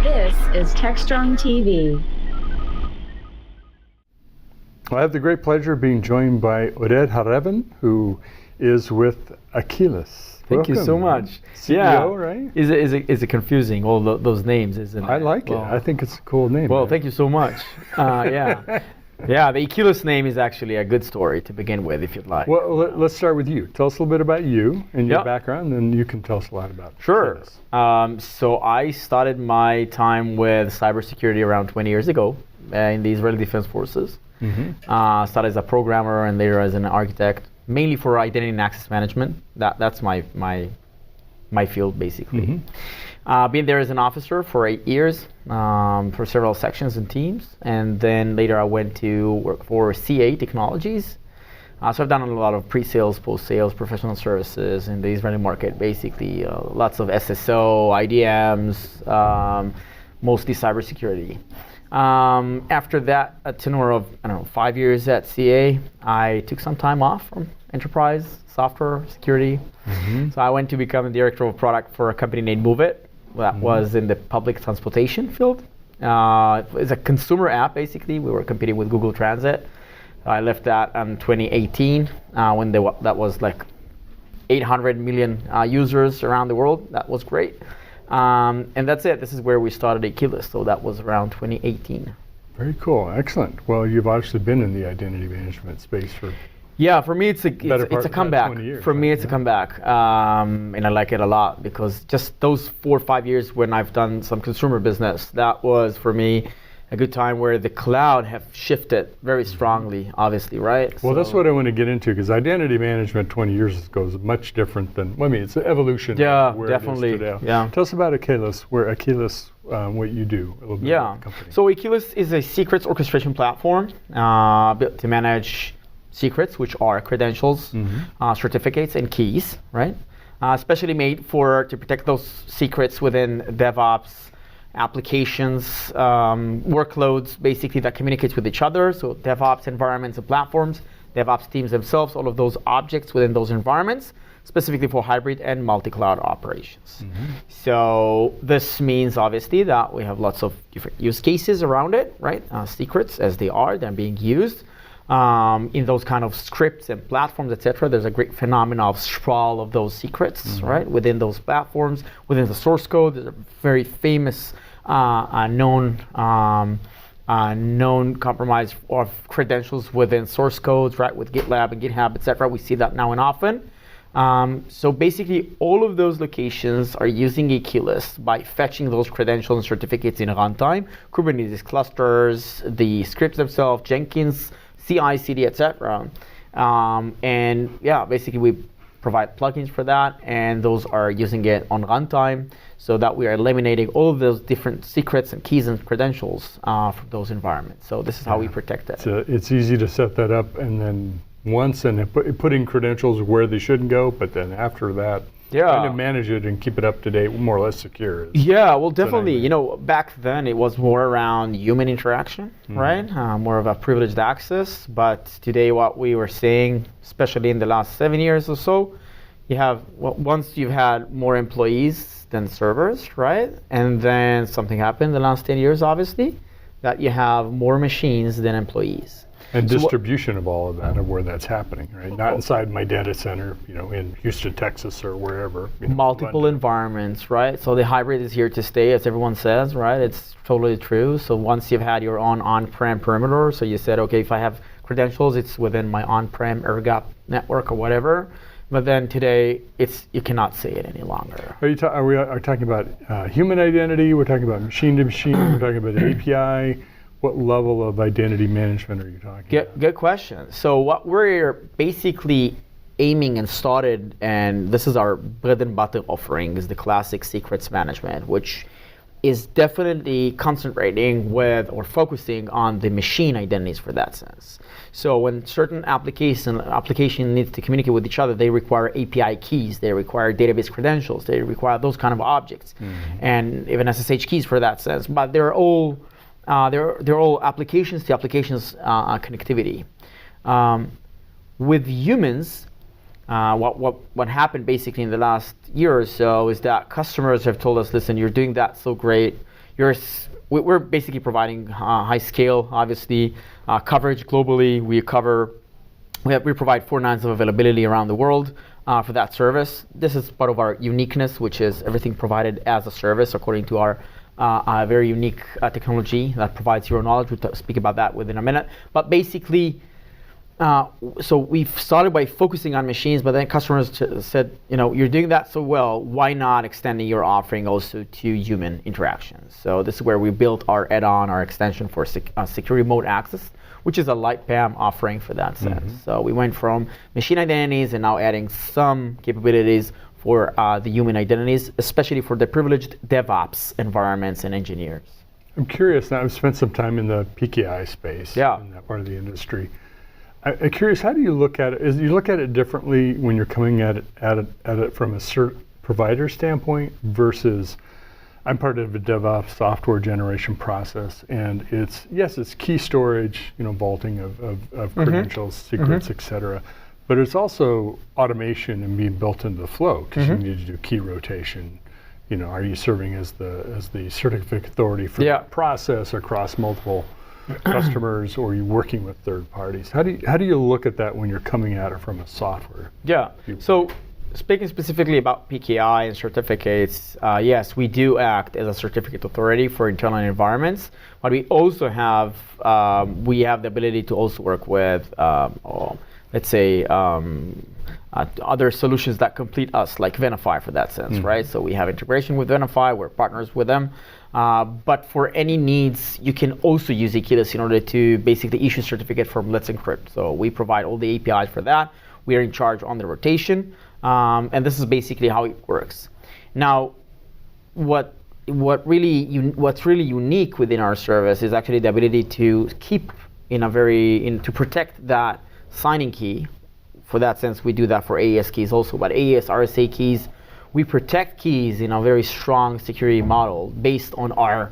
This is Techstrong TV. I have the great pleasure of being joined by Oded Hareven, who is with Achilles. Thank you so much. CEO, right? Is it confusing, all those names, isn't it? I like it. I think it's a cool name. Well, thank you so much. Yeah, the Achilles name is actually a good story to begin with, if you'd like. Well, let's start with you. Tell us a little bit about you and your background, and you can tell us a lot about Achilles. So I started my time with cybersecurity around 20 years ago in the Israeli Defense Forces. Started as a programmer and later as an architect, mainly for identity and access management. That's my field, basically. Been there as an officer for 8 years for several sections and teams, and then later I went to work for CA Technologies. So I've done a lot of pre-sales, post-sales, professional services in the Israeli market, basically lots of SSO, IDMs, mostly cybersecurity. After that, a tenure of 5 years at CA, I took some time off from enterprise software security. So I went to become the director of product for a company named MoveIt. That was in the public transportation field. It's a consumer app, basically. We were competing with Google Transit. I left that in 2018 when that was like 800 million users around the world. That was great. And that's it. This is where we started Achilles. So that was around 2018. Very cool. Excellent. Well, you've obviously been in the identity management space for for me, it's a comeback. For me, it's a comeback, and I like it a lot because just those 4 or 5 years when I've done some consumer business, that was for me a good time where the cloud have shifted very strongly, obviously, right? Well, that's what I want to get into because identity management 20 years ago is much different than, it's an evolution. Yeah, where definitely. It is today. Yeah. Tell us about Achilles, what you do, a little bit about the company. So Achilles is a secrets orchestration platform built to manage secrets, which are credentials, certificates, and keys, right? Especially made to protect those secrets within DevOps applications, workloads, basically that communicates with each other. So DevOps environments and platforms, DevOps teams themselves, all of those objects within those environments, specifically for hybrid and multi-cloud operations. So this means obviously that we have lots of different use cases around it, right? Secrets as they're being used. In those kind of scripts and platforms, etc., there's a great phenomenon of sprawl of those secrets, right? Within those platforms, within the source code, there's a very famous known compromise of credentials within source codes, right? With GitLab and GitHub, etc. We see that now and often. So basically, all of those locations are using Achilles by fetching those credentials and certificates in runtime, Kubernetes clusters, the scripts themselves, Jenkins, CI/CD, etc. And yeah, basically we provide plugins for that, and those are using it on runtime, so that we are eliminating all of those different secrets and keys and credentials from those environments. So this is how we protect it. So it's easy to set that up, and then once and putting credentials where they shouldn't go, but then after that, trying to manage it and keep it up to date, more or less secure. Yeah, well, definitely. You know, back then it was more around human interaction, right? More of a privileged access. But today, what we were seeing, especially in the last 7 years or so, you have, well, once you've had more employees than servers, right? And then something happened in the last 10 years, obviously, that you have more machines than employees. And distribution of all of that, of where that's happening, right? Not inside my data center, you know, in Houston, Texas, or wherever. Multiple environments, right? So the hybrid is here to stay, as everyone says, right? It's totally true. So once you've had your own on-prem perimeter, so you said, okay, if I have credentials, it's within my on-prem air gap network or whatever. But then today, you cannot say it any longer. Are we talking about human identity? We're talking about machine to machine. We're talking about API. What level of identity management are you talking about? Good question. So what we're basically aiming and started, and this is our bread and butter offering, is the classic secrets management, which is definitely concentrating with or focusing on the machine identities for that sense. So when certain application needs to communicate with each other, they require API keys, they require database credentials, they require those kind of objects, and even SSH keys for that sense. But they're all applications to applications connectivity. With humans, what happened basically in the last year or so is that customers have told us, listen, you're doing that so great. We're basically providing high scale, obviously, coverage globally. We provide 4 nines of availability around the world for that service. This is part of our uniqueness, which is everything provided as a service according to our very unique technology that provides zero knowledge. We'll speak about that within a minute. But basically, so we've started by focusing on machines, but then customers said, you know, you're doing that so well, why not extending your offering also to human interactions? So this is where we built our add-on, our extension for secure remote access, which is a light PAM offering for that sense. So we went from machine identities and now adding some capabilities for the human identities, especially for the privileged DevOps environments and engineers. I'm curious now, I've spent some time in the PKI space, in that part of the industry. I'm curious, how do you look at it? You look at it differently when you're coming at it from a provider standpoint versus, I'm part of a DevOps software generation process, and it's key storage, you know, vaulting of credentials, secrets, et cetera. But it's also automation and being built into the flow, because you need to do key rotation. You know, are you serving as the certificate authority for that process across multiple customers, or are you working with third parties? How do you look at that when you're coming at it from a software? So speaking specifically about PKI and certificates, yes, we do act as a certificate authority for internal environments, but we also have the ability to also work with let's say other solutions that complete us, like Venafi for that sense, right? So we have integration with Venafi, we're partners with them. But for any needs, you can also use Aquilus in order to basically issue certificate from Let's Encrypt. So we provide all the APIs for that. We are in charge on the rotation. And this is basically how it works. Now, what's really unique within our service is actually the ability to keep to protect that signing key. For that sense, we do that for AES keys also, but AES RSA keys, we protect keys in a very strong security model based on our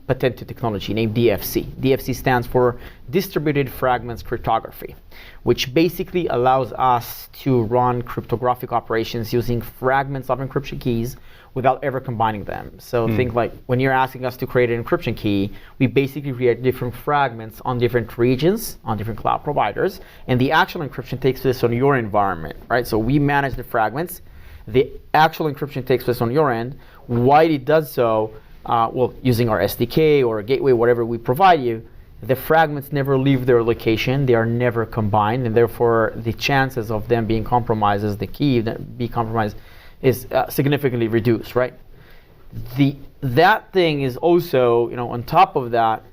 patented technology named DFC. DFC stands for Distributed Fragments Cryptography, which basically allows us to run cryptographic operations using fragments of encryption keys without ever combining them. So think like when you're asking us to create an encryption key, we basically create different fragments on different regions, on different cloud providers, and the actual encryption takes place on your environment, right? So we manage the fragments. The actual encryption takes place on your end. Why it does so, using our SDK or a gateway, whatever we provide you, the fragments never leave their location, they are never combined, and therefore the chances of them being compromised as the key be compromised is significantly reduced, right? That thing is also, on top of that,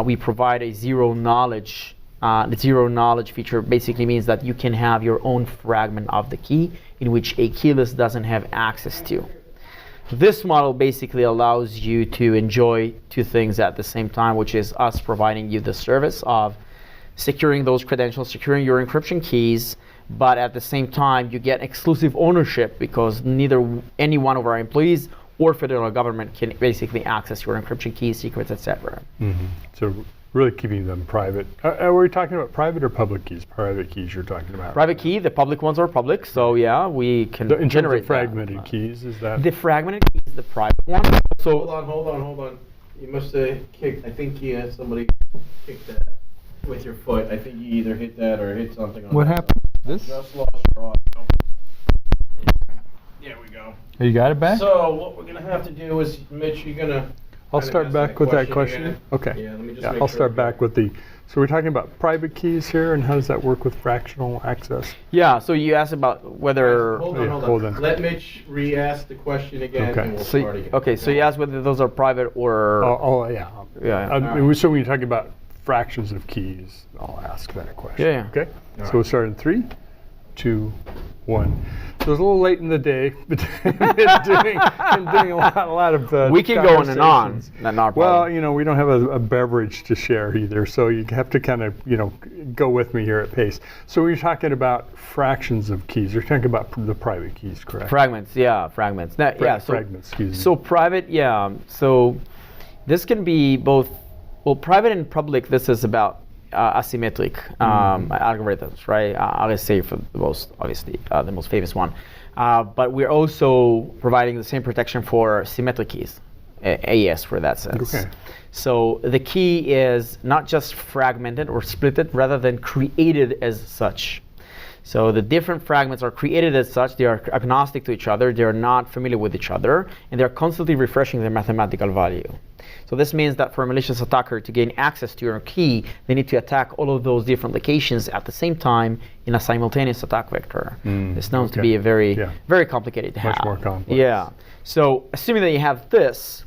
we provide a zero knowledge The zero knowledge feature basically means that you can have your own fragment of the key in which a keyless doesn't have access to. This model basically allows you to enjoy two things at the same time, which is us providing you the service of securing those credentials, securing your encryption keys, but at the same time you get exclusive ownership because neither any one of our employees or federal government can basically access your encryption keys, secrets, etc. So really keeping them private. Are we talking about private or public keys? Private keys you're talking about. Private key, the public ones are public, so yeah, we can In generate terms of fragmented keys, is that? The fragmented key is the private one. So Hold on. You must have kicked, I think somebody kicked that with your foot. I think you either hit that or hit something on What that. happened? This? Just lost your audio. There we go. You got it back? So what we're gonna have to do is, Mitch, you're gonna. I'll kinda start ask back with that question. again. Okay. Yeah, let me just Yeah, make I'll sure start I back with the. So we're talking about private keys here, and how does that work with fractional access? yeah, so you asked about whether. Hold Yeah, on. hold on. Let Mitch re-ask the question again, Okay. and we'll So, start again. okay, so you asked whether those are private or. Yeah. Yeah. So when you're talking about fractions of keys, I'll ask that question. Yeah. Okay. All So we'll start in 3, 2, 1. So it's a little late in the day, but doing a lot of. We can go on and on. conversations. Not a Well, problem. we don't have a beverage to share either, so you have to kind of, go with me here at pace. So we're talking about fractions of keys. You're talking about the private keys, correct? Fragments, yeah, fragments. Fragments, excuse me. So private, yeah. So this can be both, well, private and public. This is about asymmetric algorithms, right? RSA for the most, obviously, the most famous one. But we're also providing the same protection for symmetric keys, AES for that sense. Okay. So the key is not just fragmented or splitted, rather than created as such. So the different fragments are created as such. They are agnostic to each other. They are not familiar with each other, and they are constantly refreshing their mathematical value. So this means that for a malicious attacker to gain access to your key, they need to attack all of those different locations at the same time in a simultaneous attack vector. It's known to be a very complicated to have. Much more complex. Yeah. So assuming that you have this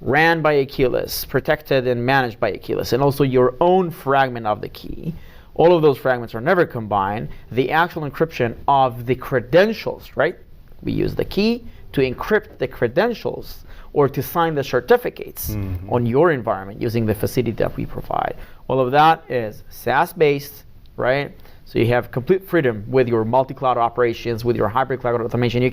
ran by a keyless, protected and managed by a keyless, and also your own fragment of the key, all of those fragments are never combined. The actual encryption of the credentials, right? We use the key to encrypt the credentials or to sign the certificates on your environment using the facility that we provide. All of that is SaaS-based, right? So you have complete freedom with your multi-cloud operations, with your hybrid cloud automation. You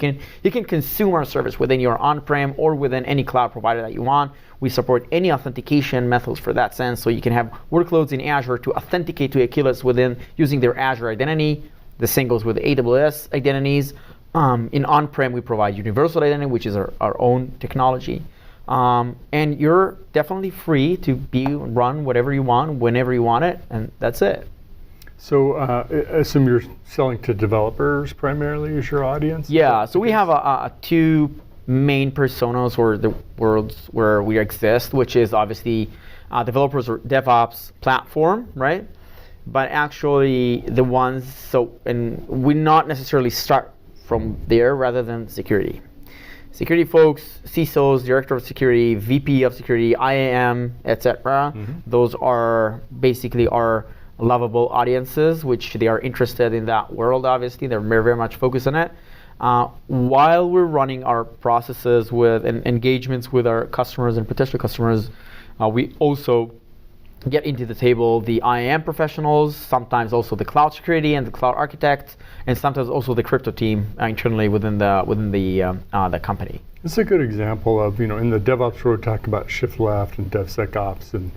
can consume our service within your on-prem or within any cloud provider that you want. We support any authentication methods for that sense, so you can have workloads in Azure to authenticate to a keyless within using their Azure identity. The same goes with AWS identities. In on-prem, we provide universal identity, which is our own technology. And you're definitely free to run whatever you want, whenever you want it, and that's it. So I assume you're selling to developers primarily as your audience? Yeah, so we have two main personas or the worlds where we exist, which is obviously developers or DevOps platform, right? But actually the ones, and we not necessarily start from there rather than security. Security folks, CISOs, Director of Security, VP of Security, IAM, etc. Those are basically our lovable audiences, which they are interested in that world, obviously. They're very, very much focused on it. While we're running our processes with and engagements with our customers and potential customers, we also get into the table the IAM professionals, sometimes also the cloud security and the cloud architect, and sometimes also the crypto team internally within the company. It's a good example of, in the DevOps world, talk about shift left and DevSecOps, and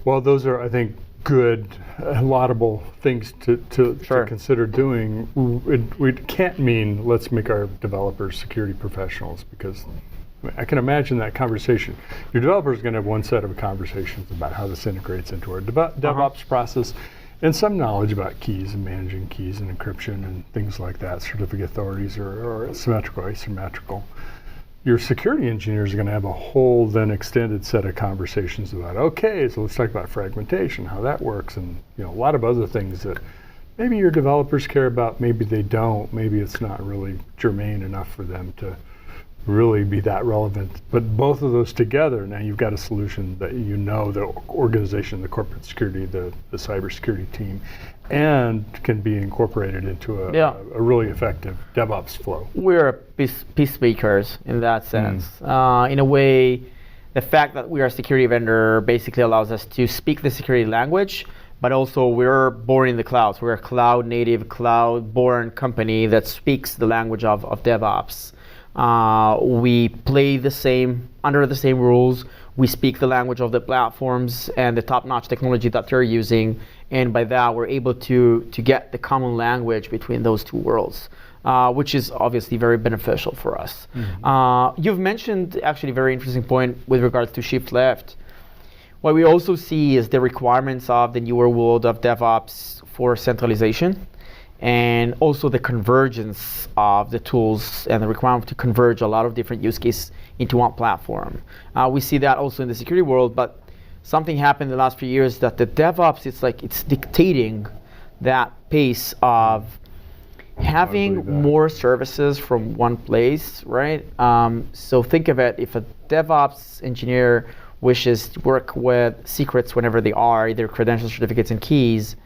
while those are, I think, good, laudable things to consider doing, it can't mean let's make our developers security professionals, because I can imagine that conversation. Your developer is going to have one set of conversations about how this integrates into our DevOps process, and some knowledge about keys and managing keys and encryption and things like that, certificate authorities or symmetrical, asymmetrical. Your security engineers are going to have a whole then extended set of conversations about, okay, so let's talk about fragmentation, how that works, and a lot of other things that maybe your developers care about, maybe they don't, maybe it's not really germane enough for them to really be that relevant. But both of those together, now you've got a solution that you know the organization, the corporate security, the cybersecurity team, and can be incorporated into a really effective DevOps flow. We're peacemakers in that sense. In a way, the fact that we are a security vendor basically allows us to speak the security language, but also we're born in the cloud. So we're a cloud native, cloud born company that speaks the language of DevOps. We play under the same rules. We speak the language of the platforms and the top-notch technology that they're using, and by that we're able to get the common language between those two worlds, which is obviously very beneficial for us. You've mentioned actually a very interesting point with regards to shift left. What we also see is the requirements of the newer world of DevOps for centralization, and also the convergence of the tools and the requirement to converge a lot of different use cases into one platform. We see that also in the security world, but something happened in the last few years that the DevOps, it's dictating that pace of having more services from one place, right? So think of it, if a DevOps engineer wishes to work with secrets whenever they are, either credentials, certificates, and keys,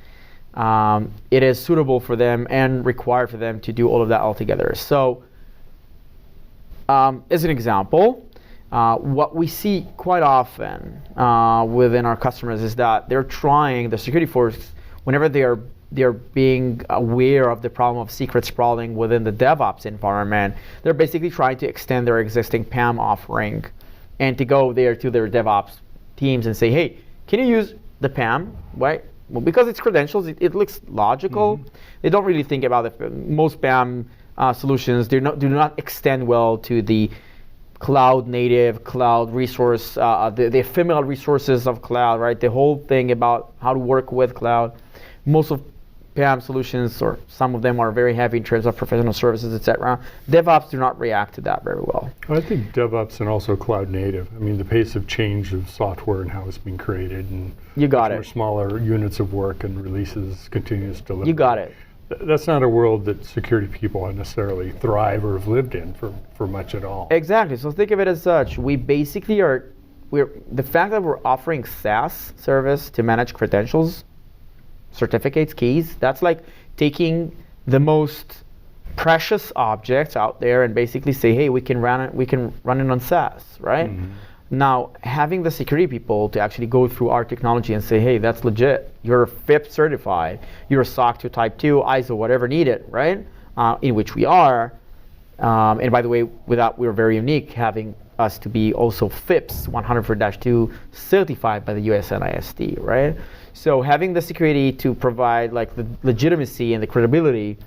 it is suitable for them and required for them to do all of that all together. So as an example, what we see quite often within our customers is that they're trying, the security force, whenever they're being aware of the problem of secret sprawling within the DevOps environment, they're basically trying to extend their existing PAM offering and to go there to their DevOps teams and say, hey, can you use the PAM, right? Well, because it's credentials, it looks logical. They don't really think about it. Most PAM solutions do not extend well to the cloud native, cloud resource, the ephemeral resources of cloud, right? The whole thing about how to work with cloud. Most of PAM solutions, or some of them, are very heavy in terms of professional services, etc. DevOps do not react to that very well. I think DevOps and also cloud native. I mean, the pace of change of software and how it's being created, and you got it. Smaller units of work and releases, continuous delivery. You got it. That's not a world that security people necessarily thrive or have lived in for much at all. Exactly. So think of it as such. We basically the fact that we're offering SaaS service to manage credentials, certificates, keys, that's like taking the most precious objects out there and basically say, hey, we can run it on SaaS, right? Now, having the security people to actually go through our technology and say, hey, that's legit. You're FIPS certified. You're SOC 2 Type 2, ISO, whatever needed, right? In which we are. And by the way, with that, we're very unique, having us to be also FIPS 104-2 certified by the US NIST, right? So having the security to provide like the legitimacy and the credibility,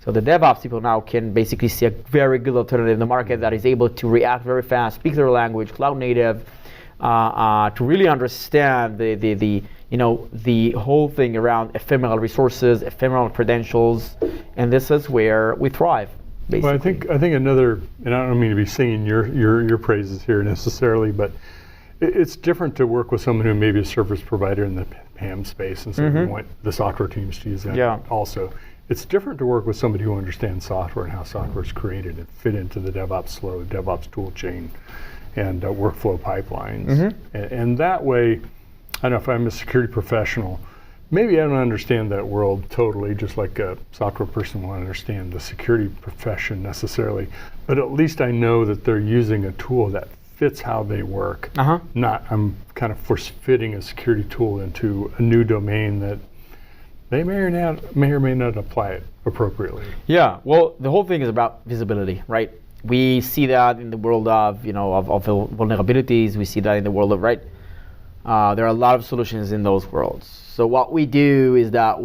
so the DevOps people now can basically see a very good alternative in the market that is able to react very fast, speak their language, cloud native, to really understand the whole thing around ephemeral resources, ephemeral credentials, and this is where we thrive. Basically. Well, I think another, and I don't mean to be singing your praises here necessarily, but it's different to work with someone who may be a service provider in the PAM space and so we want the software teams to use that also. It's different to work with somebody who understands software and how software is created and fit into the DevOps flow, DevOps tool chain, and workflow pipelines. And that way, I don't know, if I'm a security professional, maybe I don't understand that world totally, just like a software person will understand the security profession necessarily, but at least I know that they're using a tool that fits how they work. Not I'm kind of force-fitting a security tool into a new domain that they may or may not apply it appropriately. Yeah, well, the whole thing is about visibility, right? We see that in the world of vulnerabilities. We see that in the world of, there are a lot of solutions in those worlds. So what we do is that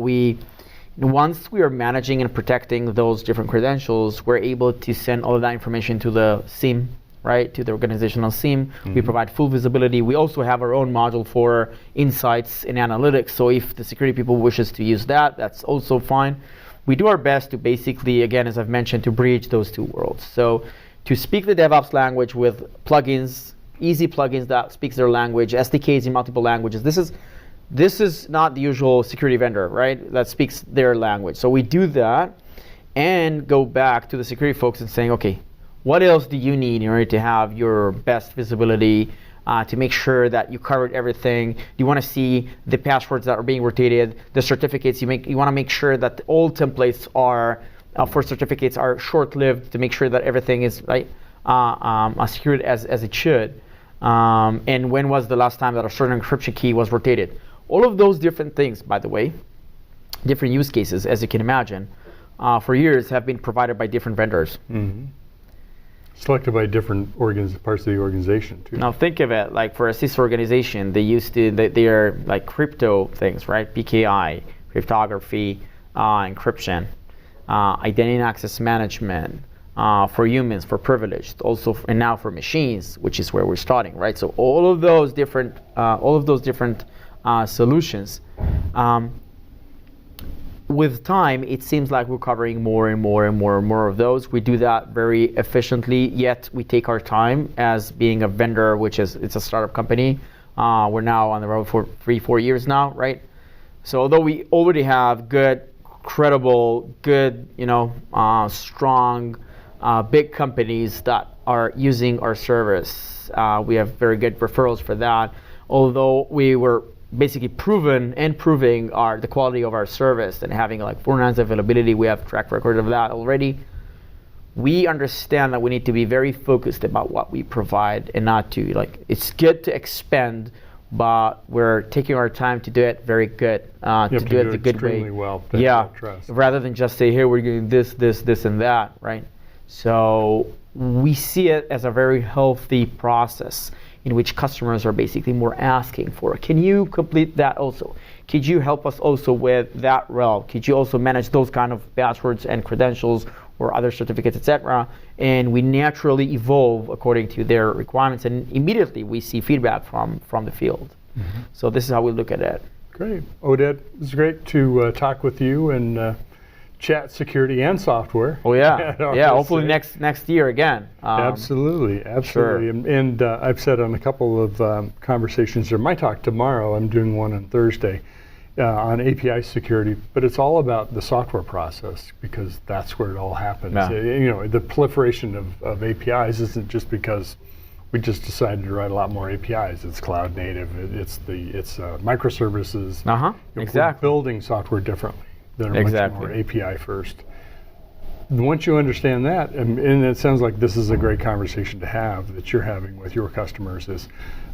once we are managing and protecting those different credentials, we're able to send all of that information to the SIEM, right, to the organizational SIEM. We provide full visibility. We also have our own module for insights and analytics. So if the security people wishes to use that, that's also fine. We do our best to basically, again, as I've mentioned, to bridge those two worlds. So to speak the DevOps language with plugins, easy plugins that speaks their language, SDKs in multiple languages. This is not the usual security vendor, right, that speaks their language. So we do that and go back to the security folks and saying, okay, What else do you need in order to have your best visibility, to make sure that you covered everything? You want to see the passwords that are being rotated, the certificates. You want to make sure that all templates are for certificates are short-lived, to make sure that everything is right, secured as it should. And when was the last time that a certain encryption key was rotated? All of those different things, by the way, different use cases, as you can imagine, for years have been provided by different vendors. Mm-hmm. Selected by different parts of the organization too. Now think of it like for a CIS organization, they are like crypto things, right? PKI, cryptography, encryption, identity and access management, for humans, for privileged, also, and now for machines, which is where we're starting, right? So all of those different solutions. With time, it seems like we're covering more and more and more and more of those. We do that very efficiently, yet we take our time as being a vendor, it's a startup company. We're now on the road for 3-4 years now, right? So although we already have good, credible, good, strong, big companies that are using our service, we have very good referrals for that. Although we were basically proving the quality of our service and having like 4 nines availability, we have track record of that already. We understand that we need to be very focused about what we provide and not to it's good to expand, but we're taking our time to do it very good, to do it the good way. Well, rather than just say, here we're doing this, and that, right? So we see it as a very healthy process in which customers are basically more asking for. Can you complete that also? Could you help us also with that realm? Could you also manage those kind of passwords and credentials or other certificates, etc.? And we naturally evolve according to their requirements, and immediately we see feedback from the field. Mm-hmm. So this is how we look at it. Great. Oded, it's great to talk with you and chat security and software. Oh yeah, yeah. Hopefully next year again. Absolutely. Sure. And I've said on a couple of conversations, or my talk tomorrow, I'm doing one on Thursday on API security, but it's all about the software process, because that's where it all happens. Yeah. The proliferation of APIs isn't just because we just decided to write a lot more APIs. It's cloud native. It's microservices. Exactly. We're building software differently. That are much more API first. Once you understand that, and it sounds like this is a great conversation to have that you're having with your customers, is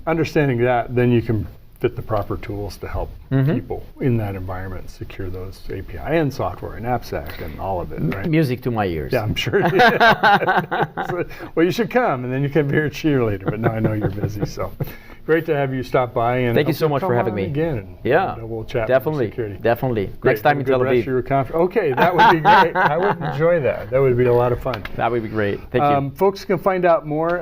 understanding that, then you can fit the proper tools to help people in that environment secure those API and software and AppSec and all of it, right? Music to my ears. Yeah, I'm sure. Well, you should come, and then you can be a cheerleader, but now I know you're busy, so. Great to have you stop by, and thank you so much for having me again. And we'll chat. Definitely. Next time in Tel Aviv. Okay, that would be great. I would enjoy that. That would be a lot of fun. That would be great. Thank you. Folks can find out more.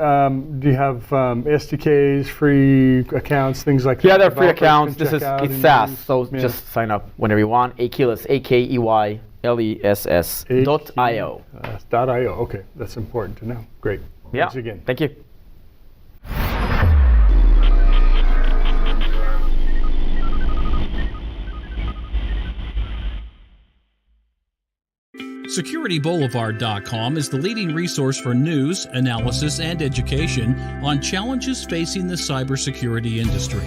Do you have SDKs, free accounts, things like that? Yeah, they're free accounts. It's SaaS, so just sign up whenever you want. Akeyless, AKEYLESS.io. .io. Okay, that's important to know. Great. Yeah. Thanks again. Thank you. SecurityBoulevard.com is the leading resource for news, analysis, and education on challenges facing the cybersecurity industry.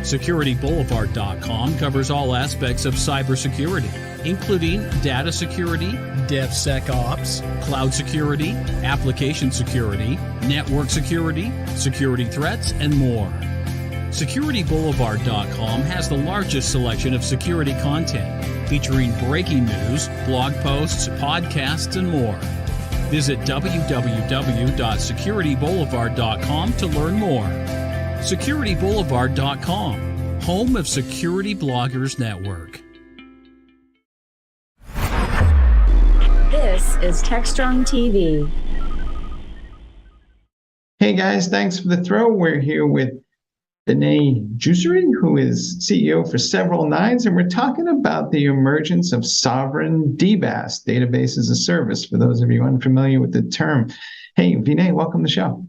SecurityBoulevard.com covers all aspects of cybersecurity, including data security, DevSecOps, cloud security, application security, network security, security threats, and more. SecurityBoulevard.com has the largest selection of security content, featuring breaking news, blog posts, podcasts, and more. Visit www.securityboulevard.com to learn more. SecurityBoulevard.com, home of Security Bloggers Network. This is Techstrong TV. Hey guys, thanks for the throw. We're here with Vinay Jusuri, who is CEO for Several Nines, and we're talking about the emergence of sovereign DBaaS, database as a service, for those of you unfamiliar with the term. Hey, Vinay, welcome to the show.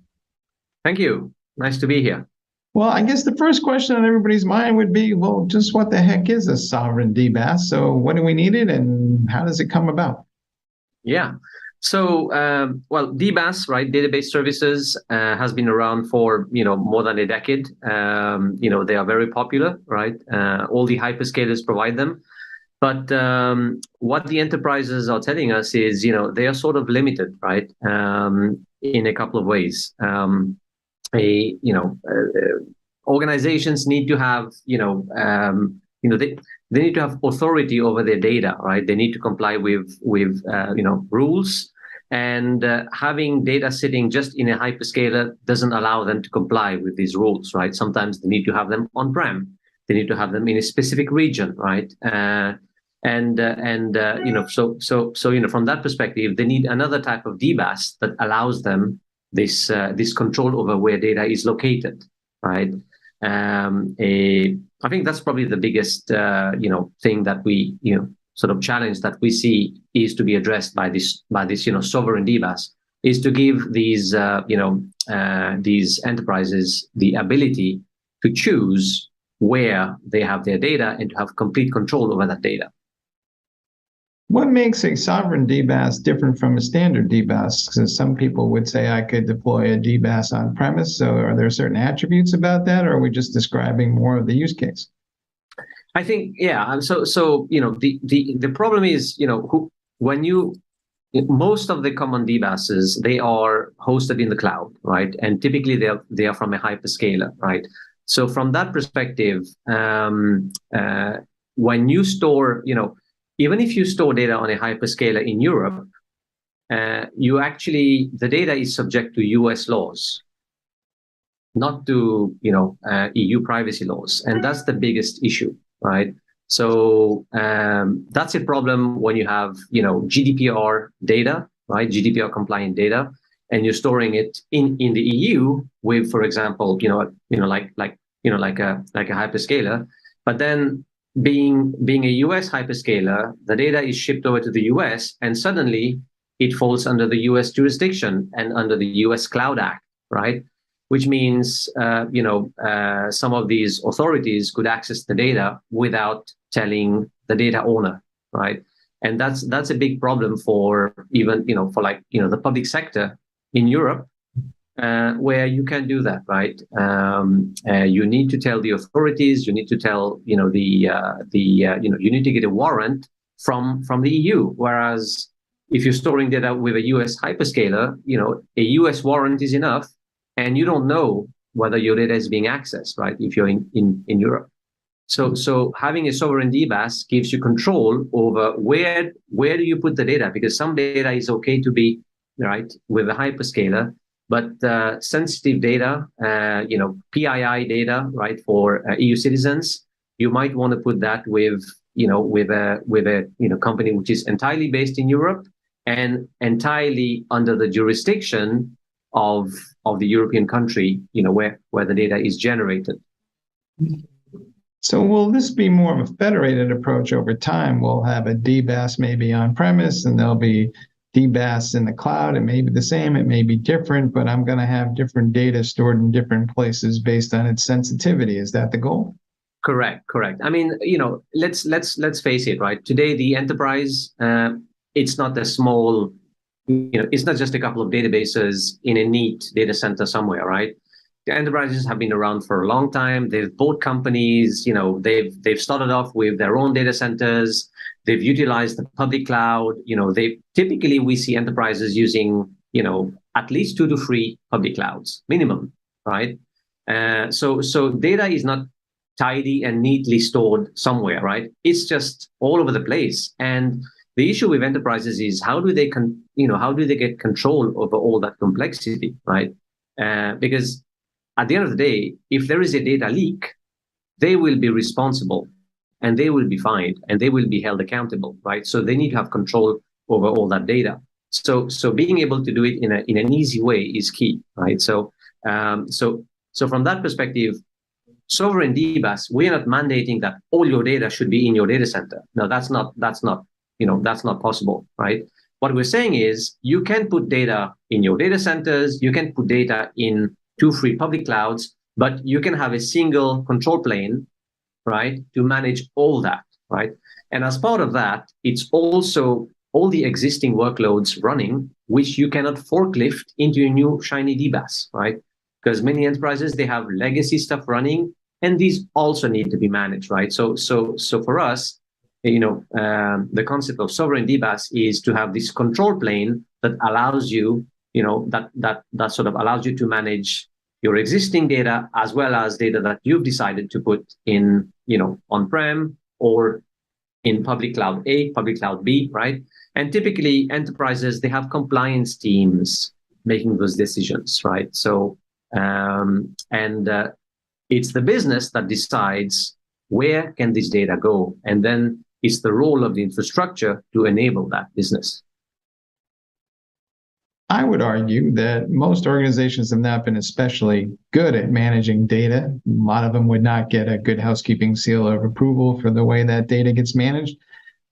Thank you. Nice to be here. Well, I guess the first question on everybody's mind would be, well, just what the heck is a sovereign DBaaS? So what do we need it, and how does it come about? Yeah. Well, DBaaS, right, database services, has been around for more than a decade. They are very popular, right? All the hyperscalers provide them, but what the enterprises are telling us is, they are sort of limited, right? In a couple of ways. Organizations need to have, they need to have authority over their data, right? They need to comply with rules. And having data sitting just in a hyperscaler doesn't allow them to comply with these rules, right? Sometimes they need to have them on-prem. They need to have them in a specific region, right? So from that perspective, they need another type of DBaaS that allows them this control over where data is located, right? I think that's probably the biggest thing that we sort of challenge that we see is to be addressed by this sovereign DBaaS, is to give these enterprises the ability to choose where they have their data and to have complete control over that data. What makes a sovereign DBaaS different from a standard DBaaS? Because some people would say I could deploy a DBaaS on premise. So are there certain attributes about that, or are we just describing more of the use case? I think, yeah. So the problem is, most of the common DBaaSs, they are hosted in the cloud, right? And typically they are from a hyperscaler, right? So from that perspective, when you store, even if you store data on a hyperscaler in Europe, the data is subject to US laws, not to EU privacy laws, and that's the biggest issue, right? So that's a problem when you have GDPR data, right? GDPR compliant data, and you're storing it in the EU with, for example, like a hyperscaler, but then being a US hyperscaler, the data is shipped over to the US, and suddenly it falls under the US jurisdiction and under the US Cloud Act, right? Which means, some of these authorities could access the data without telling the data owner, right? And that's a big problem for even, the public sector in Europe, where you can do that, right? You need to tell the authorities, you need to tell, you need to get a warrant from the EU. Whereas if you're storing data with a US hyperscaler, a US warrant is enough, and you don't know whether your data is being accessed, right? If you're in Europe. So having a sovereign DBaaS gives you control over where do you put the data, because some data is okay to be, right, with a hyperscaler, but sensitive data, PII data, right, for EU citizens, you might want to put that with a company which is entirely based in Europe and entirely under the jurisdiction of the European country, where the data is generated. So will this be more of a federated approach over time? We'll have a DBaaS maybe on premise, and there'll be DBaaS in the cloud. It may be the same, it may be different, but I'm going to have different data stored in different places based on its sensitivity. Is that the goal? Correct. I mean, let's face it, right? Today, the enterprise, it's not a small, it's not just a couple of databases in a neat data center somewhere, right? The enterprises have been around for a long time. They've bought companies, they've started off with their own data centers. They've utilized the public cloud. Typically we see enterprises using, at least 2 to 3 public clouds minimum, right? So data is not tidy and neatly stored somewhere, right? It's just all over the place. And the issue with enterprises is how do they get control over all that complexity, right? Because at the end of the day, if there is a data leak, they will be responsible and they will be fined and they will be held accountable, right? So they need to have control over all that data. So being able to do it in an easy way is key, right? So from that perspective, sovereign DBaaS, we are not mandating that all your data should be in your data center. No, that's not possible, right? What we're saying is you can put data in your data centers, you can put data in 2 free public clouds, but you can have a single control plane, right, to manage all that, right? And as part of that, it's also all the existing workloads running, which you cannot forklift into a new shiny DBAS, right? Because many enterprises, they have legacy stuff running, and these also need to be managed, right? So for us, the concept of sovereign DBAS is to have this control plane that allows you, that sort of allows you to manage your existing data as well as data that you've decided to put in, on-prem or in public cloud A, public cloud B, right? And typically enterprises, they have compliance teams making those decisions, right? So, it's the business that decides where can this data go? And then it's the role of the infrastructure to enable that business. I would argue that most organizations have not been especially good at managing data. A lot of them would not get a good housekeeping seal of approval for the way that data gets managed.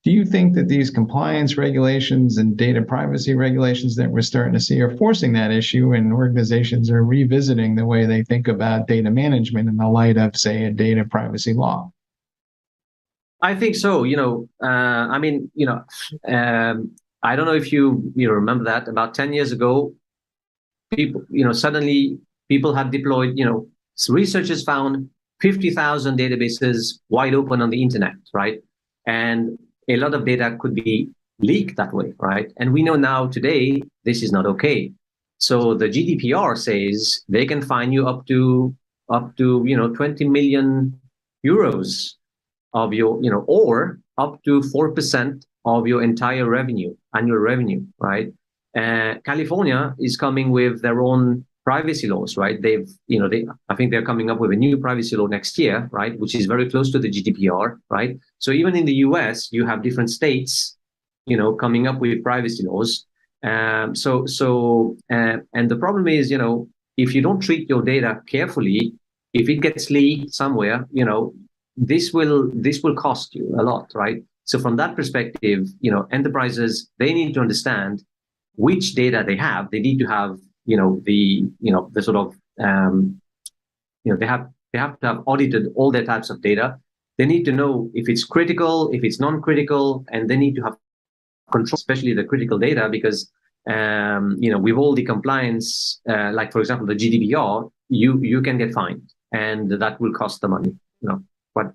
Do you think that these compliance regulations and data privacy regulations that we're starting to see are forcing that issue, and organizations are revisiting the way they think about data management in the light of, say, a data privacy law? I think so. I don't know if you remember that about 10 years ago, people, suddenly people had deployed, researchers found 50,000 databases wide open on the internet, right? And a lot of data could be leaked that way, right? And we know now today, this is not okay. So the GDPR says they can fine you up to 20 million euros of your, or up to 4% of your entire revenue, annual revenue, right? California is coming with their own privacy laws, right? I think they're coming up with a new privacy law next year, right? Which is very close to the GDPR, right? So even in the US, you have different states, coming up with privacy laws. And the problem is, if you don't treat your data carefully, if it gets leaked somewhere, this will cost you a lot, right? So from that perspective, enterprises, they need to understand which data they have. They need to have, the sort of, they have to have audited all their types of data. They need to know if it's critical, if it's non-critical, and they need to have control, especially the critical data, because, with all the compliance, like for example, the GDPR, you can get fined, and that will cost the money, but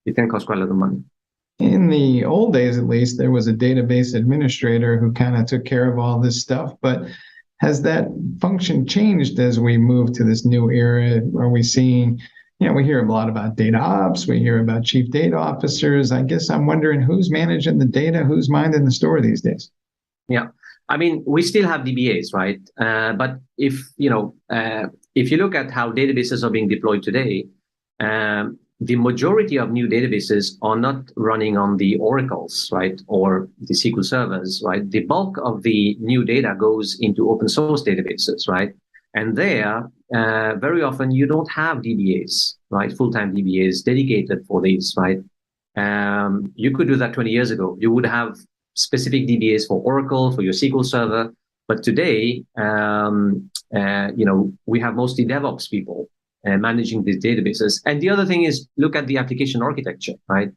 it can cost quite a lot of money. In the old days, at least, there was a database administrator who kind of took care of all this stuff. But has that function changed as we move to this new era? Are we seeing, we hear a lot about data ops, we hear about chief data officers. I guess I'm wondering who's managing the data, who's minding the store these days? Yeah, we still have DBAs, right? But if you look at how databases are being deployed today, the majority of new databases are not running on the Oracles, right, or the SQL servers, right? The bulk of the new data goes into open source databases, right? And there, very often you don't have DBAs, right? Full-time DBAs dedicated for these, right? You could do that 20 years ago. You would have specific DBAs for Oracle, for your SQL server. But today, we have mostly DevOps people managing these databases. And the other thing is, look at the application architecture, right?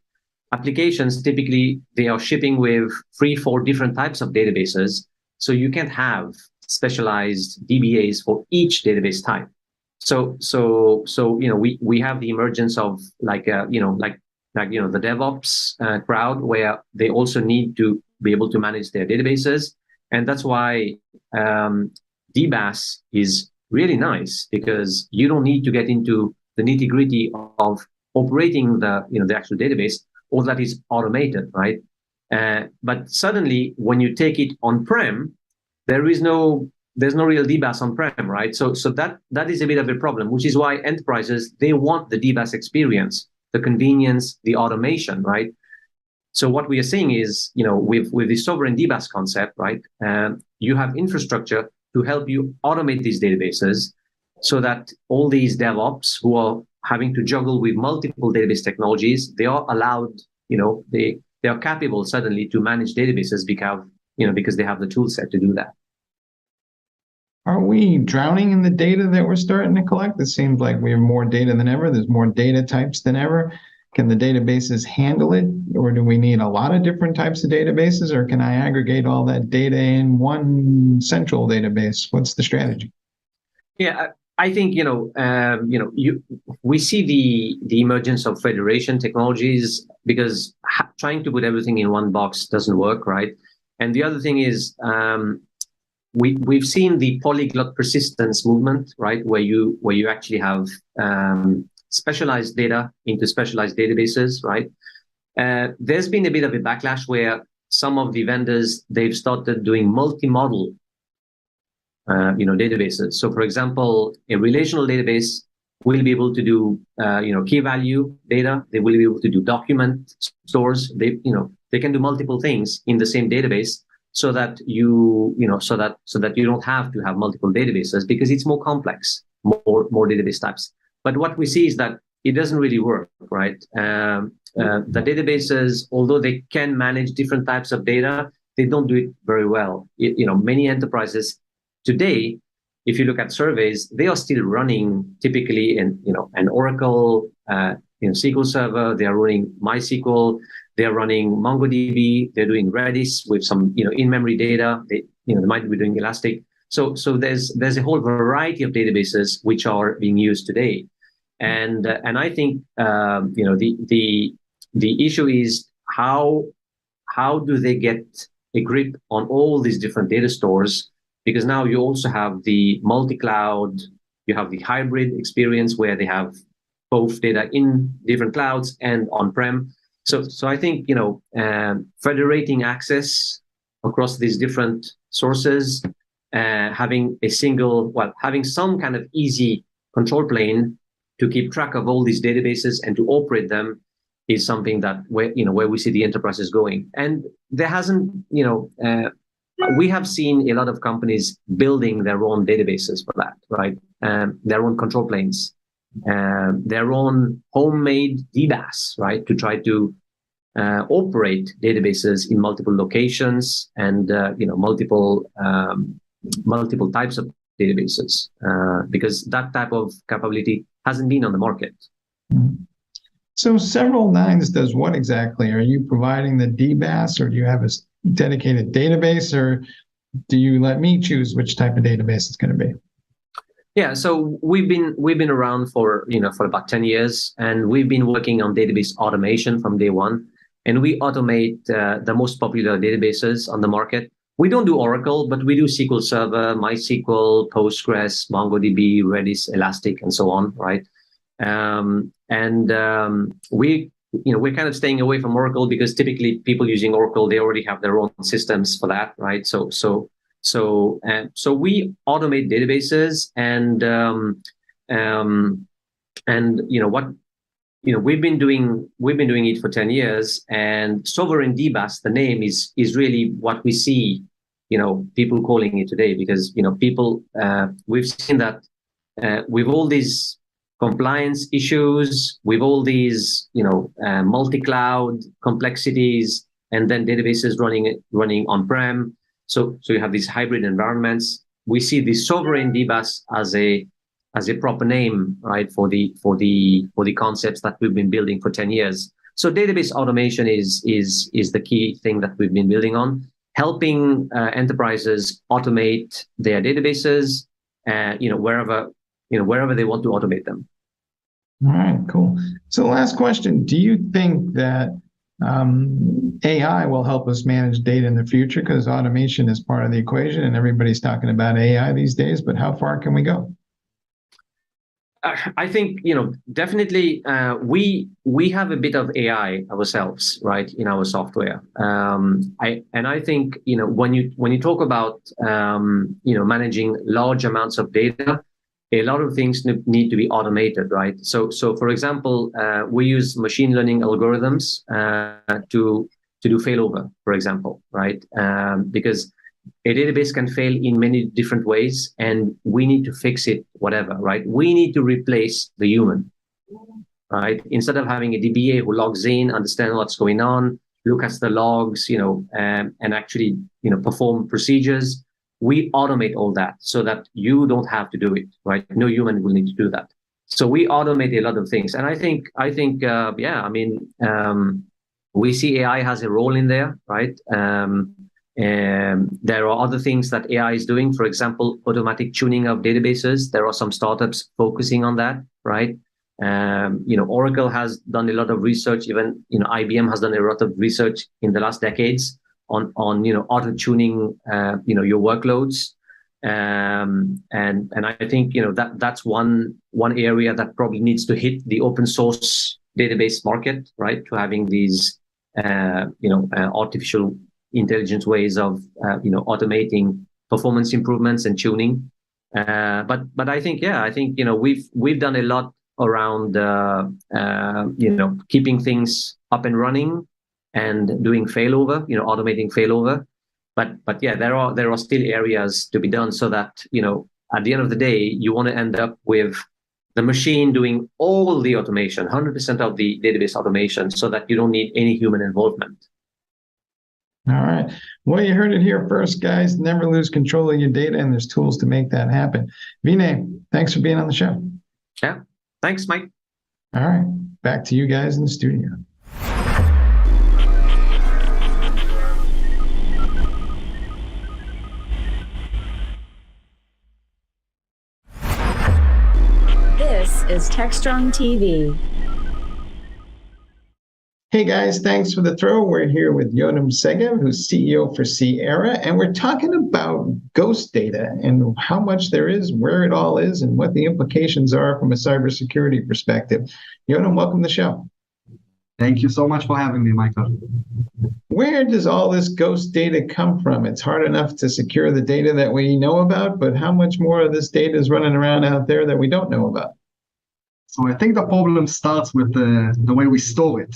Applications, typically, they are shipping with 3-4 different types of databases. So you can't have specialized DBAs for each database type. So we have the emergence of the DevOps crowd, where they also need to be able to manage their databases. And that's why DBAS is really nice, because you don't need to get into the nitty-gritty of operating the actual database. All that is automated, right? But suddenly, when you take it on-prem, there's no real DBAS on-prem, right? So that is a bit of a problem, which is why enterprises, they want the DBAS experience, the convenience, the automation, right? So what we are seeing is, with the sovereign DBAS concept, right? You have infrastructure to help you automate these databases, so that all these DevOps who are having to juggle with multiple database technologies, they are allowed, they are capable suddenly to manage databases because they have the tool set to do that. Are we drowning in the data that we're starting to collect? It seems like we have more data than ever. There's more data types than ever. Can the databases handle it, or do we need a lot of different types of databases, or can I aggregate all that data in one central database? What's the strategy? Yeah, I think we see the emergence of federation technologies because trying to put everything in one box doesn't work, right? And the other thing is we've seen the polyglot persistence movement, right, where you actually have specialized data into specialized databases, right? There's been a bit of a backlash where some of the vendors, they've started doing multi-model databases. So for example, a relational database will be able to do key value data. They will be able to do document stores. They can do multiple things in the same database so that you don't have to have multiple databases because it's more complex, more database types. But what we see is that it doesn't really work, right? The databases, although they can manage different types of data, they don't do it very well. Many enterprises today, if you look at surveys, they are still running typically an Oracle SQL Server. They are running MySQL. They are running MongoDB. They're doing Redis with some in-memory data. They might be doing Elastic. So there's a whole variety of databases which are being used today. And I think the issue is how do they get a grip on all these different data stores? Because now you also have the multi-cloud, you have the hybrid experience where they have both data in different clouds and on-prem. So I think federating access across these different sources, having some kind of easy control plane to keep track of all these databases and to operate them is something that where we see the enterprises going. And there hasn't, we have seen a lot of companies building their own databases for that, right? Their own control planes, their own homemade DBAS, right? To try to operate databases in multiple locations and multiple types of databases, because that type of capability hasn't been on the market. So Several Nines does what exactly? Are you providing the DBAS, or do you have a dedicated database, or do you let me choose which type of database it's going to be? Yeah, so we've been around for about 10 years, and we've been working on database automation from day one. And we automate the most popular databases on the market. We don't do Oracle, but we do SQL Server, MySQL, Postgres, MongoDB, Redis, Elastic, and so on, right? We're kind of staying away from Oracle because typically people using Oracle, they already have their own systems for that, right? So we automate databases, we've been doing it for 10 years, and sovereign DBAS, the name is really what we see, people calling it today, because people we've seen that with all these compliance issues, with all these multi-cloud complexities, and then databases running on-prem. So you have these hybrid environments. We see the sovereign DBAS as a proper name, right, for the concepts that we've been building for 10 years. So database automation is the key thing that we've been building on, helping enterprises automate their databases, wherever they want to automate them. All right, cool. So last question, do you think that AI will help us manage data in the future? Because automation is part of the equation and everybody's talking about AI these days, but how far can we go? I think, definitely we have a bit of AI ourselves, right, in our software. I think, when you talk about, managing large amounts of data, a lot of things need to be automated, right? So for example, we use machine learning algorithms to do failover, for example, right? Because a database can fail in many different ways, and we need to fix it, whatever, right? We need to replace the human, right? Instead of having a DBA who logs in, understand what's going on, look at the logs, and actually, perform procedures, we automate all that so that you don't have to do it, right? No human will need to do that. So we automate a lot of things, and I think yeah, I mean, we see AI has a role in there, right? And there are other things that AI is doing. For example, automatic tuning of databases. There are some startups focusing on that, right? Oracle has done a lot of research. Even IBM has done a lot of research in the last decades on auto tuning your workloads. And I think that's one area that probably needs to hit the open source database market, right? To having these artificial intelligence ways of automating performance improvements and tuning. But I think we've done a lot around keeping things up and running and doing failover, automating failover. But yeah, there are still areas to be done, so that at the end of the day, you want to end up with the machine doing all the automation, 100% of the database automation, so that you don't need any human involvement. All right. Well, you heard it here first, guys. Never lose control of your data, and there's tools to make that happen. Vinay, thanks for being on the show. Yeah. Thanks, Mike. All right. Back to you guys in the studio. This is Techstrong TV. Hey guys, thanks for the throw. We're here with Yotam Segev, who's CEO for Sierra, and we're talking about ghost data and how much there is, where it all is, and what the implications are from a cybersecurity perspective. Yotam, welcome to the show. Thank you so much for having me, Michael. Where does all this ghost data come from? It's hard enough to secure the data that we know about, but how much more of this data is running around out there that we don't know about? So I think the problem starts with the way we store it.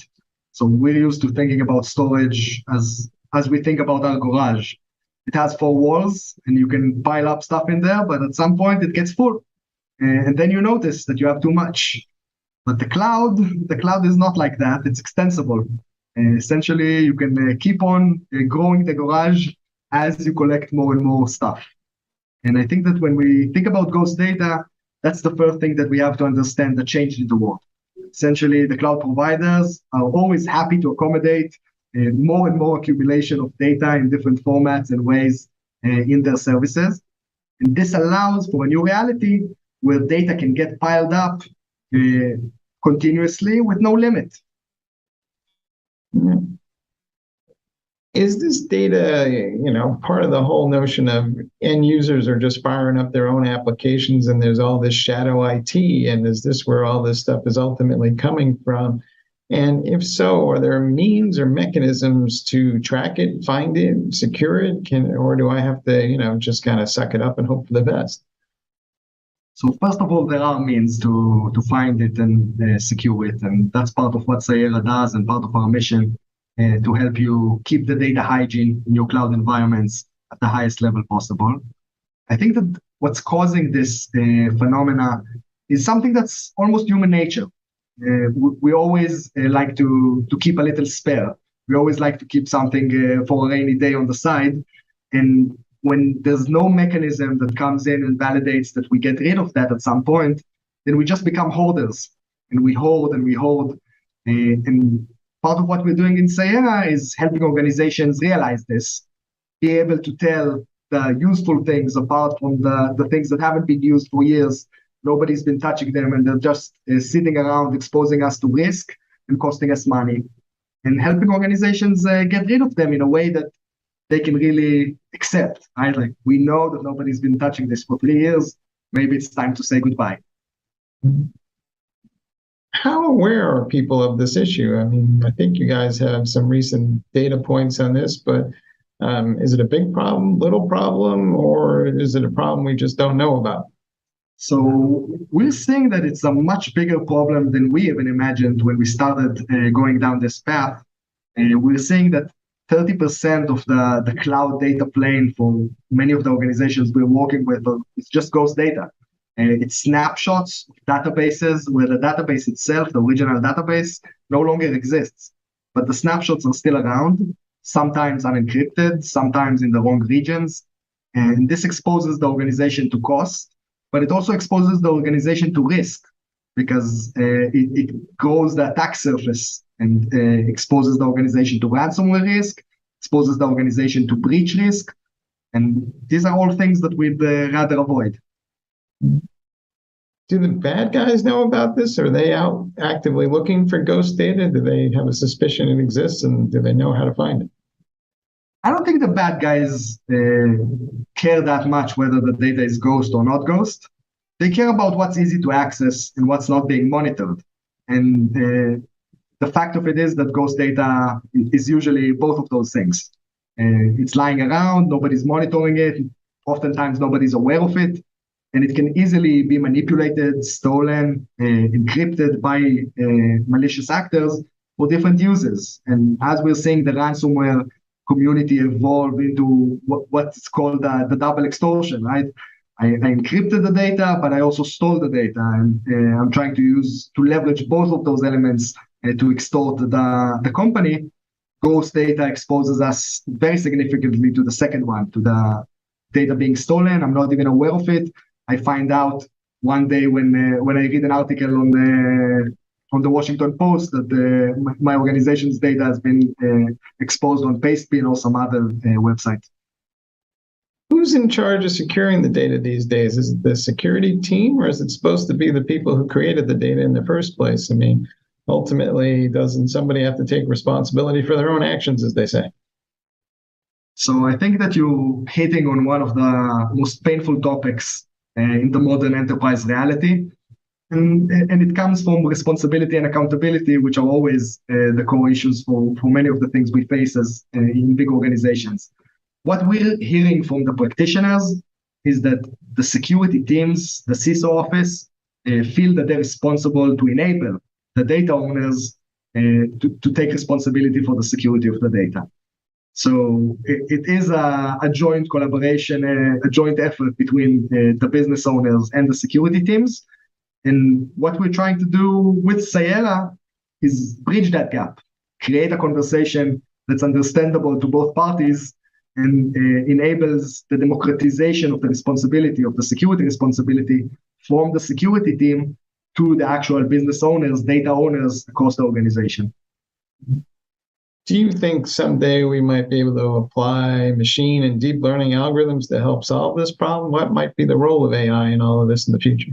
So we're used to thinking about storage as we think about our garage. It has 4 walls, and you can pile up stuff in there, but at some point it gets full. And then you notice that you have too much. But the cloud is not like that. It's extensible. Essentially, you can keep on growing the garage as you collect more and more stuff. And I think that when we think about ghost data, that's the first thing that we have to understand, the change in the world. Essentially, the cloud providers are always happy to accommodate more and more accumulation of data in different formats and ways in their services. And this allows for a new reality where data can get piled up continuously with no limit. Mm-hmm. Is this data, part of the whole notion of end users are just firing up their own applications and there's all this shadow IT, and is this where all this stuff is ultimately coming from? And if so, are there means or mechanisms to track it, find it, secure it, or do I have to, just kind of suck it up and hope for the best? So first of all, there are means to find it and secure it, and that's part of what Sierra does and part of our mission. To help you keep the data hygiene in your cloud environments at the highest level possible. I think that what's causing this phenomena is something that's almost human nature. We always like to keep a little spare. We always like to keep something for a rainy day on the side. And when there's no mechanism that comes in and validates that we get rid of that at some point, then we just become hoarders. And we hoard and we hoard. And part of what we're doing in Sierra is helping organizations realize this, be able to tell the useful things apart from the things that haven't been used for years. Nobody's been touching them, and they're just sitting around exposing us to risk and costing us money. And helping organizations get rid of them in a way that they can really accept, right? Like, we know that nobody's been touching this for 3 years. Maybe it's time to say goodbye. Mm-hmm. How aware are people of this issue? I mean, I think you guys have some recent data points on this, but is it a big problem, little problem, or is it a problem we just don't know about? So we're seeing that it's a much bigger problem than we even imagined when we started going down this path. And we're seeing that 30% of the cloud data plane for many of the organizations we're working with, it's just ghost data. It's snapshots of databases where the database itself, the original database, no longer exists. But the snapshots are still around, sometimes unencrypted, sometimes in the wrong regions. And this exposes the organization to cost, but it also exposes the organization to risk. because it grows the attack surface and exposes the organization to ransomware risk, exposes the organization to breach risk. And these are all things that we'd rather avoid. Do the bad guys know about this? Are they out actively looking for ghost data? Do they have a suspicion it exists, and do they know how to find it? I don't think the bad guys care that much whether the data is ghost or not ghost. They care about what's easy to access and what's not being monitored. And the fact of it is that ghost data is usually both of those things. It's lying around, nobody's monitoring it, oftentimes nobody's aware of it, and it can easily be manipulated, stolen, encrypted by malicious actors for different uses. And as we're seeing the ransomware community evolve into what's called the double extortion, right? I encrypted the data, but I also stole the data, and I'm trying to leverage both of those elements to extort the company. Ghost data exposes us very significantly to the second one, to the data being stolen. I'm not even aware of it. I find out one day when I read an article on the Washington Post that my organization's data has been exposed on Pastebin or some other website. Who's in charge of securing the data these days? Is it the security team, or is it supposed to be the people who created the data in the first place? I mean, ultimately, doesn't somebody have to take responsibility for their own actions, as they say? So I think that you're hitting on one of the most painful topics in the modern enterprise reality. And it comes from responsibility and accountability, which are always the core issues for many of the things we face as in big organizations. What we're hearing from the practitioners is that the security teams, the CISO office, feel that they're responsible to enable the data owners to take responsibility for the security of the data. So it is a joint collaboration, a joint effort between the business owners and the security teams. And what we're trying to do with Cyera is bridge that gap, create a conversation that's understandable to both parties and enables the democratization of the responsibility, of the security responsibility from the security team to the actual business owners, data owners across the organization. Do you think someday we might be able to apply machine and deep learning algorithms to help solve this problem? What might be the role of AI in all of this in the future?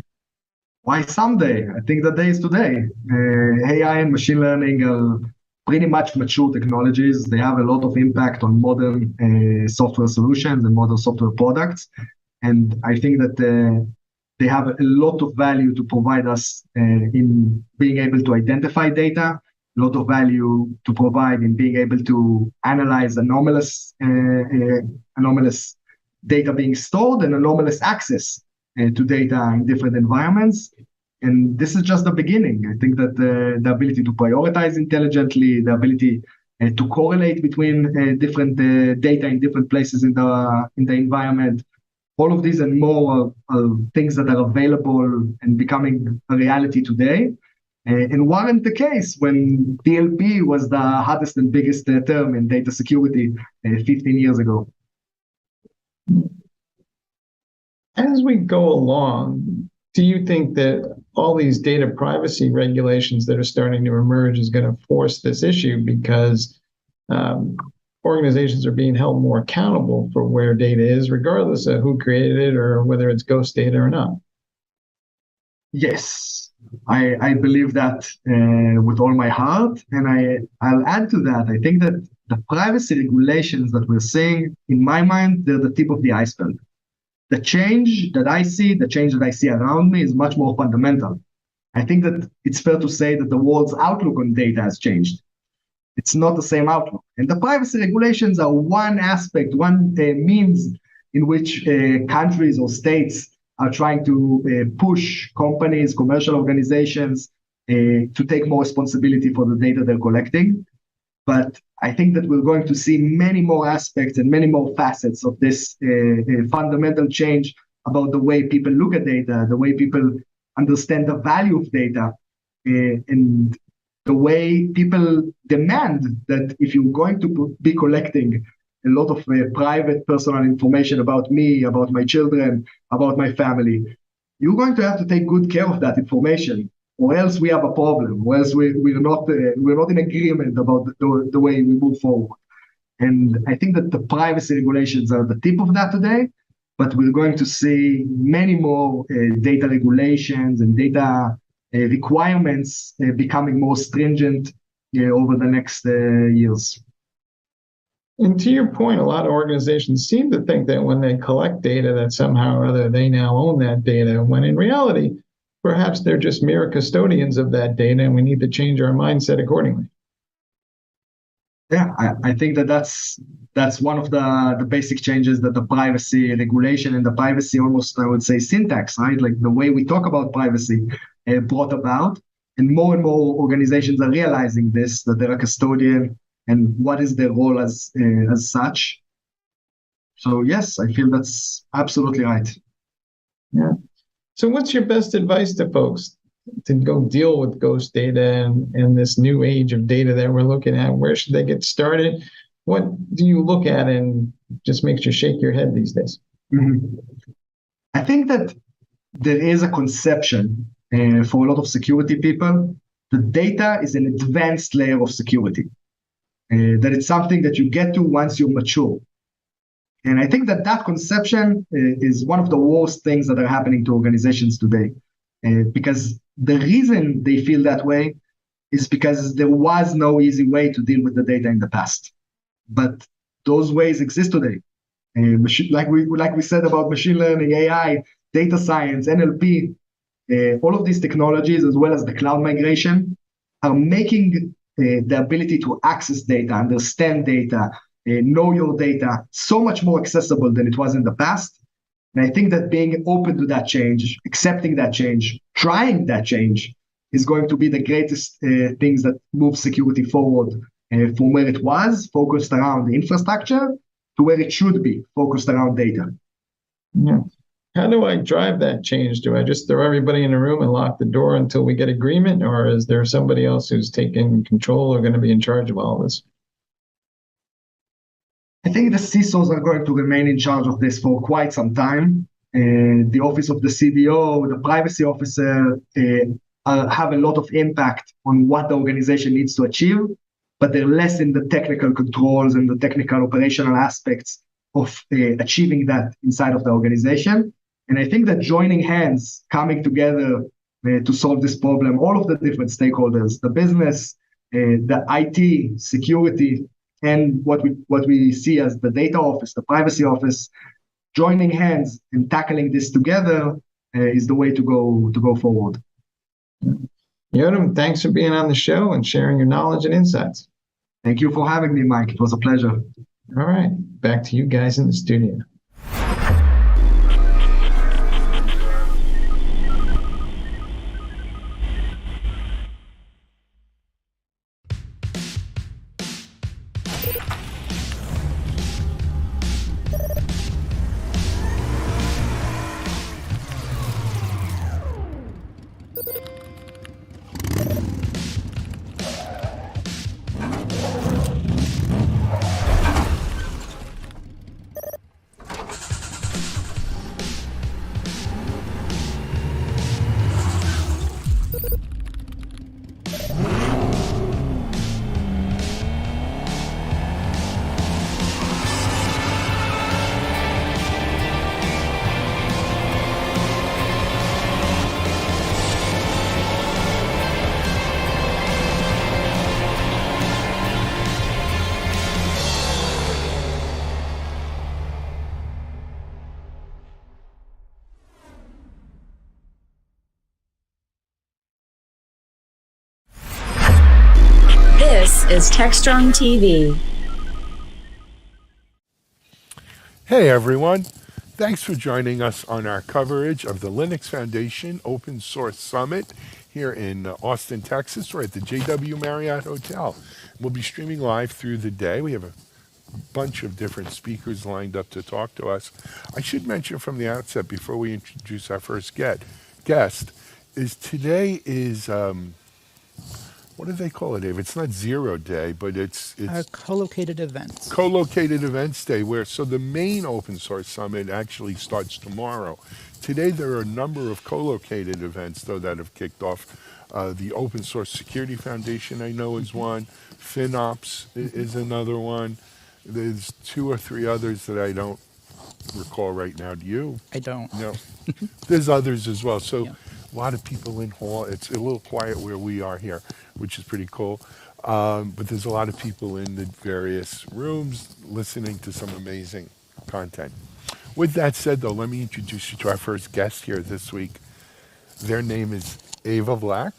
Why someday? I think the day is today. AI and machine learning are pretty much mature technologies. They have a lot of impact on modern software solutions and modern software products. And I think that they have a lot of value to provide us in being able to identify data, a lot of value to provide in being able to analyze anomalous data being stored and anomalous access to data in different environments. And this is just the beginning. I think that the ability to prioritize intelligently, the ability to correlate between different data in different places in the environment, all of these and more are things that are available and becoming a reality today. And weren't the case when DLP was the hottest and biggest term in data security 15 years ago. As we go along, do you think that all these data privacy regulations that are starting to emerge is going to force this issue because organizations are being held more accountable for where data is, regardless of who created it or whether it's ghost data or not? Yes, I believe that with all my heart. And I'll add to that. I think that the privacy regulations that we're seeing, in my mind, they're the tip of the iceberg. The change that I see around me is much more fundamental. I think that it's fair to say that the world's outlook on data has changed. It's not the same outlook. And the privacy regulations are one aspect, one means in which countries or states are trying to push companies, commercial organizations to take more responsibility for the data they're collecting. But I think that we're going to see many more aspects and many more facets of this fundamental change about the way people look at data, the way people understand the value of data, and the way people demand that if you're going to be collecting a lot of private personal information about me, about my children, about my family, you're going to have to take good care of that information. or else we have a problem, or else we're not in agreement about the way we move forward. And I think that the privacy regulations are the tip of that today, but we're going to see many more data regulations and data requirements becoming more stringent over the next years. And to your point, a lot of organizations seem to think that when they collect data, that somehow or other they now own that data, when in reality, perhaps they're just mere custodians of that data, and we need to change our mindset accordingly. Yeah, I think that's one of the basic changes that the privacy regulation and the privacy, almost I would say, syntax, right? Like the way we talk about privacy brought about. And more organizations are realizing this, that they're a custodian and what is their role as such. So yes, I feel that's absolutely right. Yeah. So what's your best advice to folks to go deal with ghost data and this new age of data that we're looking at? Where should they get started? What do you look at and just makes you shake your head these days? Mm-hmm. I think that there is a conception for a lot of security people that data is an advanced layer of security, that it's something that you get to once you're mature. And I think that conception is one of the worst things that are happening to organizations today, because the reason they feel that way is because there was no easy way to deal with the data in the past. But those ways exist today. Like we said about machine learning, AI, data science, NLP, all of these technologies, as well as the cloud migration, are making the ability to access data, understand data, know your data so much more accessible than it was in the past. And I think that being open to that change, accepting that change, trying that change is going to be the greatest things that move security forward from where it was, focused around the infrastructure, to where it should be, focused around data. Yeah. How do I drive that change? Do I just throw everybody in a room and lock the door until we get agreement? Or is there somebody else who's taking control or going to be in charge of all this? I think the CISOs are going to remain in charge of this for quite some time. The office of the CDO, the privacy officer, have a lot of impact on what the organization needs to achieve, but they're less in the technical controls and the technical operational aspects of achieving that inside of the organization. And I think that joining hands, coming together to solve this problem, all of the different stakeholders, the business, the IT, security, and what we see as the data office, the privacy office, joining hands and tackling this together is the way to go forward. Yotam, thanks for being on the show and sharing your knowledge and insights. Thank you for having me, Mike. It was a pleasure. All right, back to you guys in the studio. This is Techstrong TV. Hey everyone, thanks for joining us on our coverage of the Linux Foundation Open Source Summit here in Austin, Texas. We're at the JW Marriott Hotel. We'll be streaming live through the day. We have a bunch of different speakers lined up to talk to us. I should mention from the outset, before we introduce our first guest, is today is what do they call it, Dave? It's not 0 day, but it's co-located events. Co-located events day, so the main open source summit actually starts tomorrow. Today there are a number of co-located events though that have kicked off. The Open Source Security Foundation I know is one. FinOps is another one. There's 2 or 3 others that I don't recall right now. Do you? I don't. No. There's others as well. So a lot of people in hall. It's a little quiet where we are here, which is pretty cool. But there's a lot of people in the various rooms listening to some amazing content. With that said, though, let me introduce you to our first guest here this week. Their name is Ava Black.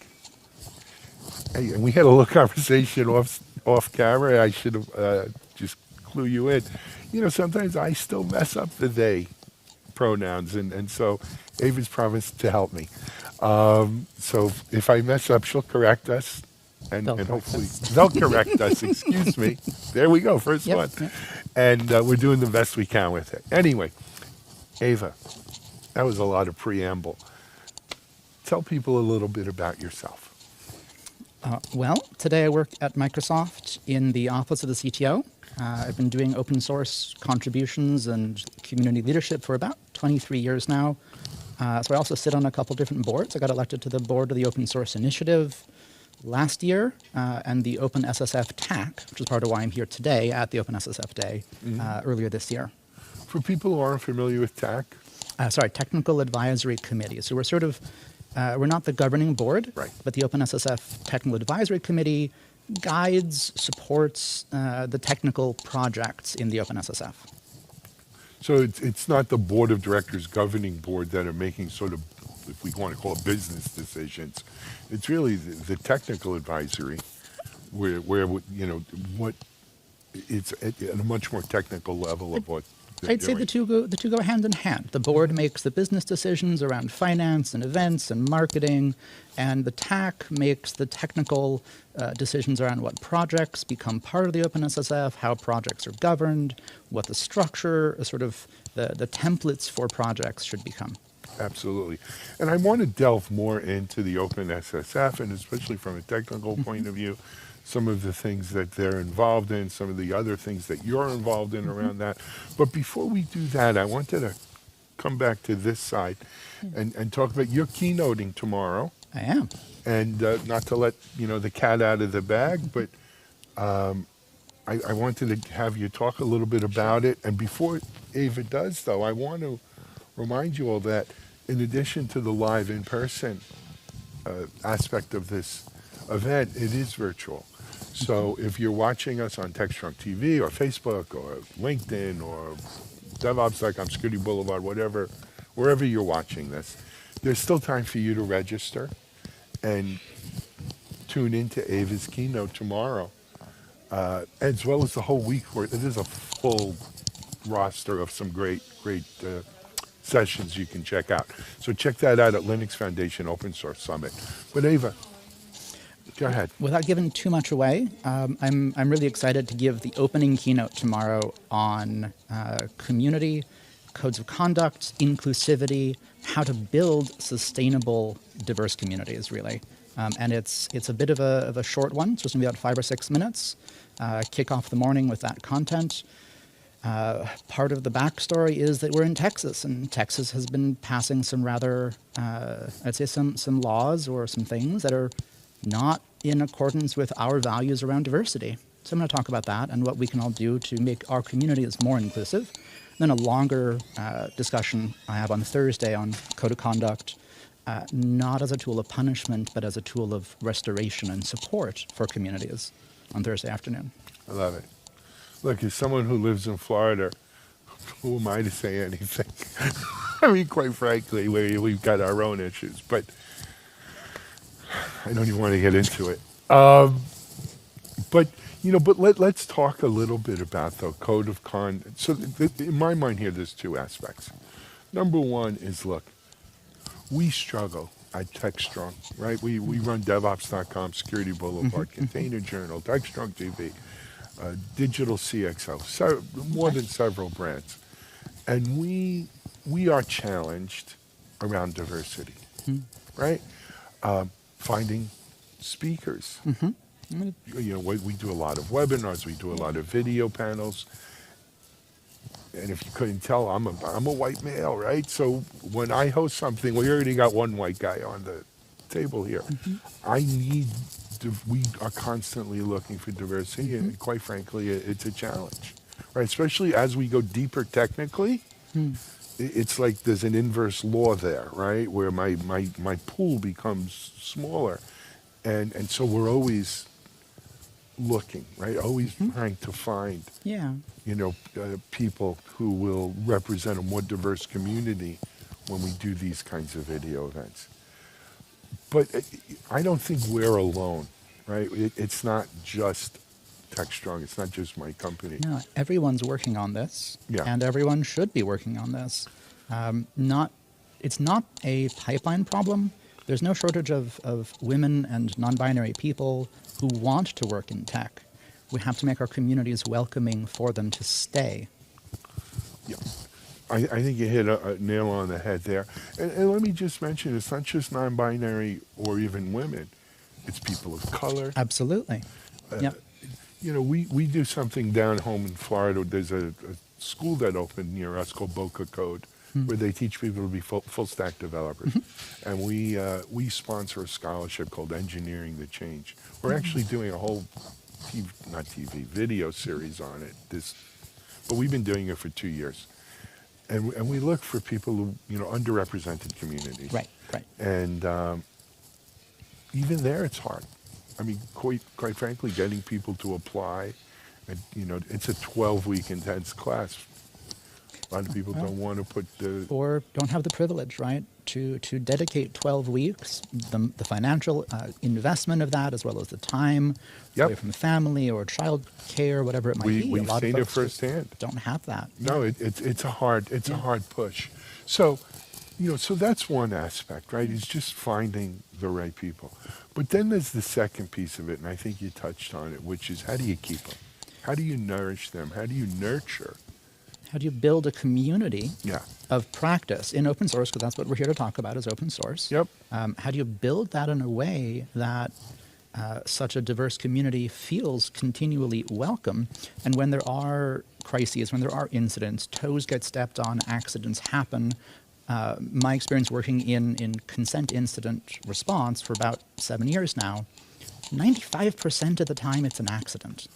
Hey, and we had a little conversation off camera. I should have just clue you in. You know, sometimes I still mess up the they pronouns, and so Ava's promised to help me. So if I mess up, she'll correct us, and hopefully they'll correct us. Excuse me. There we go, first one. Yep. And we're doing the best we can with it. Anyway, Ava, that was a lot of preamble. Tell people a little bit about yourself. Well, today I work at Microsoft in the office of the CTO. I've been doing open source contributions and community leadership for about 23 years now. So I also sit on a couple different boards. I got elected to the board of the Open Source Initiative last year and the OpenSSF TAC, which is part of why I'm here today at the OpenSSF Day earlier this year. For people who aren't familiar with TAC? Technical Advisory Committee. So we're sort of, we're not the governing board, right, but the OpenSSF Technical Advisory Committee guides, supports the technical projects in the OpenSSF. So it's not the board of directors governing board that are making sort of, if we want to call it, business decisions. It's really the technical advisory where you know, what it's at a much more technical level of what I'd say the two go hand in hand. The board makes the business decisions around finance and events and marketing, and the TAC makes the technical decisions around what projects become part of the OpenSSF, how projects are governed, what the structure, sort of the templates for projects should become. Absolutely. And I want to delve more into the OpenSSF, and especially from a technical point of view, some of the things that they're involved in, some of the other things that you're involved in around that. But before we do that, I wanted to come back to this side and talk about your keynoting tomorrow. I am. And not to let the cat out of the bag, but I wanted to have you talk a little bit about it. And before Ava does, though, I want to remind you all that in addition to the live in-person aspect of this event, it is virtual. So if you're watching us on Techstrong TV or Facebook or LinkedIn or DevOps.com, Security Boulevard, whatever, wherever you're watching this, there's still time for you to register and tune into Ava's keynote tomorrow, as well as the whole week. Where it is a full roster of some great sessions you can check out. So check that out at Linux Foundation Open Source Summit. But Ava, go ahead. Without giving too much away, I'm really excited to give the opening keynote tomorrow on community, codes of conduct, inclusivity, how to build sustainable, diverse communities, really. And it's a bit of a short one. It's just going to be about 5 or 6 minutes. Kick off the morning with that content. Part of the backstory is that we're in Texas, and Texas has been passing some rather, I'd say some laws or some things that are not in accordance with our values around diversity. So I'm going to talk about that and what we can all do to make our communities more inclusive. Then a longer discussion I have on Thursday on code of conduct, not as a tool of punishment, but as a tool of restoration and support for communities on Thursday afternoon. I love it. Look, as someone who lives in Florida, who am I to say anything? I mean, quite frankly, we've got our own issues, but I don't even want to get into it. But let's talk a little bit about the code of conduct. So in my mind here, there's 2 aspects. Number one is, look, we struggle at Techstrong, right? We run DevOps.com, Security Boulevard, Container Journal, Techstrong TV, Digital CXO, more than several brands. And we are challenged around diversity, right? Finding speakers. Mm-hmm. You know, we do a lot of webinars, we do a lot of video panels. And if you couldn't tell, I'm a white male, right? So when I host something, we already got one white guy on the table here. We are constantly looking for diversity, and quite frankly, it's a challenge, right? Especially as we go deeper technically, it's like there's an inverse law there, right? Where my pool becomes smaller, and so we're always looking, right? Always trying to find, people who will represent a more diverse community when we do these kinds of video events. But I don't think we're alone, right? It's not just Techstrong. It's not just my company. No, everyone's working on this, Yeah. and everyone should be working on this. It's not a pipeline problem. There's no shortage of women and non-binary people who want to work in tech. We have to make our communities welcoming for them to stay. Yeah. I think you hit a nail on the head there. And let me just mention, it's not just non-binary or even women. It's people of color. Absolutely. Yeah. You know, we do something down home in Florida. There's a school that opened near us called Boca Code, where they teach people to be full stack developers. And we sponsor a scholarship called Engineering the Change. We're actually doing a whole video series on it. But we've been doing it for 2 years. And we look for people who, underrepresented communities. Right. And even there, it's hard. I mean, quite frankly, getting people to apply, and, it's a 12-week intense class. A lot of people don't want to put or don't have the privilege, right, to dedicate 12 weeks, the financial investment of that, as well as the time away from family or child care, whatever it might be. We've seen it firsthand. Don't have that. No, it's a hard push. So, so that's one aspect, right? Is just finding the right people. But then there's the second piece of it, and I think you touched on it, which is how do you keep them? How do you nourish them? How do you nurture? How do you build a community of practice in open source? Because that's what we're here to talk about, is open source. Yep. How do you build that in a way that such a diverse community feels continually welcome? And when there are crises, when there are incidents, toes get stepped on, accidents happen. My experience working in consent incident response for about 7 years now, 95% of the time it's an accident.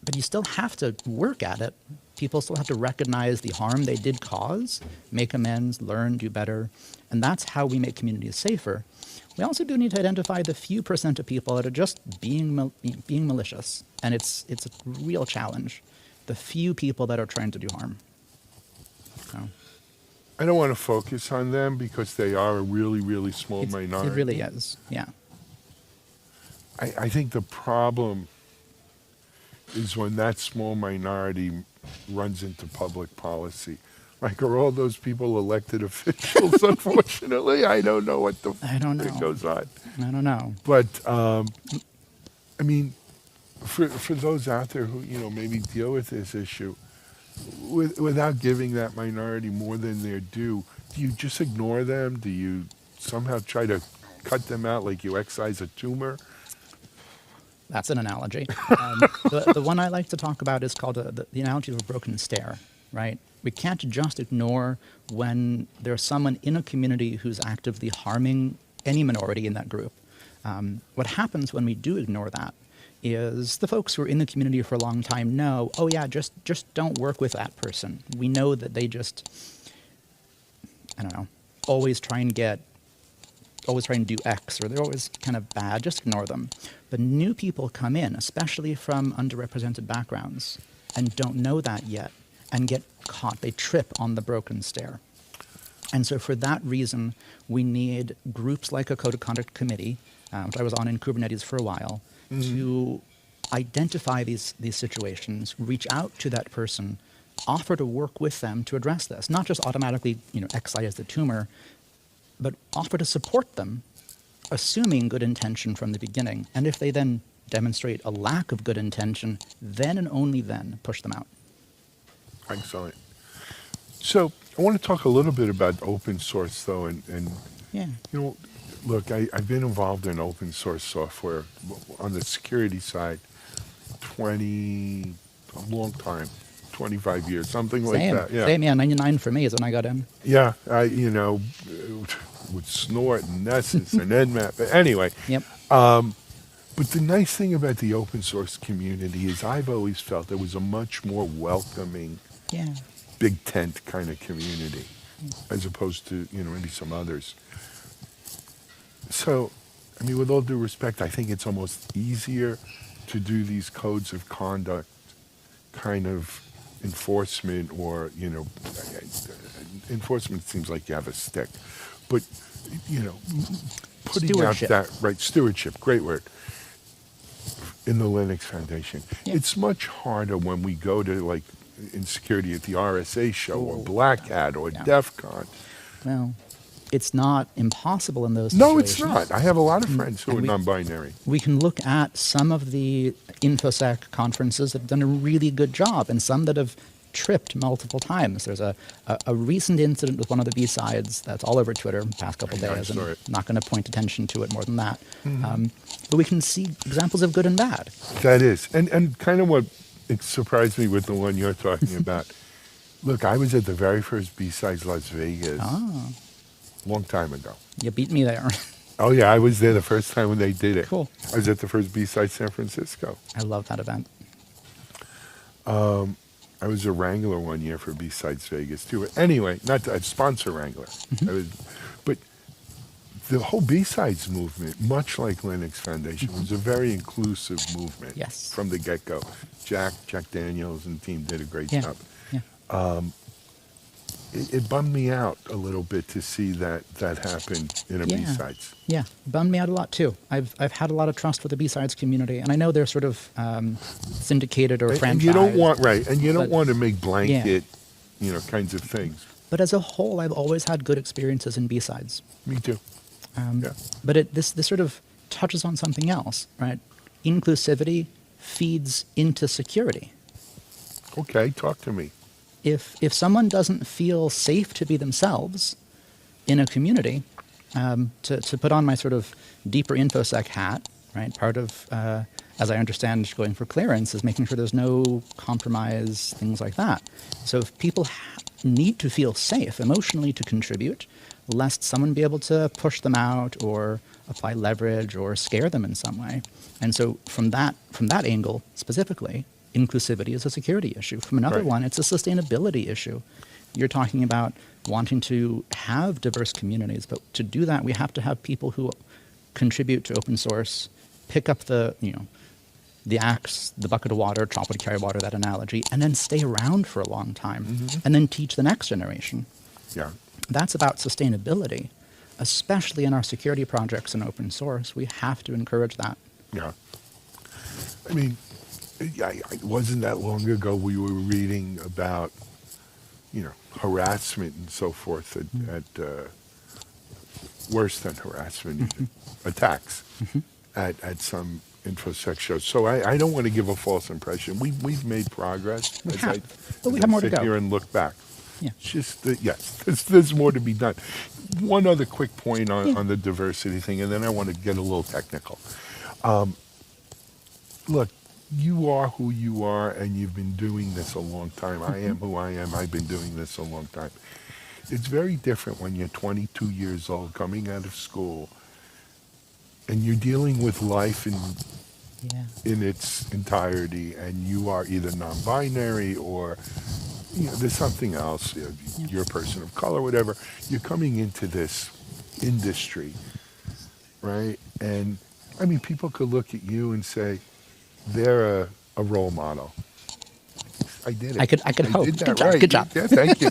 But you still have to work at it. People still have to recognize the harm they did cause, make amends, learn, do better. And that's how we make communities safer. We also do need to identify the few percent of people that are just being malicious. And it's a real challenge. The few people that are trying to do harm. So. I don't want to focus on them because they are a really, really small minority. It really is, yeah. I think the problem is when that small minority runs into public policy. Like, are all those people elected officials? Unfortunately, I don't know what goes on. I don't know. But, I mean, for those out there who, maybe deal with this issue, without giving that minority more than they're due, do you just ignore them? Do you somehow try to cut them out like you excise a tumor? That's an analogy. The one I like to talk about is called the analogy of a broken stair, right? We can't just ignore when there's someone in a community who's actively harming any minority in that group. What happens when we do ignore that is the folks who are in the community for a long time know, oh yeah, just don't work with that person. We know that they just, always try and do X, or they're always kind of bad, just ignore them. But new people come in, especially from underrepresented backgrounds, and don't know that yet, and get caught. They trip on the broken stair. And so for that reason, we need groups like a Code of Conduct Committee, which I was on in Kubernetes for a while, to identify these situations, reach out to that person, offer to work with them to address this. Not just automatically, excise the tumor, but offer to support them, assuming good intention from the beginning. And if they then demonstrate a lack of good intention, then and only then push them out. Excellent. So I want to talk a little bit about open source, though, and Look, I've been involved in open source software on the security side a long time, 25 years, something like that. Yeah. Same, yeah, 99 for me is when I got in. Yeah, with Snort and Nessus and Nmap. But anyway. Yep. But the nice thing about the open source community is I've always felt it was a much more welcoming, big tent kind of community, as opposed to, maybe some others. So, I mean, with all due respect, I think it's almost easier to do these codes of conduct kind of enforcement, or, enforcement seems like you have a stick. But, putting out that, stewardship, great word, in the Linux Foundation. Yeah. It's much harder when we go to, like, in security at the RSA show or Black Hat or DEF CON. Well, it's not impossible in those situations. No, it's not. I have a lot of friends who are non-binary. We can look at some of the InfoSec conferences that have done a really good job and some that have tripped multiple times. There's a recent incident with one of the B-sides that's all over Twitter the past couple days. I'm not going to point attention to it more than that. But we can see examples of good and bad. That is. And kind of what surprised me with the one you're talking about. Look, I was at the very first B-sides Las Vegas long time ago. You beat me there. Oh, yeah, I was there the first time when they did it. Cool. I was at the first B-side San Francisco. I love that event. I was a wrangler one year for B-Sides Vegas, too. Anyway, I'd sponsor wrangler. But the whole B-Sides movement, much like Linux Foundation, was a very inclusive movement from the get-go. Jack Daniels and team did a great job. Yeah. It bummed me out a little bit to see that happen in a B-Sides. Yeah, bummed me out a lot too. I've had a lot of trust for the B-Sides community, and I know they're sort of syndicated or franchised. And you don't want to make blanket, kinds of things. But as a whole, I've always had good experiences in B-Sides. Me too. But this sort of touches on something else, right? Inclusivity feeds into security. Okay, talk to me. If someone doesn't feel safe to be themselves in a community, to put on my sort of deeper InfoSec hat, right? Part of, as I understand, going for clearance is making sure there's no compromise, things like that. So if people need to feel safe emotionally to contribute, lest someone be able to push them out or apply leverage or scare them in some way. And so from that angle specifically, inclusivity is a security issue. From another one, it's a sustainability issue. You're talking about wanting to have diverse communities, but to do that, we have to have people who contribute to open source, pick up the axe, the bucket of water, chop wood, carry water, that analogy, and then stay around for a long time, and then teach the next generation. Yeah. That's about sustainability, especially in our security projects in open source. We have to encourage that. Yeah. I mean, it wasn't that long ago we were reading about, harassment and so forth at worse than harassment, attacks at some InfoSec shows. So I don't want to give a false impression. We've made progress. But we have more to go. Sit here and look back. Yeah. It's just there's more to be done. One other quick point on the diversity thing, and then I want to get a little technical. Look, you are who you are, and you've been doing this a long time. I am who I am. I've been doing this a long time. It's very different when you're 22 years old, coming out of school, and you're dealing with life in its entirety, and you are either non-binary or there's something else. You're a person of color, whatever. You're coming into this industry, right? And I mean, people could look at you and say, they're a role model. I did it. I could hope. Did that Good job. right. Good job. Yeah, thank you.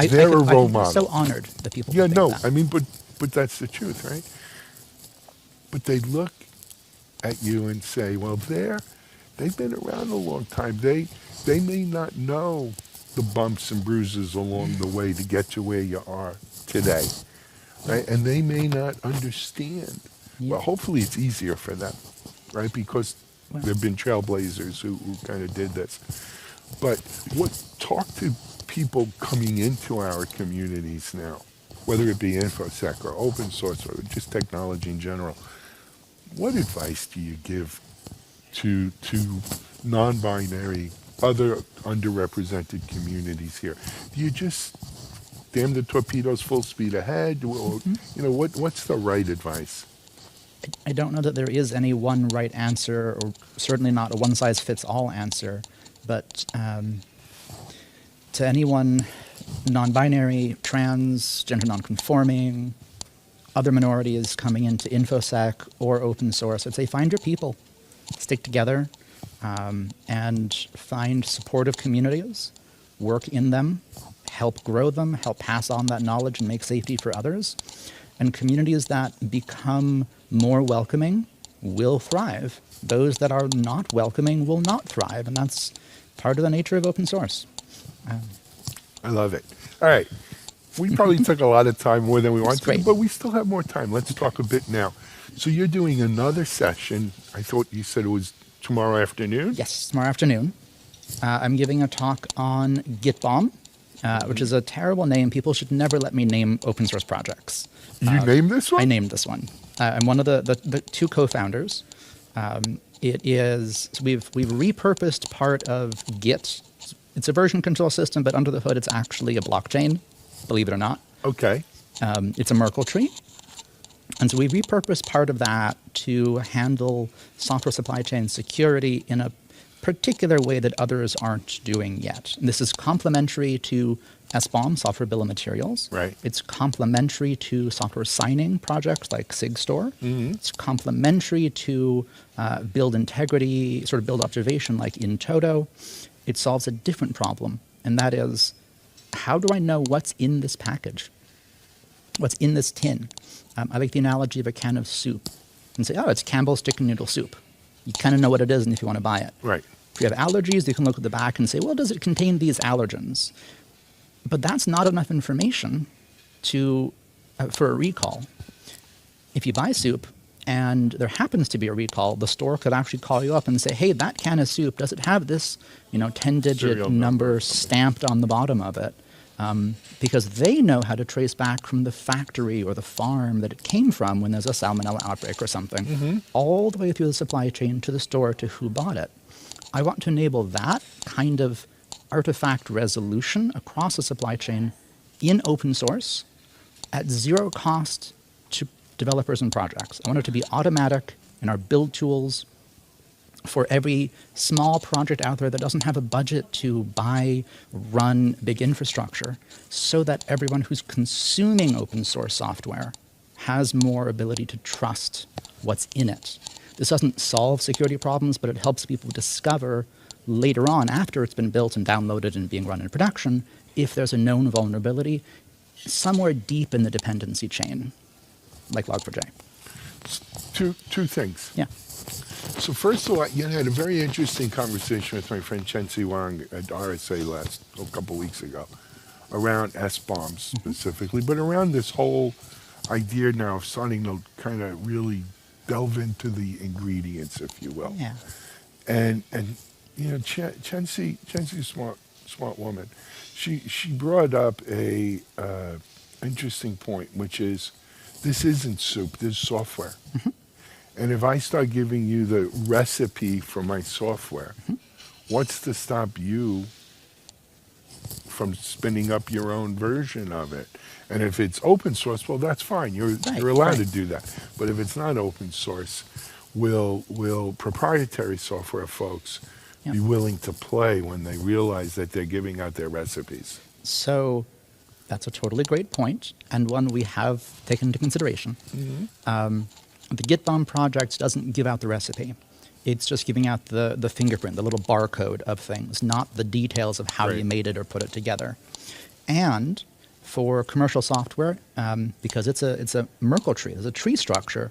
They're a role model. I'm so honored that people. Yeah, no, that. I mean, but that's the truth, right? But they look at you and say, well, they've been around a long time. They may not know the bumps and bruises along the way to get to where you are today, right? And they may not understand. Well, hopefully it's easier for them, right? Because there have been trailblazers who kind of did this. But talk to people coming into our communities now whether it be InfoSec or open source or just technology in general, what advice do you give to non-binary, other underrepresented communities here? Do you just damn the torpedoes full speed ahead? Or, what's the right advice? I don't know that there is any one right answer, or certainly not a one-size-fits-all answer, but to anyone non-binary, trans, gender non-conforming, other minorities coming into InfoSec or open source, I'd say find your people, stick together, and find supportive communities, work in them, help grow them, help pass on that knowledge and make safety for others. And communities that become more welcoming will thrive. Those that are not welcoming will not thrive, and that's part of the nature of open source. I love it. All right. We probably took a lot of time, more than we wanted to, but we still have more time. Let's talk a bit now. So you're doing another session. I thought you said it was tomorrow afternoon? Yes, tomorrow afternoon. I'm giving a talk on GitBomb, which is a terrible name. People should never let me name open source projects. You named this one? I named this one. I'm one of the two co-founders. It is, so we've repurposed part of Git. It's a version control system, but under the hood, it's actually a blockchain, believe it or not. Okay. It's a Merkle tree. And so we repurposed part of that to handle software supply chain security in a particular way that others aren't doing yet. And this is complementary to SBOM, Software Bill of Materials. Right. It's complementary to software signing projects like SigStore. It's complementary to build integrity, sort of build observation like in Toto. It solves a different problem, and that is, how do I know what's in this package? What's in this tin? I like the analogy of a can of soup. And say, oh, it's Campbell's chicken noodle soup. You kind of know what it is and if you want to buy it. Right. If you have allergies, you can look at the back and say, well, does it contain these allergens? But that's not enough information for a recall. If you buy soup and there happens to be a recall, the store could actually call you up and say, hey, that can of soup, does it have this 10-digit number stamped on the bottom of it? Because they know how to trace back from the factory or the farm that it came from when there's a salmonella outbreak or something, all the way through the supply chain to the store to who bought it. I want to enable that kind of artifact resolution across the supply chain in open source at zero cost to developers and projects. I want it to be automatic in our build tools for every small project out there that doesn't have a budget to buy, run big infrastructure, so that everyone who's consuming open source software has more ability to trust what's in it. This doesn't solve security problems, but it helps people discover later on, after it's been built and downloaded and being run in production, if there's a known vulnerability somewhere deep in the dependency chain, like Log4j. Two things. Yeah. So first of all, you had a very interesting conversation with my friend Chen-Si Wang at RSA a couple weeks ago around SBOM specifically, but around this whole idea now of starting to kind of really delve into the ingredients, if you will. Yeah. And Chen-Si's a smart woman. She brought up a interesting point, which is this isn't soup, this is software. And if I start giving you the recipe for my software, what's to stop you from spinning up your own version of it? And if it's open source, well, that's fine. You're allowed to do that. But if it's not open source, will proprietary software folks be willing to play when they realize that they're giving out their recipes? So that's a totally great point, and one we have taken into consideration. The GitBomb project doesn't give out the recipe. It's just giving out the fingerprint, the little barcode of things, not the details of how you made it or put it together. And for commercial software, because it's a Merkle tree, there's a tree structure,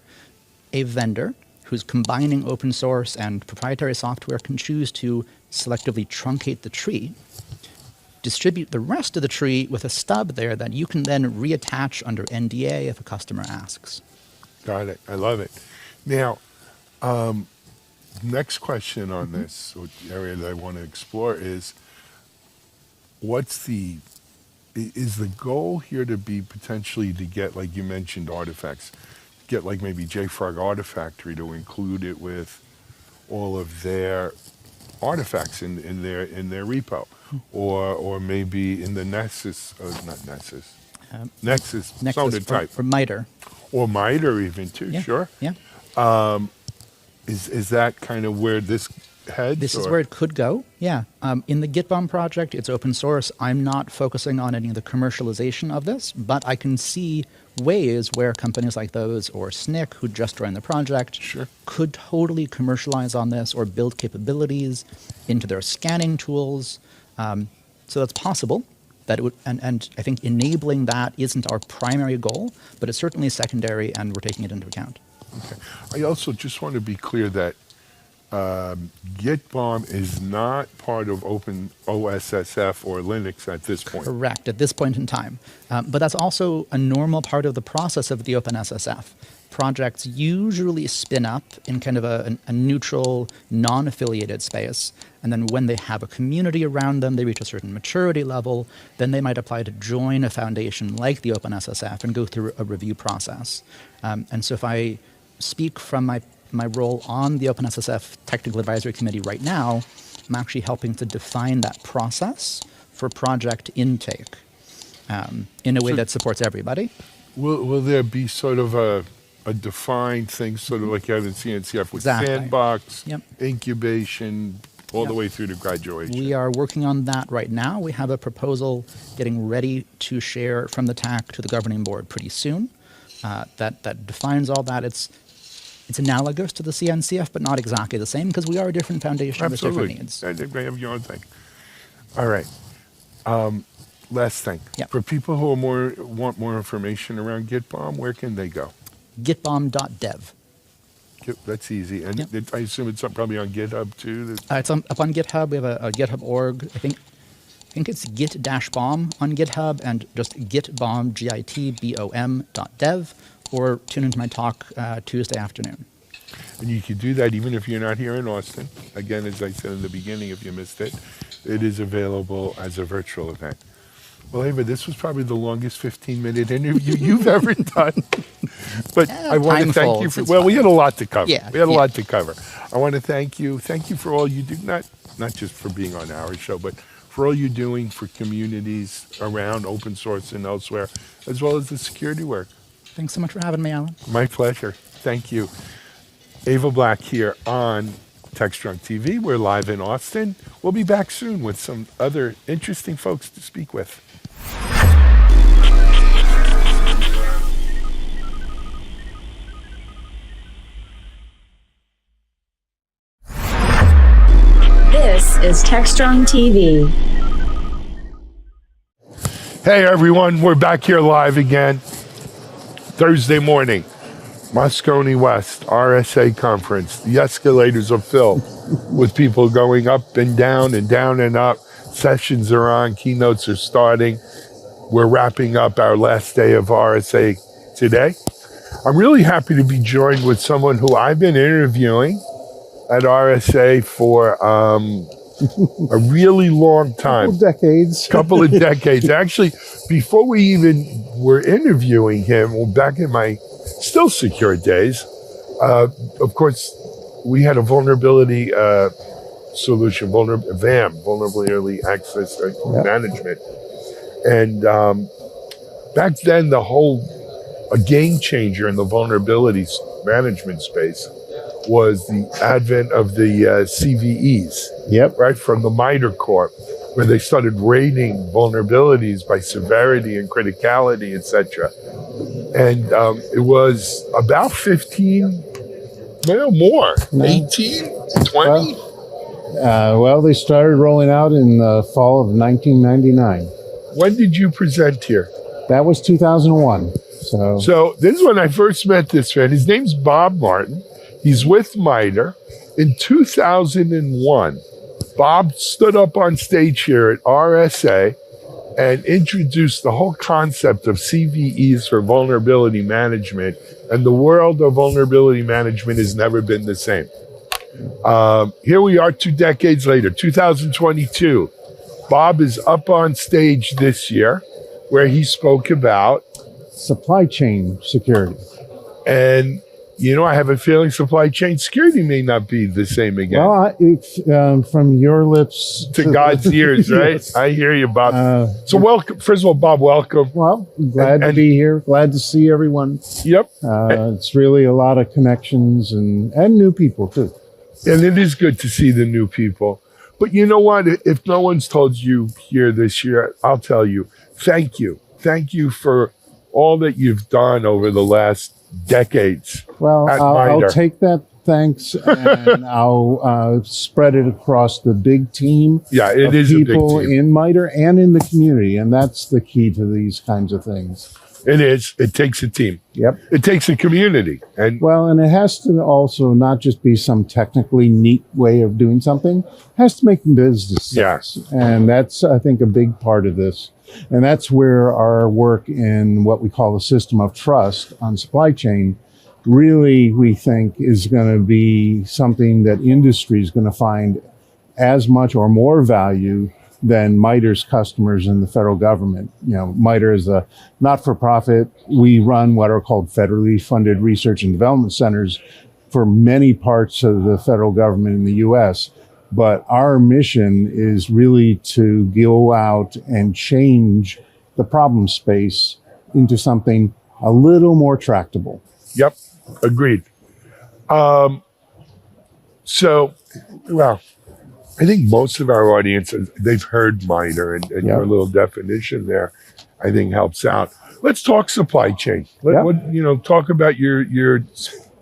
a vendor who's combining open source and proprietary software can choose to selectively truncate the tree, distribute the rest of the tree with a stub there that you can then reattach under NDA if a customer asks. Got it. I love it. Now, next question on this area that I want to explore is, what's the is the goal here to be potentially to get, like you mentioned, artifacts, get like maybe JFrog Artifactory to include it with all of their artifacts in their repo, or maybe in the Nexus, Nexus sounded type, or MITRE, or MITRE even too. Yeah. Sure. Yeah. Is that kind of where this heads? This is where it could go, yeah. In the Gitbomb project, it's open source. I'm not focusing on any of the commercialization of this, but I can see ways where companies like those, or SNCC, who just joined the project, could totally commercialize on this or build capabilities into their scanning tools. So that's possible. That it would, and I think enabling that isn't our primary goal, but it's certainly secondary, and we're taking it into account. Okay. I also just want to be clear that Gitbomb is not part of Open OSSF or Linux at this point. Correct, at this point in time. But that's also a normal part of the process of the OpenSSF. Projects usually spin up in kind of a neutral, non-affiliated space, and then when they have a community around them, they reach a certain maturity level, then they might apply to join a foundation like the OpenSSF and go through a review process. And so if I speak from my role on the OpenSSF Technical Advisory Committee right now, I'm actually helping to define that process for project intake in a way that supports everybody. Will there be sort of a defined thing, sort of like you have in CNCF with sandbox, incubation, all the way through to graduation? We are working on that right now. We have a proposal getting ready to share from the TAC to the governing board pretty soon that defines all that. It's analogous to the CNCF, but not exactly the same, because we are a different foundation with different needs. They have your own thing. All right. Last thing. For people who want more information around Gitbomb, where can they go? Gitbomb.dev. That's easy. And I assume it's probably on GitHub too? It's up on GitHub. We have a GitHub org. I think it's git-bomb on GitHub, and just gitbomb, gitbom.dev, or tune into my talk Tuesday afternoon. And you can do that even if you're not here in Austin. Again, as I said in the beginning, if you missed it, it is available as a virtual event. Well, Ava, this was probably the longest 15-minute interview you've ever done. But I want to thank you for, we had a lot to cover. We had a lot to cover. I want to thank you. Thank you for all you do, not just for being on our show, but for all you're doing for communities around open source and elsewhere, as well as the security work. Thanks so much for having me, Alan. My pleasure. Thank you. Ava Black here on Techstrong TV. We're live in Austin. We'll be back soon with some other interesting folks to speak with. This is Techstrong TV. Hey everyone, we're back here live again. Thursday morning, Moscone West, RSA conference. The escalators are filled with people going up and down and up. Sessions are on, keynotes are starting. We're wrapping up our last day of RSA today. I'm really happy to be joined with someone who I've been interviewing at RSA for a really long time. Couple of decades. Actually, before we even were interviewing him, back in my still secure days, of course, we had a vulnerability solution, VAM, Vulnerability Early Access Management. And back then, a game changer in the vulnerability management space was the advent of the CVEs, right, from the MITRE Corp, where they started rating vulnerabilities by severity and criticality, etc. And it was about 15, more, 18, 20? Well, they started rolling out in the fall of 1999. When did you present here? That was 2001. So this is when I first met this man. His name's Bob Martin. He's with MITRE. In 2001, Bob stood up on stage here at RSA and introduced the whole concept of CVEs for vulnerability management. And the world of vulnerability management has never been the same. Here we are 2 decades later, 2022. Bob is up on stage this year where he spoke about supply chain security. And, I have a feeling supply chain security may not be the same again. Well, it's from your lips to God's ears, right? Yes. I hear you, Bob. So welcome. First of all, Bob, welcome. Well, glad to be here. Glad to see everyone. Yep. It's really a lot of connections and new people, too. And it is good to see the new people. But you know what? If no one's told you here this year, I'll tell you. Thank you. Thank you for all that you've done over the last decades. Well, at I'll MITRE. take that thanks and I'll spread it across the big team. Yeah, it of is a big people team. in MITRE and in the community, and that's the key to these kinds of things. It is. It takes a team. Yep. It takes a community. And Well, it has to also not just be some technically neat way of doing something. It has to make business sense. And that's, I think, a big part of this. And that's where our work in what we call the system of trust on supply chain really, we think, is going to be something that industry is going to find as much or more value than MITRE's customers in the federal government. MITRE is a not-for-profit. We run what are called federally funded research and development centers for many parts of the federal government in the U.S. But our mission is really to go out and change the problem space into something a little more tractable. Yep, agreed. I think most of our audience, they've heard MITRE, and your little definition there, I think, helps out. Let's talk supply chain. Talk about your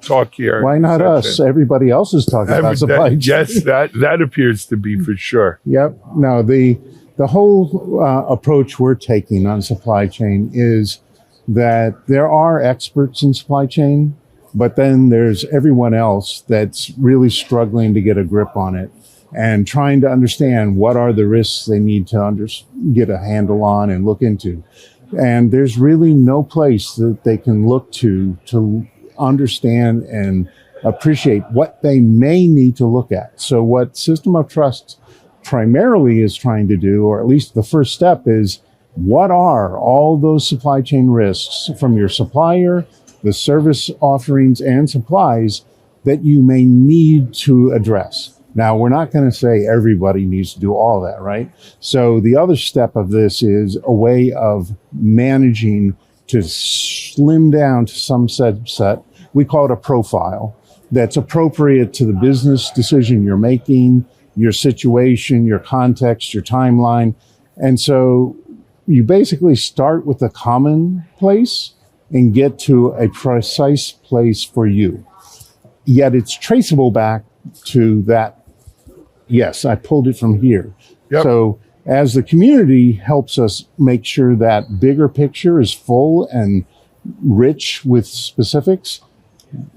talk here. Why not us? Everybody else is talking about supply chain. Yes, that appears to be for sure. Yep. No, the whole approach we're taking on supply chain is that there are experts in supply chain, but then there's everyone else that's really struggling to get a grip on it and trying to understand what are the risks they need to get a handle on and look into. And there's really no place that they can look to understand and appreciate what they may need to look at. So what System of Trust primarily is trying to do, or at least the first step, is what are all those supply chain risks from your supplier, the service offerings and supplies that you may need to address. Now, we're not going to say everybody needs to do all that, right? So the other step of this is a way of managing to slim down to some subset. We call it a profile that's appropriate to the business decision you're making, your situation, your context, your timeline. And so you basically start with a common place and get to a precise place for you. Yet it's traceable back to that. Yes, I pulled it from here. Yep. So as the community helps us make sure that bigger picture is full and rich with specifics,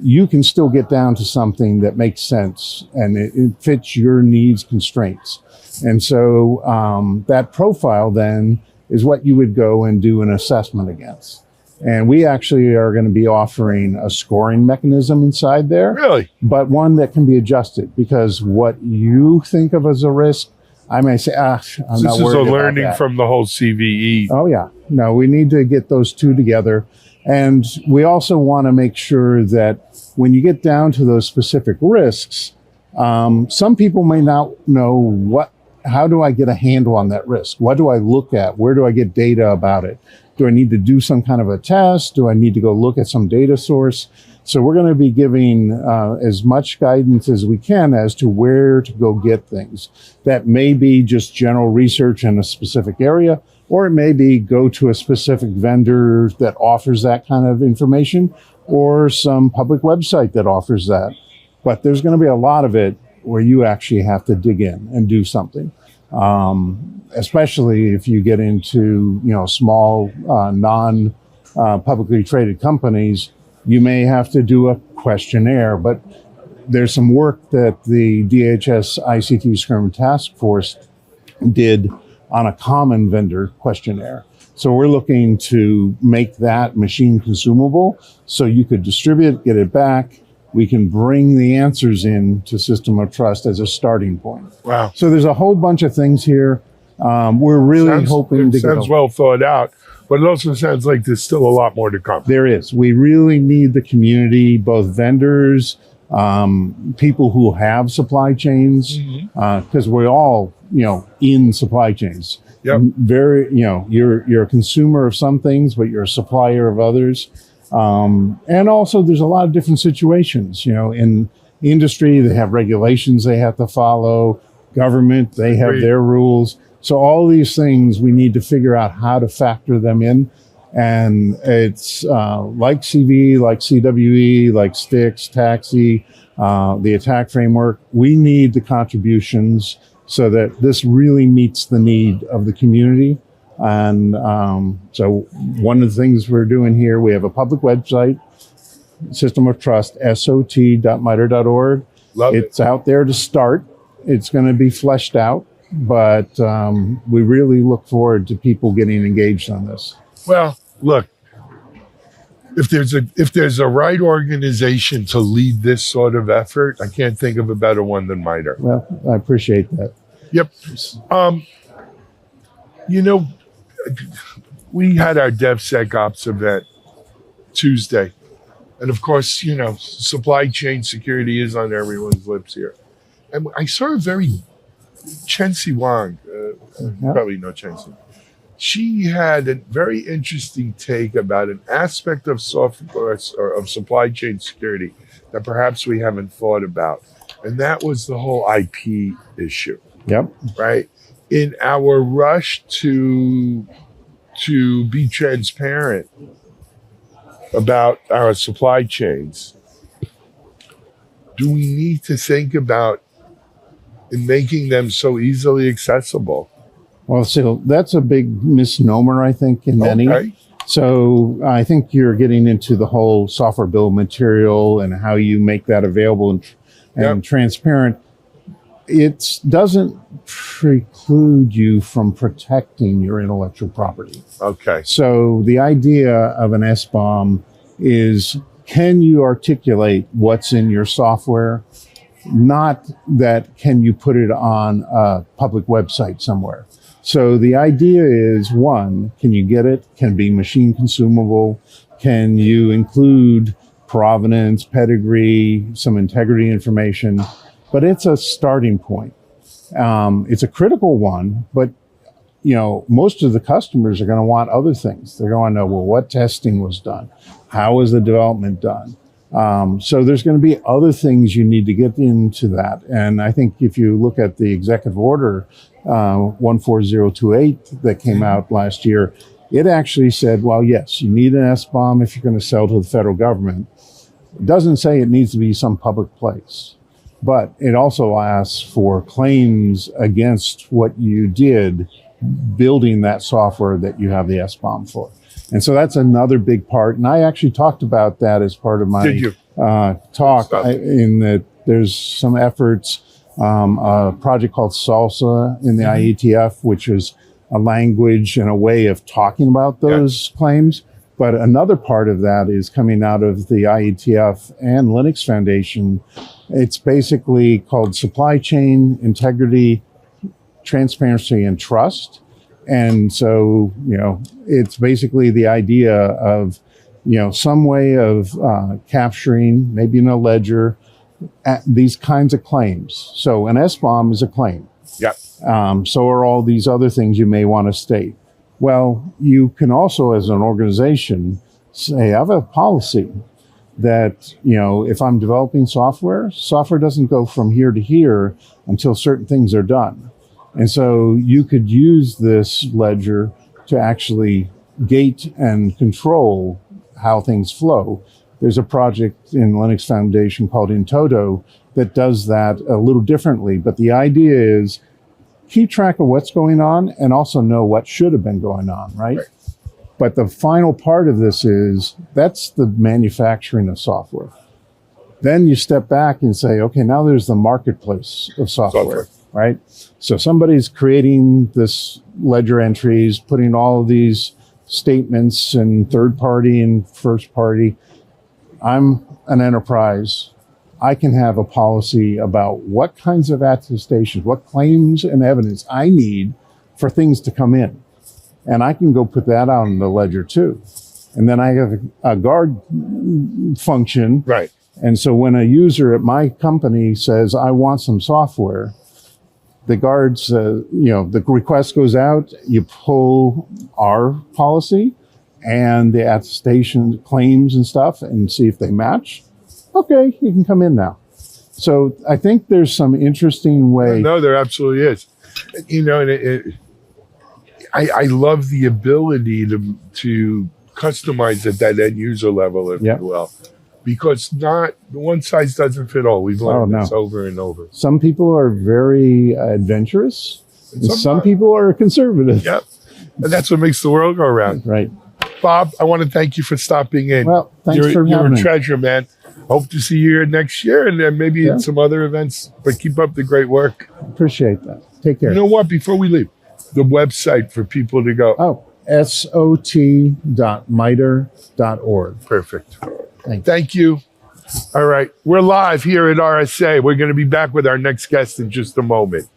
you can still get down to something that makes sense and it fits your needs constraints. And so that profile then is what you would go and do an assessment against. And we actually are going to be offering a scoring mechanism inside there. Really? But one that can be adjusted, because what you think of as a risk, I may say, I'm This not is worried a about learning that. from the whole CVE. Oh, yeah. No, we need to get those two together. And we also want to make sure that when you get down to those specific risks, some people may not know how do I get a handle on that risk? What do I look at? Where do I get data about it? Do I need to do some kind of a test? Do I need to go look at some data source? So we're going to be giving as much guidance as we can as to where to go get things. That may be just general research in a specific area, or it may be go to a specific vendor that offers that kind of information, or some public website that offers that. But there's going to be a lot of it where you actually have to dig in and do something. Especially if you get into, small, non-publicly traded companies, you may have to do a questionnaire, but there's some work that the DHS ICT Scrum Task Force did on a common vendor questionnaire. So we're looking to make that machine consumable so you could distribute it, get it back. We can bring the answers in to System of Trust as a starting point. Wow. So there's a whole bunch of things here. We're really hoping to get sounds well thought out. But it also sounds like there's still a lot more to come. There is. We really need the community, both vendors, people who have supply chains, because we're all, in supply chains. Yep. You're a consumer of some things, but you're a supplier of others. And also there's a lot of different situations, in industry, they have regulations they have to follow, government, they have their rules. So all these things, we need to figure out how to factor them in. And it's like CV, like CWE, like STIX, TAXI, the attack framework. We need the contributions so that this really meets the need of the community. And so one of the things we're doing here, we have a public website, System of Trust, sot.miter.org. It's out there to start. It's going to be fleshed out, but we really look forward to people getting engaged on this. Well, look, if there's a right organization to lead this sort of effort, I can't think of a better one than MITRE. Well, I appreciate that. Yep. We had our DevSecOps event Tuesday. And of course, supply chain security is on everyone's lips here. And I saw a very Chensi Wang, probably no Chensi. She had a very interesting take about an aspect of software or of supply chain security that perhaps we haven't thought about. And that was the whole IP issue. Yep. Right? In our rush to be transparent about our supply chains, do we need to think about in making them so easily accessible? Well, so that's a big misnomer, I think, in many. Okay. So I think you're getting into the whole software bill of material and how you make that available and transparent. It doesn't preclude you from protecting your intellectual property. Okay. So the idea of an SBOM is, can you articulate what's in your software? Not that can you put it on a public website somewhere. So the idea is, one, can you get it? Can it be machine consumable? Can you include provenance, pedigree, some integrity information? But it's a starting point. It's a critical one, but most of the customers are going to want other things. They're going to know, well, what testing was done? How was the development done? So there's going to be other things you need to get into that. And I think if you look at the executive order 14028 that came out last year, it actually said, well, yes, you need an SBOM if you're going to sell to the federal government. It doesn't say it needs to be some public place. But it also asks for claims against what you did building that software that you have the SBOM for. And so that's another big part. And I actually talked about that as part of my talk, in that there's some efforts, a project called Salsa in the IETF, which is a language and a way of talking about those claims. But another part of that is coming out of the IETF and Linux Foundation. It's basically called Supply Chain Integrity, Transparency, and Trust. And so, it's basically the idea of, some way of capturing, maybe in a ledger, these kinds of claims. So an SBOM is a claim. Yep. So are all these other things you may want to state. Well, you can also, as an organization, say, I have a policy that, if I'm developing software doesn't go from here to here until certain things are done. And so you could use this ledger to actually gate and control how things flow. There's a project in Linux Foundation called In Toto that does that a little differently. But the idea is keep track of what's going on and also know what should have been going on, right? But the final part of this is, that's the manufacturing of software. Then you step back and say, okay, now there's the marketplace of software. Right? So somebody's creating this ledger entries, putting all of these statements and third party and first party. I'm an enterprise. I can have a policy about what kinds of attestations, what claims and evidence I need for things to come in. and I can go put that out in the ledger too. And then I have a guard function. Right. And so when a user at my company says, I want some software, the guards, the request goes out, you pull our policy and the attestation claims and stuff and see if they match. Okay, you can come in now. So I think there's some interesting way. No, there absolutely is. And I love the ability to customize at that end user level, if you will, because not one size doesn't fit all. We've learned this over and over. Some people are very adventurous, and some people are conservative. Yep, and that's what makes the world go around. Right. Bob, I want to thank you for stopping in. Well, thanks for having me. You're a treasure, man. Hope to see you here next year, and then maybe at some other events. But keep up the great work. Appreciate that. Take care. You know what? Before we leave, the website for people to go. Oh, sot.miter.org. Perfect. Thank you. All right. We're live here at RSA. We're going to be back with our next guest in just a moment.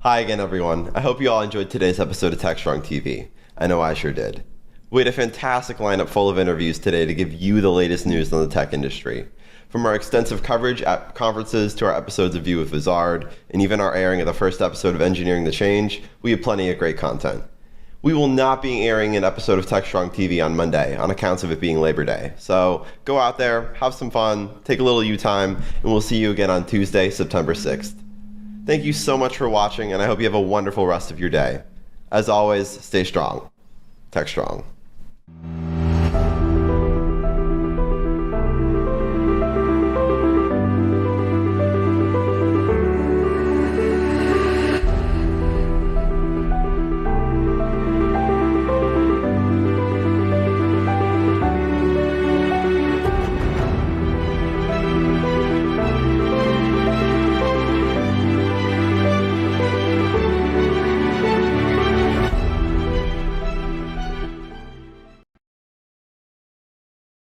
Hi again, everyone. I hope you all enjoyed today's episode of Techstrong TV. I know I sure did. We had a fantastic lineup full of interviews today to give you the latest news on the tech industry. From our extensive coverage at conferences to our episodes of View with Vizard, and even our airing of the first episode of Engineering the Change, we have plenty of great content. We will not be airing an episode of Techstrong TV on Monday on accounts of it being Labor Day. So go out there, have some fun, take a little you-time, and we'll see you again on Tuesday, September 6th. Thank you so much for watching, and I hope you have a wonderful rest of your day. As always, stay strong. Techstrong.